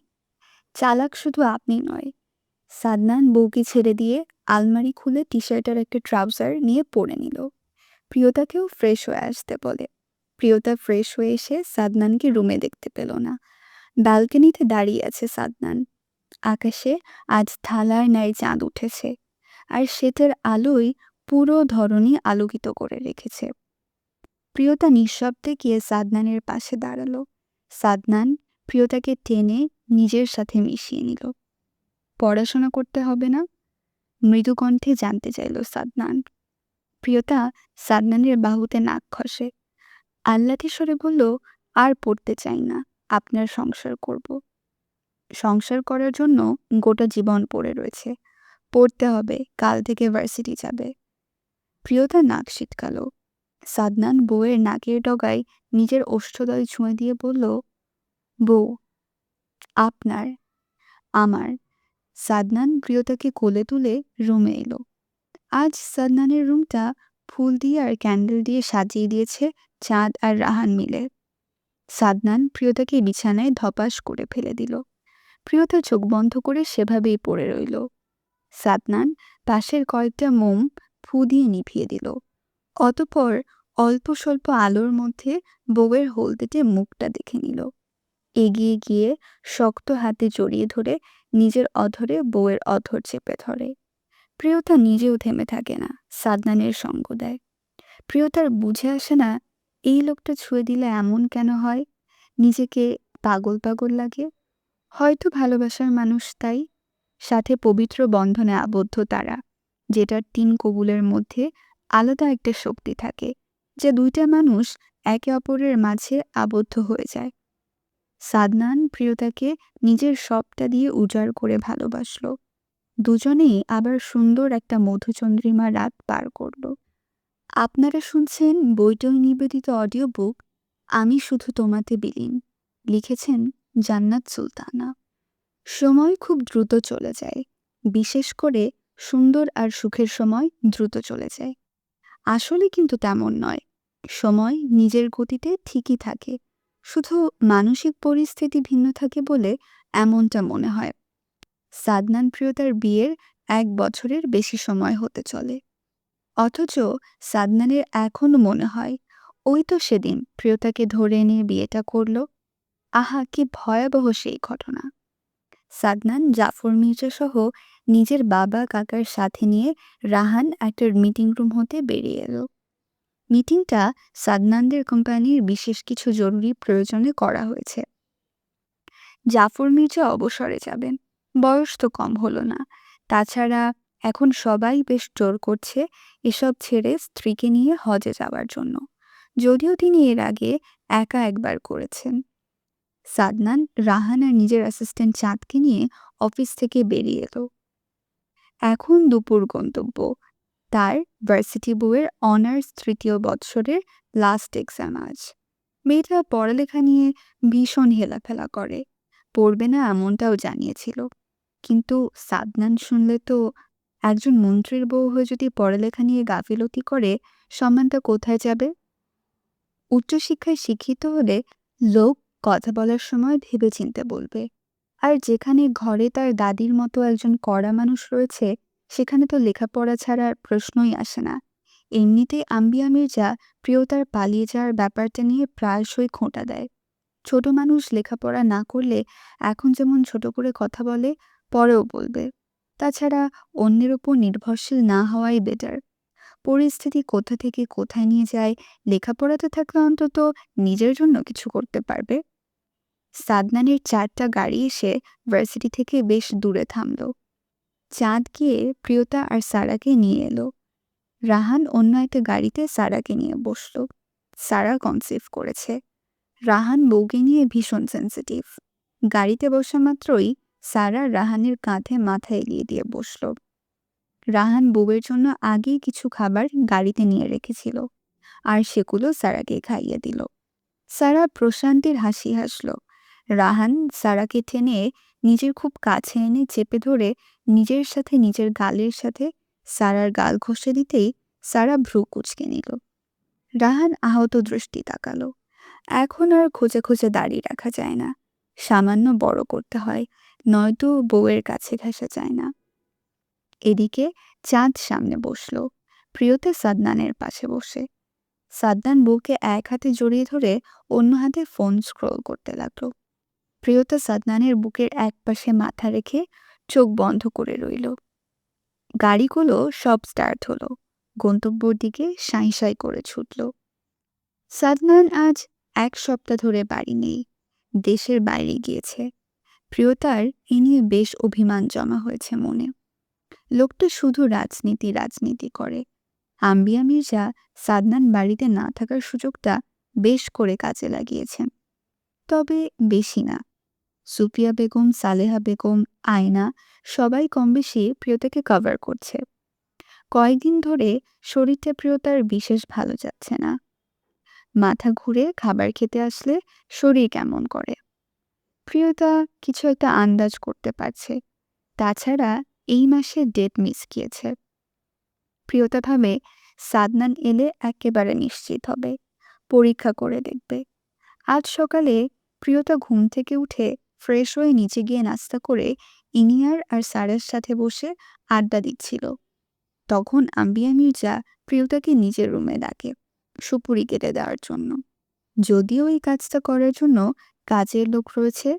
চালাক শুধু আপনি নয়। সাদনান বউকে ছেড়ে দিয়ে আলমারি খুলে টি শার্টের একটা ট্রাউজার নিয়ে পরে নিল। প্রিয়তাকেও ফ্রেশ হয়ে আসতে বলে। প্রিয়তা ফ্রেশ হয়ে এসে সাদনানকে রুমে দেখতে পেল না। ব্যালকনিতে দাঁড়িয়ে আছে সাদনান। আকাশে আজ থালার ন্যায় চাঁদ উঠেছে, আর সেটার আলোয় পুরো ধরনী আলোকিত করে রেখেছে। প্রিয়তা নিঃশব্দে গিয়ে সাদনানের পাশে দাঁড়ালো। সাদনান প্রিয়তাকে টেনে নিজের সাথে মিশিয়ে নিল। পড়াশোনা করতে হবে না? মৃদু কণ্ঠে জানতে চাইল সাদনান। প্রিয়তা সাদনানের বাহুতে নাক ঘষে আহ্লাদে স্বরে বলল, আর পড়তে চাই না, আপনার সংসার করব। সংসার করার জন্য গোটা জীবন পড়ে রয়েছে, পড়তে হবে, কাল থেকে ভার্সিটি যাবে। প্রিয়তা নাক সিটকালো। সাদনান বউয়ের নাকের ডগায় নিজের ওষ্ঠদয় ছুঁয়ে দিয়ে বলল, বউ, আপনার, আমার। সাদনান প্রিয়তাকে কোলে তুলে রুমে এলো। আজ সাদনানের রুমটা ফুল দিয়ে আর ক্যান্ডেল দিয়ে সাজিয়ে দিয়েছে চাঁদ আর রাহান মিলে। সাদনান প্রিয়তাকে বিছানায় ধপাস করে ফেলে দিল। প্রিয়তা চোখ বন্ধ করে সেভাবেই পড়ে রইল। সাদনান পাশের কয়েকটা মোম ফু দিয়ে নিভিয়ে দিল। অতঃপর অল্প স্বল্প আলোর মধ্যে বউয়ের হলদেটে মুখটা দেখে নিল। এগিয়ে গিয়ে শক্ত হাতে জড়িয়ে ধরে নিজের অধরে বউয়ের অধর চেপে ধরে। প্রিয়তা নিজেও থেমে থাকে না, সাদনানের সঙ্গ দেয়। প্রিয়তার বুঝে আসে না, এই লোকটা ছুঁয়ে দিলে এমন কেন হয়, নিজেকে পাগল পাগল লাগে। হয়তো ভালোবাসার মানুষ, তাই। সাথে পবিত্র বন্ধনে আবদ্ধ তারা, যেটার ৩ কবুলের মধ্যে আলাদা একটা শক্তি থাকে, যে দুইটা মানুষ একে অপরের মাঝে আবদ্ধ হয়ে যায়। সাদনান প্রিয়তাকে নিজের সবটা দিয়ে উজাড় করে ভালোবাসল। দুজনেই আবার সুন্দর একটা মধুচন্দ্রিমা রাত পার করল। আপনারা শুনছেন বইটই নিবেদিত অডিও বুক আমি শুধু তোমাতে বিলীন। লিখেছেন জান্নাত সুলতানা। সময় খুব দ্রুত চলে যায়, বিশেষ করে সুন্দর আর সুখের সময় দ্রুত চলে যায়। আসলে কিন্তু তেমন নয়। সময় নিজের গতিতে ঠিকই থাকে, শুধু মানসিক পরিস্থিতি ভিন্ন থাকে বলে এমনটা মনে হয়। সাদনান প্রিয়তার বিয়ের ১ বছরের বেশি সময় হতে চলে, অথচ সাদনানের এখনো মনে হয় ওই তো সেদিন প্রিয়তাকে ধরে এনে বিয়েটা করল। আহা, কি ভয়াবহ সেই ঘটনা! সাদনান জাফর মির্জা সহ নিজের বাবা কাকার সাথে নিয়ে রাহান একটা মিটিং রুম হতে বেরিয়ে এলো। মিটিংটা সাদনানদের কোম্পানির বিশেষ কিছু জরুরি প্রয়োজনে করা হয়েছে। জাফর মির্জা অবসরে যাবেন, বয়স তো কম হলো না। তাছাড়া এখন সবাই বেশ জোর করছে এসব ছেড়ে স্ত্রীকে নিয়ে হজে যাওয়ার জন্য, যদিও তিনি এর আগে একা একবার করেছেন। সাদনান রাহান আর নিজের অ্যাসিস্ট্যান্ট চাঁদকে নিয়ে অফিস থেকে বেরিয়ে এলো। এখন দুপুর গন্তব্য। তার ভার্সিটি বইয়ের অনার্স ৩য় বৎসরের লাস্ট এক্সাম আজ। মেয়েটা পড়ালেখা নিয়ে ভীষণ হেলাফেলা করে, পড়বে না এমনটাও জানিয়েছিল। কিন্তু সাদনান শুনলে তো একজন মন্ত্রীর বউ হয়ে যদি পড়ালেখা নিয়ে গাফিলতি করে, সম্মানটা কোথায় যাবে? উচ্চশিক্ষায় শিক্ষিত হলে লোক কথা বলার সময় ভেবেচিন্তে বলবে, আর যেখানে ঘরে তার দাদির মতো একজন কড়া মানুষ রয়েছে, সেখানে তো লেখাপড়া ছাড়ার প্রশ্নই আসে না। এমনিতেই আম্বিয়া মির্জা প্রিয়তার পালিয়ে যাওয়ার ব্যাপারটা নিয়ে প্রায়শই খোঁটা দেয়। ছোট মানুষ লেখাপড়া না করলে এখন যেমন ছোট করে কথা বলে, পরেও বলবে। তাছাড়া অন্যের ওপর নির্ভরশীল না হওয়াই বেটার। পরিস্থিতি কোথা থেকে কোথায় নিয়ে যায়, লেখাপড়াতে থাকলে অন্তত নিজের জন্য কিছু করতে পারবে। সাদনানের 4টা গাড়ি এসে ভার্সিটি থেকে বেশ দূরে থামল। চাঁদ গিয়ে প্রিয়তা আর সারাকে নিয়ে এলো। রাহান অন্য একটা গাড়িতে সারাকে নিয়ে বসল। সারা কনসিভ করেছে। রাহান বউকে নিয়ে ভীষণ সেন্সিটিভ। গাড়িতে বসা মাত্রই সারা রাহানের কাঁধে মাথা এলিয়ে দিয়ে বসল। রাহান বউয়ের জন্য আগেই কিছু খাবার গাড়িতে নিয়ে রেখেছিল, আর সেগুলো সারাকে খাইয়ে দিল। সারা প্রশান্তির হাসি হাসল। রাহান সারাকে টেনে নিজের খুব কাছে এনে চেপে ধরে নিজের সাথে নিজের গালের সাথে সারার গাল ঘষে দিতেই সারা ভ্রু কুঁচকে নিল। রাহান আহত দৃষ্টি তাকালো। এখন আর খোঁজে খোঁজে দাড়ি রাখা যায় না, সামান্য বড় করতে হয়, নয়তো বউয়ের কাছে ঘেঁষা যায় না। এদিকে চাঁদ সামনে বসল, প্রিয়তা সাদনানের পাশে বসে। সাদনান বউকে এক হাতে জড়িয়ে ধরে অন্য হাতে ফোন স্ক্রল করতে লাগলো। প্রিয়তা সাদনানের বুকের এক পাশে মাথা রেখে চোখ বন্ধ করে রইল। গাড়িগুলো সব স্টার্ট হলো, গন্তব্যর দিকে সাঁই সাঁই করে ছুটল। সাদনান আজ 1 সপ্তাহ ধরে বাড়ি নেই, দেশের বাইরে গিয়েছে। প্রিয়তার এ নিয়ে বেশ অভিমান জমা হয়েছে মনে। লোকটা শুধু রাজনীতি রাজনীতি করে। আম্বিয়া মির্জা সাদনান বাড়িতে না থাকার সুযোগটা বেশ করে কাজে লাগিয়েছেন, তবে বেশি না। সুফিয়া বেগম, সালেহা বেগম, আয়না সবাই কম বেশি প্রিয়তাকে কভার করছে। কয়েকদিন ধরে শরীরটা প্রিয়তার বিশেষ ভালো যাচ্ছে না। মাথা ঘুরে খাবার খেতে আসলে শরীর কেমন করে। প্রিয়তা কিছু একটা আন্দাজ করতে পারছে। তাছাড়া এই মাসে ডেট মিস গিয়েছে। প্রিয়তা ভাবে সাদনান এলে একেবারে নিশ্চিত হবে, পরীক্ষা করে দেখবে। আজ সকালে প্রিয়তা ঘুম থেকে উঠে ফ্রেশ হয়ে নিচে গিয়ে নাস্তা করে ইনিয়ার আর সারার সাথে বসে আড্ডা দিচ্ছিল। তখন আম্বিয়া মির্জা প্রিয়তাকে নিজের রুমে ডাকে সুপুরি কেটে দেওয়ার জন্য। যদিও এই কাজটা করার জন্য কাজের লোক রয়েছে,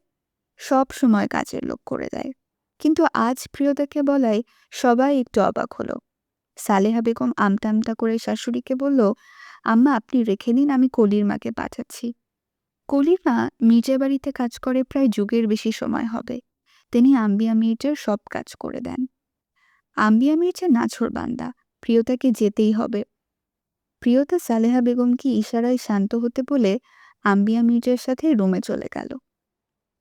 সব সময় কাজের লোক করে দেয়, কিন্তু আজ প্রিয়তাকে বলায় সবাই একটু অবাক হলো। সালেহা বেগম আমতা আমতা করে শাশুড়িকে বলল, আম্মা আপনি রেখে দিন, আমি কলির মাকে পাঠাচ্ছি। কলির মা মির্জা বাড়িতে কাজ করে প্রায় যুগের বেশি সময় হবে। তিনি আম্বিয়া মির্জার সব কাজ করে দেন। আম্বিয়া মির্জা নাছোড়বান্দা, প্রিয়তাকে যেতেই হবে। প্রিয়তা সালেহা বেগমকে ইশারায় শান্ত হতে বলে আম্বিয়া মির্জার সাথে রুমে চলে গেল।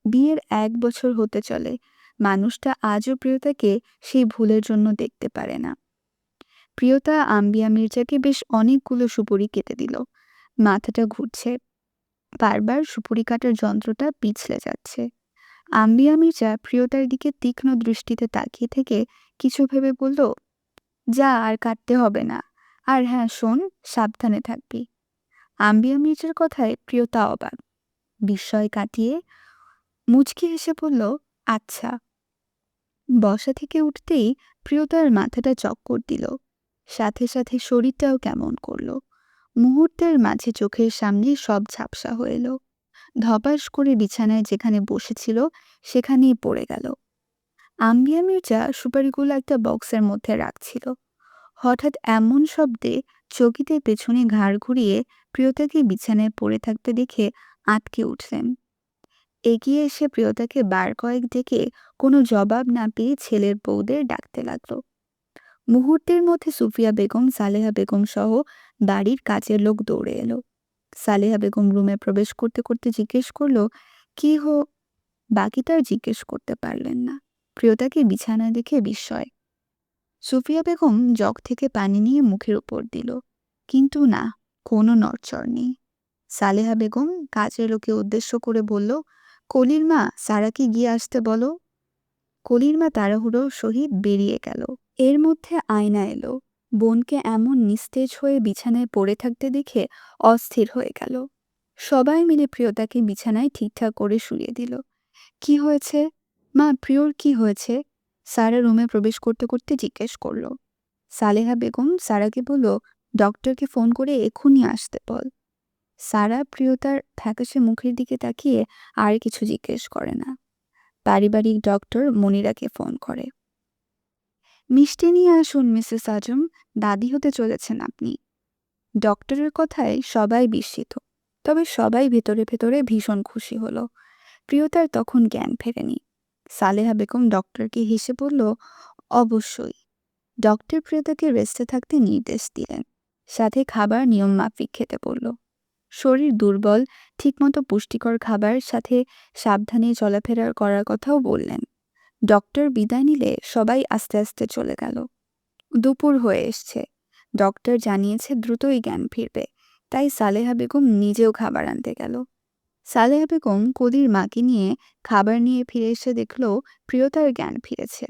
বিয়ের 1 বছর হতে চলে, মানুষটা আজও প্রিয়তাকে সেই ভুলের জন্য দেখতে পারে না। প্রিয়তা আম্বিয়া মির্জাকে বেশ অনেকগুলো সুপুরি কেটে দিল। মাথাটা ঘুরছে, বারবার সুপুরি কাটার যন্ত্রটা পিছলে যাচ্ছে। আম্বিয়া মির্জা প্রিয়তার দিকে তীক্ষ্ণ দৃষ্টিতে তাকিয়ে থেকে কিছু ভেবে বলল, যা আর কাটতে হবে না, আর হ্যাঁ শোন, সাবধানে থাকবি। আম্বিয়া মির্জার কথায় প্রিয়তা অবাক, বিস্ময় কাটিয়ে মুচকি হেসে বলল, আচ্ছা। বসা থেকে উঠতেই প্রিয়তার মাথাটা চক্কর দিল, সাথে সাথে শরীরটাও কেমন করলো। মুহূর্তের মাঝে চোখের সামনে সব ঝাপসা হয়ে এলো। ধপাস করে বিছানায় যেখানে বসেছিল সেখানেই পড়ে গেল। আম্বিয়া মির্জা সুপারিগুলো একটা বক্সের মধ্যে রাখছিল। হঠাৎ এমন শব্দে চকিতে পেছনে ঘাড় ঘুরিয়ে প্রিয়তাকে বিছানায় পড়ে থাকতে দেখে আঁতকে উঠলেন। এগিয়ে এসে প্রিয়তাকে বার কয়েক ডেকে কোনো জবাব না পেয়ে ছেলের বউদের ডাকতে লাগলো। মুহূর্তের মধ্যে সুফিয়া বেগম, সালেহা বেগম সহ বাড়ির কাজের লোক দৌড়ে এলো। সালেহা বেগম রুমে প্রবেশ করতে করতে জিজ্ঞেস করলো, কি হো? বাকিটা আর জিজ্ঞেস করতে পারলেন না। প্রিয়তাকে বিছানায় দেখে বিস্ময়। সুফিয়া বেগম জগ থেকে পানি নিয়ে মুখের উপর দিল, কিন্তু না, কোনো নড়চড় নেই। সালেহা বেগম কাজের লোকে উদ্দেশ্য করে বলল, কলির মা, সারাকে গিয়ে আসতে বলো। কলির মা তাড়াহুড়োর সহিত বেরিয়ে গেল। এর মধ্যে আয়না এলো। বোনকে এমন নিস্তেজ হয়ে বিছানায় পড়ে থাকতে দেখে অস্থির হয়ে গেল। সবাই মিলে প্রিয়তাকে বিছানায় ঠিকঠাক করে শুইয়ে দিল। কি হয়েছে মা? প্রিয়র কি হয়েছে? সারা রুমে প্রবেশ করতে করতে জিজ্ঞেস করল। সালেহা বেগম সারাকে বলল, ডক্টরকে ফোন করে এক্ষুনি আসতে বল। সারা প্রিয়তার ফ্যাকাশে মুখের দিকে তাকিয়ে আর কিছু জিজ্ঞেস করে না। পারিবারিক ডক্টর মনিরাকে ফোন করে। মিষ্টি নিয়ে আসুন মিসেস আজম, দাদি হতে চলেছেন আপনি। ডক্টরের কথায় সবাই বিস্মিত, তবে সবাই ভেতরে ভেতরে ভীষণ খুশি হলো। প্রিয়তার তখন জ্ঞান ফেরেনি। সালেহা বেগম ডক্টরকে হেসে বলল, অবশ্যই। ডক্টর প্রিয়তাকে রেস্টে থাকতে নির্দেশ দিলেন, সাথে খাবার নিয়ম মাফিক খেতে বলল। শরীর দুর্বল, ঠিকমতো পুষ্টিকর খাবার সাথে সাবধানে চলাফেরা করার কথাও বললেন। ডক্টর বিদায় নিলে সবাই আস্তে আস্তে চলে গেল। দুপুর হয়ে এসছে। ডক্টর জানিয়েছে দ্রুতই জ্ঞান ফিরবে, তাই সালেহা বেগম নিজেও খাবার আনতে গেল। সালেহা বেগম কলির মাকে নিয়ে খাবার নিয়ে ফিরে এসে দেখল প্রিয়তার জ্ঞান ফিরেছে।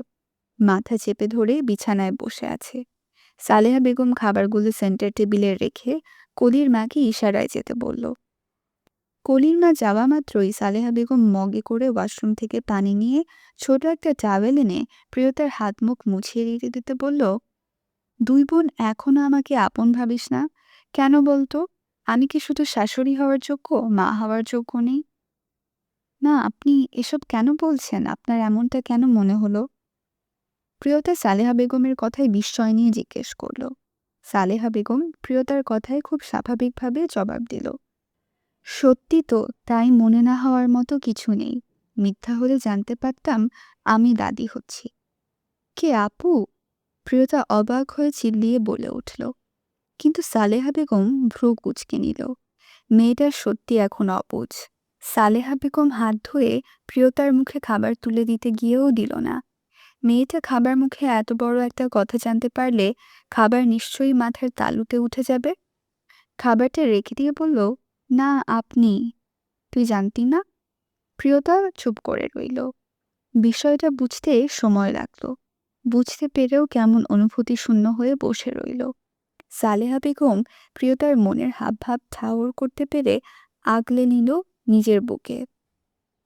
মাথা চেপে ধরে বিছানায় বসে আছে। সালেহা বেগম খাবারগুলো সেন্টার টেবিলে রেখে কলির মাকে ইশারায় যেতে বলল। কলির মা যাওয়া মাত্রই সালেহা বেগম মগে করে ওয়াশরুম থেকে পানি নিয়ে ছোট একটা টাওয়েল এনে প্রিয়তার হাত মুখ মুছিয়ে দিতে দিতে বলল, দুই বোন এখনো আমাকে আপন ভাবিস না কেন বলতো? আমি কি শুধু শাশুড়ি হওয়ার যোগ্য, মা হওয়ার যোগ্য নেই? না, আপনি এসব কেন বলছেন? আপনার এমনটা কেন মনে হলো? প্রিয়তা সালেহা বেগমের কথায় বিস্ময় নিয়ে জিজ্ঞেস করল। সালেহা বেগম প্রিয়তার কথায় খুব স্বাভাবিকভাবে জবাব দিল, সত্যি তো, তাই মনে না হওয়ার মতো কিছু নেই। মিথ্যা হলে জানতে পারতাম আমি দাদি হচ্ছি। কে আপু? প্রিয়তা অবাক হয়ে চিল্লিয়ে বলে উঠল। কিন্তু সালেহা বেগম ভ্রু কুঁচকে নিল। মেয়েটা সত্যি এখন অবুঝ। সালেহা বেগম হাত ধুয়ে প্রিয়তার মুখে খাবার তুলে দিতে গিয়েও দিল না। মেয়েটা খাবার মুখে এত বড় একটা কথা জানতে পারলে খাবার নিশ্চয়ই মাথার তালুতে উঠে যাবে। খাবারটা রেখে দিয়ে বলল, না আপনি। তুই জানতি না? প্রিয়তা চুপ করে রইল। বিষয়টা বুঝতে সময় লাগল। বুঝতে পেরেও কেমন অনুভূতি শূন্য হয়ে বসে রইল। সালেহা বেগম প্রিয়তার মনের হাবভাব ঠাউর করতে পেরে আগলে নিল নিজের বুকে।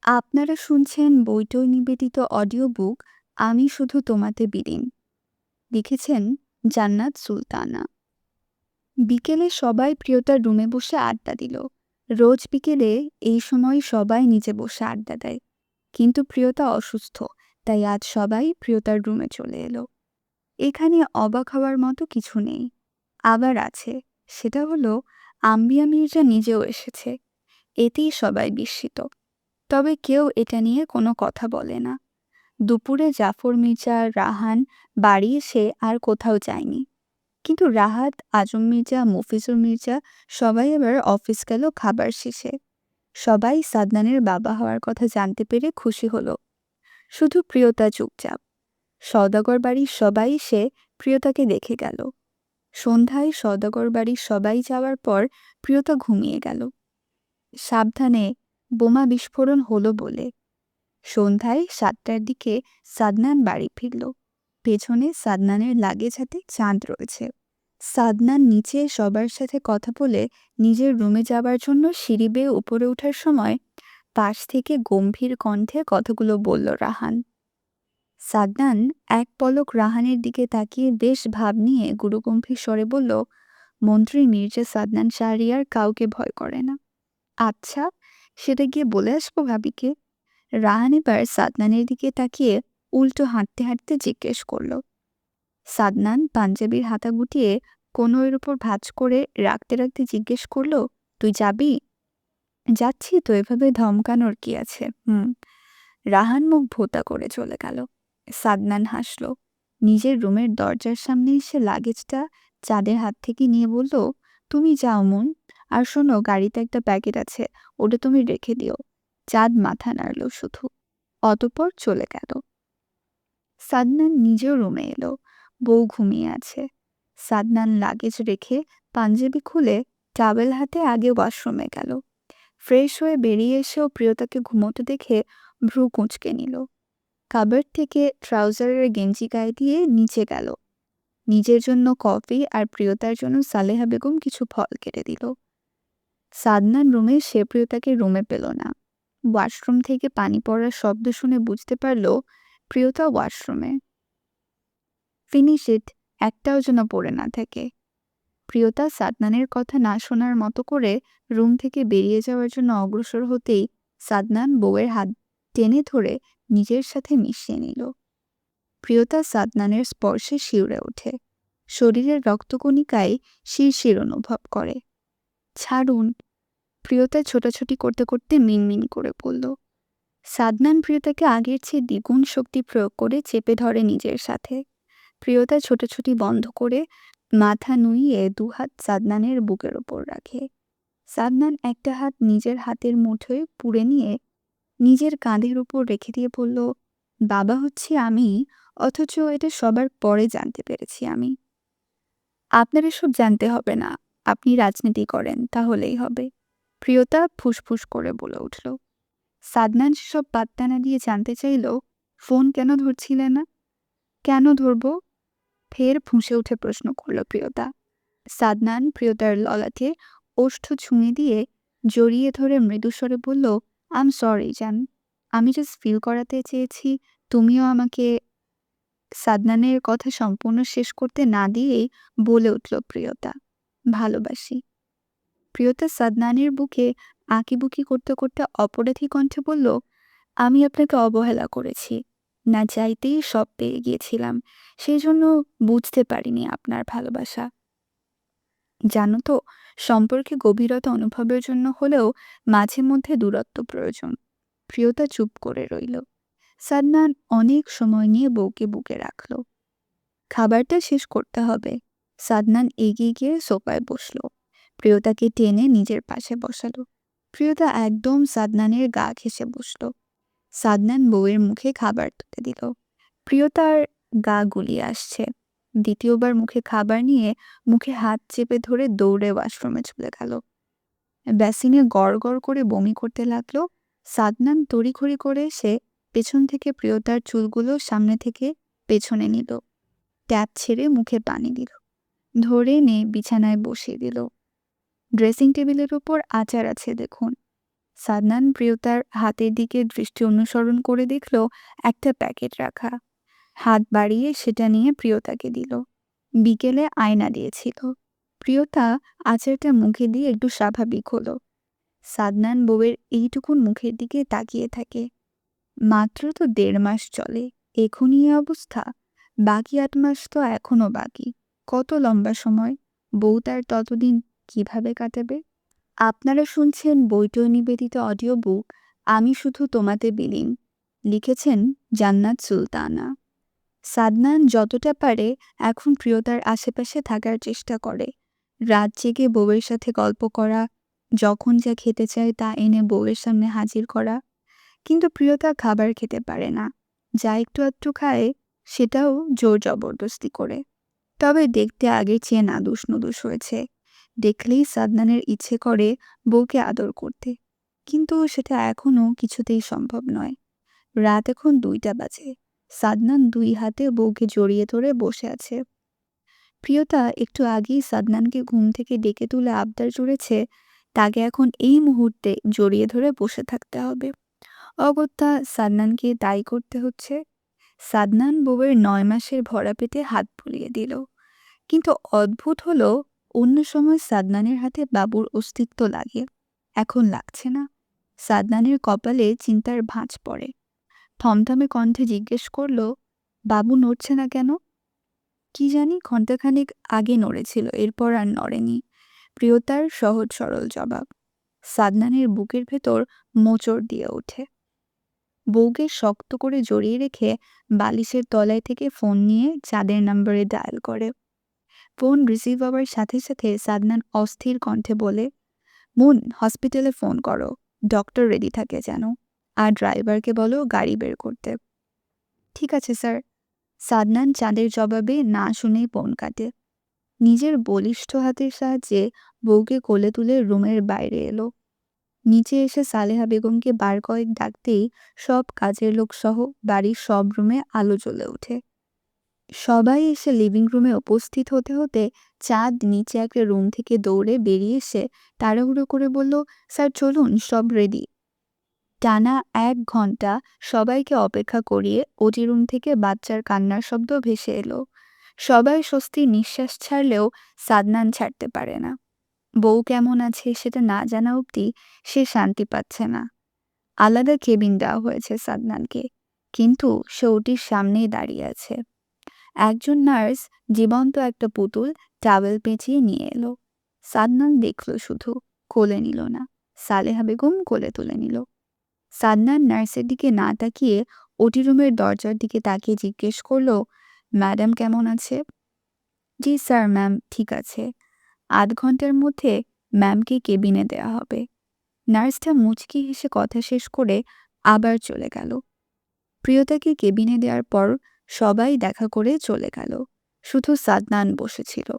আপনারা শুনছেন বইটই নিবেদিত অডিও বুক আমি শুধু তোমাতে বিলীন। লিখেছেন জান্নাত সুলতানা। বিকেলে সবাই প্রিয়তার রুমে বসে আড্ডা দিল। রোজ বিকেলে এই সময় সবাই নিচে বসে আড্ডা দেয়, কিন্তু প্রিয়তা অসুস্থ, তাই আজ সবাই প্রিয়তার রুমে চলে এলো। এখানে অবাক হওয়ার মতো কিছু নেই। আবার আছে, সেটা হলো আম্বিয়া মির্জা নিজেও এসেছে। এতেই সবাই বিস্মিত, তবে কেউ এটা নিয়ে কোনো কথা বলে না। দুপুরে জাফর মির্জা, রাহান বাড়ি এসে আর কোথাও যায়নি, কিন্তু রাহাত, আজম মির্জা, মফিজুর মির্জা সবাই আবার অফিস গেল খাবার শেষে। সবাই সাদনানের বাবা হওয়ার কথা জানতে পেরে খুশি হলো। শুধু প্রিয়তা চুপচাপ। সওদাগর বাড়ির সবাই এসে প্রিয়তাকে দেখে গেল। সন্ধ্যায় সওদাগর বাড়ির সবাই যাওয়ার পর প্রিয়তা ঘুমিয়ে গেল। সাবধানে, বোমা বিস্ফোরণ হলো বলে। সন্ধ্যায় 7টার দিকে সাদনান বাড়ি ফিরল। পেছনে সাদনানের লাগেজ হাতে চাঁদ রয়েছে। সাদনান নিচে সবার সাথে কথা বলে নিজের রুমে যাবার জন্য সিঁড়ি বেয়ে উপরে ওঠার সময় পাশ থেকে গম্ভীর কণ্ঠে কথাগুলো বলল রাহান। সাদনান এক পলক রাহানের দিকে তাকিয়ে বেশ ভাব নিয়ে গুরুগম্ভীর স্বরে বলল, মন্ত্রী মির্জা সাদনান শাহরিয়ার কাউকে ভয় করে না। আচ্ছা, সেটা গিয়ে বলে আসবো ভাবিকে? রাহান এবার সাদনানের দিকে তাকিয়ে উল্টো হাঁটতে হাঁটতে জিজ্ঞেস করলো। সাদনান পাঞ্জাবির হাতা গুটিয়ে কোনোর উপর ভাঁজ করে রাখতে রাখতে জিজ্ঞেস করলো, তুই যাবি? যাচ্ছি তো, এভাবে ধমকানোর কি আছে? রাহান মুখ ভোঁতা করে চলে গেল। সাদনান হাসল। নিজের রুমের দরজার সামনে এসে লাগেজটা চাঁদের হাত থেকে নিয়ে বলল, তুমি যাও মন। আর শোনো, গাড়িতে একটা প্যাকেট আছে, ওটা তুমি রেখে দিও। চাঁদ মাথা নাড়ল শুধু। অতঃপর চলে গেল। সাদনান নিজেও রুমে এলো। বউ ঘুমিয়ে আছে। সাদনান লাগেজ রেখে পাঞ্জাবি খুলে টাওয়েল হাতে আগে ওয়াশরুমে গেল। ফ্রেশ হয়ে বেরিয়ে এসেও প্রিয়তাকে ঘুমোতে দেখে ভ্রু কুঁচকে নিল। কাবার্ড থেকে ট্রাউজারের গেঞ্জি গায়ে দিয়ে নিচে গেল। নিজের জন্য কফি আর প্রিয়তার জন্য সালেহা বেগম কিছু ফল কেটে দিল। সাদনান রুমে সে প্রিয়তাকে রুমে পেল না। ওয়াশরুম থেকে পানি পড়ার শব্দ শুনে বুঝতে পারল প্রিয়তা ওয়াশরুমে। ফিনিশ ইট, একটাও যেন পড়ে না থাকে। প্রিয়তা সাদনানের কথা না শোনার মতো করে রুম থেকে বেরিয়ে যাওয়ার জন্য অগ্রসর হতেই সাদনান বউয়ের হাত টেনে ধরে নিজের সাথে মিশিয়ে নিল। প্রিয়তা সাদনানের স্পর্শে শিউরে ওঠে। শরীরের রক্তকণিকায় শিরশির অনুভব করে। ছাড়ুন, প্রিয়তা ছোটাছুটি করতে করতে মিনমিন করে বলল। সাদনান প্রিয়তাকে আগের চেয়ে দ্বিগুণ শক্তি প্রয়োগ করে চেপে ধরে নিজের সাথে। প্রিয়তা ছোটাছুটি বন্ধ করে মাথা নুইয়ে দুহাত সাদনানের বুকের ওপর রাখে। সাদনান একটা হাত নিজের হাতের মুঠোয় পুড়ে নিয়ে নিজের কাঁধের উপর রেখে দিয়ে বলল, বাবা হচ্ছি আমি, অথচ এটা সবার পরে জানতে পেরেছি আমি। আপনার এসব জানতে হবে না, আপনি রাজনীতি করেন তাহলেই হবে, প্রিয়তা ফুসফুস করে বলে উঠল। সাদনান সেসব পাত্তা না দিয়ে জানতে চাইল, ফোন কেন ধরছিলে না? কেন ধরব? ফের ফুঁসে উঠে প্রশ্ন করল প্রিয়তা। সাদনান প্রিয়তার ললাটে ওষ্ঠ ছুঁয়ে দিয়ে জড়িয়ে ধরে মৃদুস্বরে বলল, আম সরি জান, আমি জাস্ট ফিল করাতে চেয়েছি তুমিও আমাকে। সাদনানের কথা সম্পূর্ণ শেষ করতে না দিয়েই বলে উঠল প্রিয়তা, ভালোবাসি। প্রিয়তা সাদনানের বুকে আঁকিবুকি করতে করতে অপরাধী কণ্ঠে বলল, আমি আপনাকে অবহেলা করেছি, না চাইতেই সব পেয়ে গিয়েছিলাম, সেই জন্য বুঝতে পারিনি আপনার ভালোবাসা। জানো তো, সম্পর্কে গভীরতা অনুভবের জন্য হলেও মাঝে মধ্যে দূরত্ব প্রয়োজন। প্রিয়তা চুপ করে রইল। সাদনান অনেক সময় নিয়ে বউকে বুকে রাখল। খাবারটা শেষ করতে হবে। সাদনান এগিয়ে গিয়ে সোফায় বসল। প্রিয়তাকে টেনে নিজের পাশে বসালো। প্রিয়তা একদম সাদনানের গা ঘেঁষে বসল। সাদনান বউয়ের মুখে খাবার তুলে দিল। প্রিয়তার গা গুলিয়ে আসছে। দ্বিতীয়বার মুখে খাবার নিয়ে মুখে হাত চেপে ধরে দৌড়ে ওয়াশরুমে চলে গেল। বেসিনে গড় গড় করে বমি করতে লাগলো। সাদনান তড়িঘড়ি করে এসে পেছন থেকে প্রিয়তার চুলগুলো সামনে থেকে পেছনে নিল। ট্যাপ ছেড়ে মুখে পানি দিল। ধরে এনে বিছানায় বসিয়ে দিল। ড্রেসিং টেবিলের উপর আচার আছে দেখুন। সাদনান প্রিয়তার হাতের দিকে দৃষ্টি অনুসরণ করে দেখল একটা প্যাকেট রাখা। হাত বাড়িয়ে সেটা নিয়ে প্রিয়তাকে দিল। বিকেলে আয়না দিয়েছিল। প্রিয়তা আচারটা মুখে দিয়ে একটু স্বাভাবিক হলো। সাদনান বউয়ের এইটুকুন মুখের দিকে তাকিয়ে থাকে। মাত্র তো 1.5 মাস চলে, এখনই এ অবস্থা? বাকি 8 মাস তো এখনো বাকি। কত লম্বা সময়, বউ তার ততদিন কিভাবে কাটাবে? আপনারা শুনছেন বৈটয় নিবেদিত অডিও বুক আমি শুধু তোমাতে বিলীন। লিখেছেন জান্নাত সুলতানা। সাদনান যতটা পারে এখন প্রিয়তার আশেপাশে থাকার চেষ্টা করে। রাত জেগে বউয়ের সাথে গল্প করা, যখন যা খেতে চায় তা এনে বউয়ের সামনে হাজির করা। কিন্তু প্রিয়তা খাবার খেতে পারে না। যা একটু আধটু খায় সেটাও জোর জবরদস্তি করে। তবে দেখতে আগের চেয়ে নাদুস নুদুস হয়েছে। দেখলেই সাদনানের ইচ্ছে করে বউকে আদর করতে, কিন্তু সেটা এখনও কিছুতেই সম্ভব নয়। রাত এখন 2টা বাজে। সাদনান 2 হাতে বউকে জড়িয়ে ধরে বসে আছে। প্রিয়তা একটু আগেই সাদনানকে ঘুম থেকে ডেকে তুলে আবদার জুড়েছে তাকে এখন এই মুহূর্তে জড়িয়ে ধরে বসে থাকতে হবে। অগত্যা সাদনানকে দায়ী করতে হচ্ছে। সাদনান বউয়ের 9 মাসের ভরা পেটে হাত বুলিয়ে দিল। কিন্তু অদ্ভুত হলো, অন্য সময় সাদনানের হাতে বাবুর অস্তিত্ব লাগে, এখন লাগছে না। সাদনানের কপালে চিন্তার ভাঁজ পড়ে। থমথমে কণ্ঠে জিজ্ঞেস করল, বাবু নড়ছে না কেন? কি জানি, ঘণ্টাখানেক আগে নড়েছিল, এরপর আর নড়েনি। প্রিয়তার সহজ সরল জবাব। সাদনানের বুকের ভেতর মোচড় দিয়ে ওঠে। বউকে শক্ত করে জড়িয়ে রেখে বালিশের তলায় থেকে ফোন নিয়ে চাঁদের নাম্বারে ডায়াল করে। ফোন রিসিভ হওয়ার সাথে সাথে সাদনান অস্থির কণ্ঠে বলে, মুন, হসপিটালে ফোন করো, ডক্টর রেডি থাকে যেন, আর ড্রাইভারকে বলো গাড়ি বের করতে। ঠিক আছে স্যার। সাদনান চাঁদের জবাবে না শুনেই ফোন কাটে। নিজের বলিষ্ঠ হাতের সাহায্যে বউকে কোলে তুলে রুমের বাইরে এলো। নিচে এসে সালেহা বেগমকে বার কয়েক ডাকতেই সব কাজের লোক সহ বাড়ির সব রুমে আলো জ্বলে ওঠে। সবাই এসে লিভিং রুমে উপস্থিত হতে হতে চাঁদ নিচে একটা রুম থেকে দৌড়ে বেরিয়ে এসে তাড়াহুড়ো করে বলল, স্যার চলুন, সব রেডি। টানা 1 ঘন্টা সবাইকে অপেক্ষা করিয়ে ওটি রুম থেকে বাচ্চার কান্নার শব্দ ভেসে এলো। সবাই স্বস্তির নিঃশ্বাস ছাড়লেও সাদনান ছাড়তে পারে না। বউ কেমন আছে সেটা না জানা অবধি সে শান্তি পাচ্ছে না। আলাদা কেবিন দেওয়া হয়েছে সাদনানকে, কিন্তু সে ওটির সামনেই দাঁড়িয়ে আছে। একজন নার্স জীবন্ত একটা পুতুল টাওয়েল পেঁচিয়ে নিয়ে এলো। সাদনান দেখল শুধু, কোলে নিল না। সালেহা বেগম কোলে তুলে নিল। সাদনান নার্সের দিকে না তাকিয়ে ওটি রুমের দরজার দিকে তাকিয়ে জিজ্ঞেস করলো, ম্যাডাম কেমন আছে? জি স্যার, ম্যাম ঠিক আছে। 8 ঘন্টার মধ্যে ম্যামকে কেবিনে দেওয়া হবে। নার্সটা মুচকি হেসে কথা শেষ করে আবার চলে গেল। প্রিয়তাকে কেবিনে দেওয়ার পর সবাই দেখা করে চলে গেল। শুধু সাদনান বসেছিল।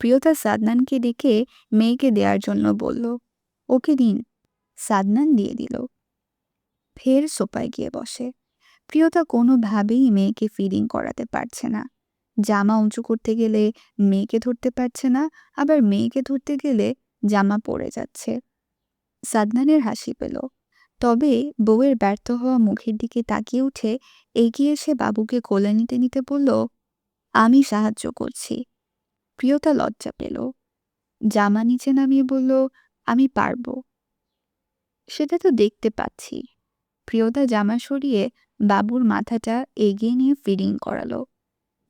প্রিয়তা সাদনানকে ডেকে মেয়েকে দেওয়ার জন্য বলল, ওকে দিন। সাদনান দিয়ে দিল। ফের সোফায় গিয়ে বসে। প্রিয়তা কোনোভাবেই মেয়েকে ফিডিং করাতে পারছে না। জামা উঁচু করতে গেলে মেয়েকে ধরতে পারছে না, আবার মেয়েকে ধরতে গেলে জামা পড়ে যাচ্ছে। সাদনানের হাসি পেল। তবে বউয়ের ব্যর্থ হওয়া মুখের দিকে তাকিয়ে উঠে এগিয়ে এসে বাবুকে কোলে নিতে নিতে বলল, আমি সাহায্য করছি। প্রিয়তা লজ্জা পেল। জামা নিচে নামিয়ে বলল, আমি পারবো। সেটা তো দেখতে পাচ্ছি। প্রিয়তা জামা সরিয়ে বাবুর মাথাটা এগিয়ে নিয়ে ফিডিং করালো।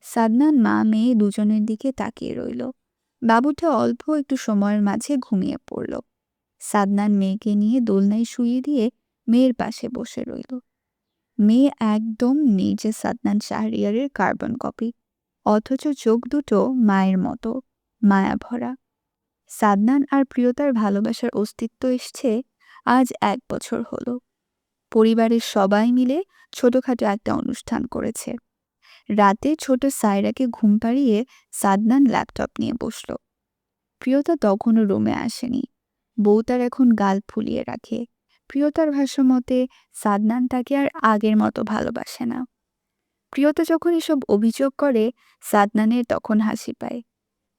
সাদনান মা মেয়ে দুজনের দিকে তাকিয়ে রইল। বাবুটা অল্প একটু সময়ের মাঝে ঘুমিয়ে পড়ল। সাদনান মেয়েকে নিয়ে দোলনায় শুইয়ে দিয়ে মেয়ের পাশে বসে রইল। মেয়ে একদম নিজে সাদনান শাহরিয়ারের কার্বন কপি, অথচ চোখ দুটো মায়ের মতো, মায়া ভরা। সাদনান আর প্রিয়তার ভালোবাসার অস্তিত্ব এসছে আজ 1 বছর হলো। পরিবারের সবাই মিলে ছোটখাটো একটা অনুষ্ঠান করেছে। রাতে ছোট সায়রাকে ঘুম পাড়িয়ে সাদনান ল্যাপটপ নিয়ে বসল। প্রিয়তা তখনও রুমে আসেনি। বউ তার এখন গাল ফুলিয়ে রাখে। প্রিয়তার ভাষ্যমতে সাদনান তাকে আর আগের মতো ভালোবাসে না। প্রিয়তা যখন এসব অভিযোগ করে সাদনানের তখন হাসি পায়।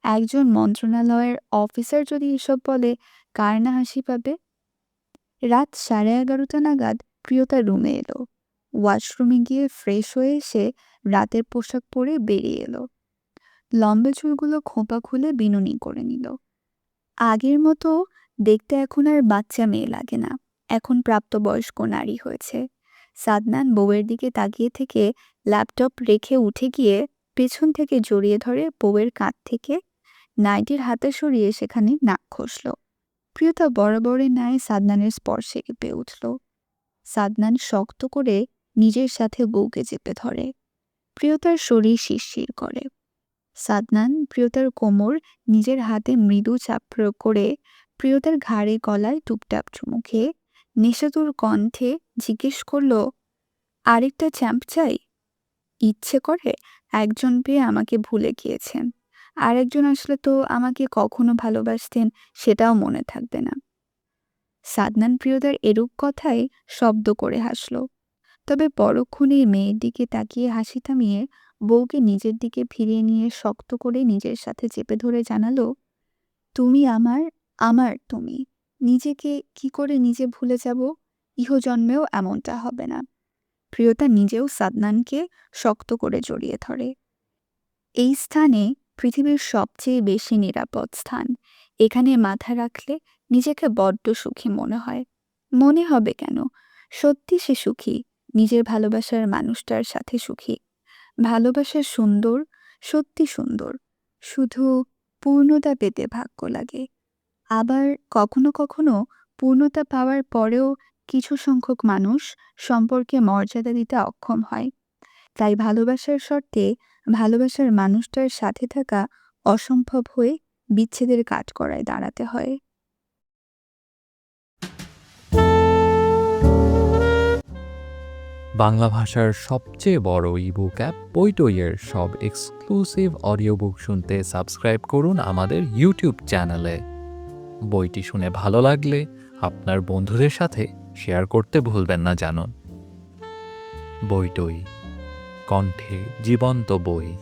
একজন মন্ত্রণালয়ের অফিসার যদি এসব বলে, কার না হাসি পাবে? রাত 11:30 নাগাদ প্রিয়তা রুমে এলো। ওয়াশরুমে গিয়ে ফ্রেশ হয়ে এসে রাতের পোশাক পরে বেরিয়ে এলো। লম্বা চুলগুলো খোঁপা খুলে বিনুনি করে নিল। আগের মতো দেখতে এখন আর বাচ্চা মেয়ে লাগে না, এখন প্রাপ্তবয়স্ক নারী হয়েছে। সাদনান বউয়ের দিকে তাকিয়ে থেকে ল্যাপটপ রেখে উঠে গিয়ে পেছন থেকে জড়িয়ে ধরে বউয়ের কাঁধ থেকে নাইটির হাতে সরিয়ে সেখানে নাক ঘষল। প্রিয়তা বরাবরের ন্যায় সাদনানের স্পর্শে কেঁপে উঠল। সাদনান শক্ত করে নিজের সাথে বউকে চেপে ধরে। প্রিয়তার শরীর শিরশির করে। সাদনান প্রিয়তার কোমর নিজের হাতে মৃদু চাপ প্রয়োগ করে প্রিয়তার ঘাড়ে গলায় টুপটাপ চুমু খেয়ে নেশাতুর কণ্ঠে জিজ্ঞেস করল, আরেকটা চ্যাম্প চাই? ইচ্ছে করে একজন পেয়ে আমাকে ভুলে গিয়েছেন, আর একজন আসলে তো আমাকে কখনো ভালোবাসতেন সেটাও মনে থাকবে না। সাদনান প্রিয়তার এরূপ কথায় শব্দ করে হাসল। তবে পরক্ষণে মেয়ের দিকে তাকিয়ে হাসি থামিয়ে বউকে নিজের দিকে ফিরিয়ে নিয়ে শক্ত করে নিজের সাথে চেপে ধরে জানালো, তুমি আমার, আমার তুমি। নিজেকে কি করে নিজে ভুলে যাব? ইহজন্মেও এমনটা হবে না। প্রিয়তা নিজেও সাদনানকে শক্ত করে জড়িয়ে ধরে। এই স্থানে পৃথিবীর সবচেয়ে বেশি নিরাপদ স্থান। এখানে মাথা রাখলে নিজেকে বড্ড সুখী মনে হয়। মনে হবে কেন? সত্যি সে সুখী, নিজের ভালোবাসার মানুষটার সাথে সুখী। ভালোবাসা সুন্দর, সত্যি সুন্দর। শুধু পূর্ণতা পেতে ভাগ্য লাগে। আবার কখনো, কখনো পূর্ণতা পাওয়ার পরেও কিছু সংখ্যক মানুষ সম্পর্কে মর্যাদা দিতে অক্ষম হয়। তাই ভালোবাসার শর্তে ভালোবাসার মানুষটার সাথে থাকা অসম্ভব হয়ে বিচ্ছেদের কাঠগড়ায় দাঁড়াতে হয়। বাংলা ভাষার সবচেয়ে বড় ইবুক অ্যাপ বইটইয়ের সব এক্সক্লুসিভ অডিও বুক শুনতে সাবস্ক্রাইব করুন আমাদের ইউটিউব চ্যানেলে। বইটি শুনে ভালো লাগলে আপনার বন্ধুদের সাথে শেয়ার করতে ভুলবেন না জানুন। বইটই, কণ্ঠে জীবন্ত বই।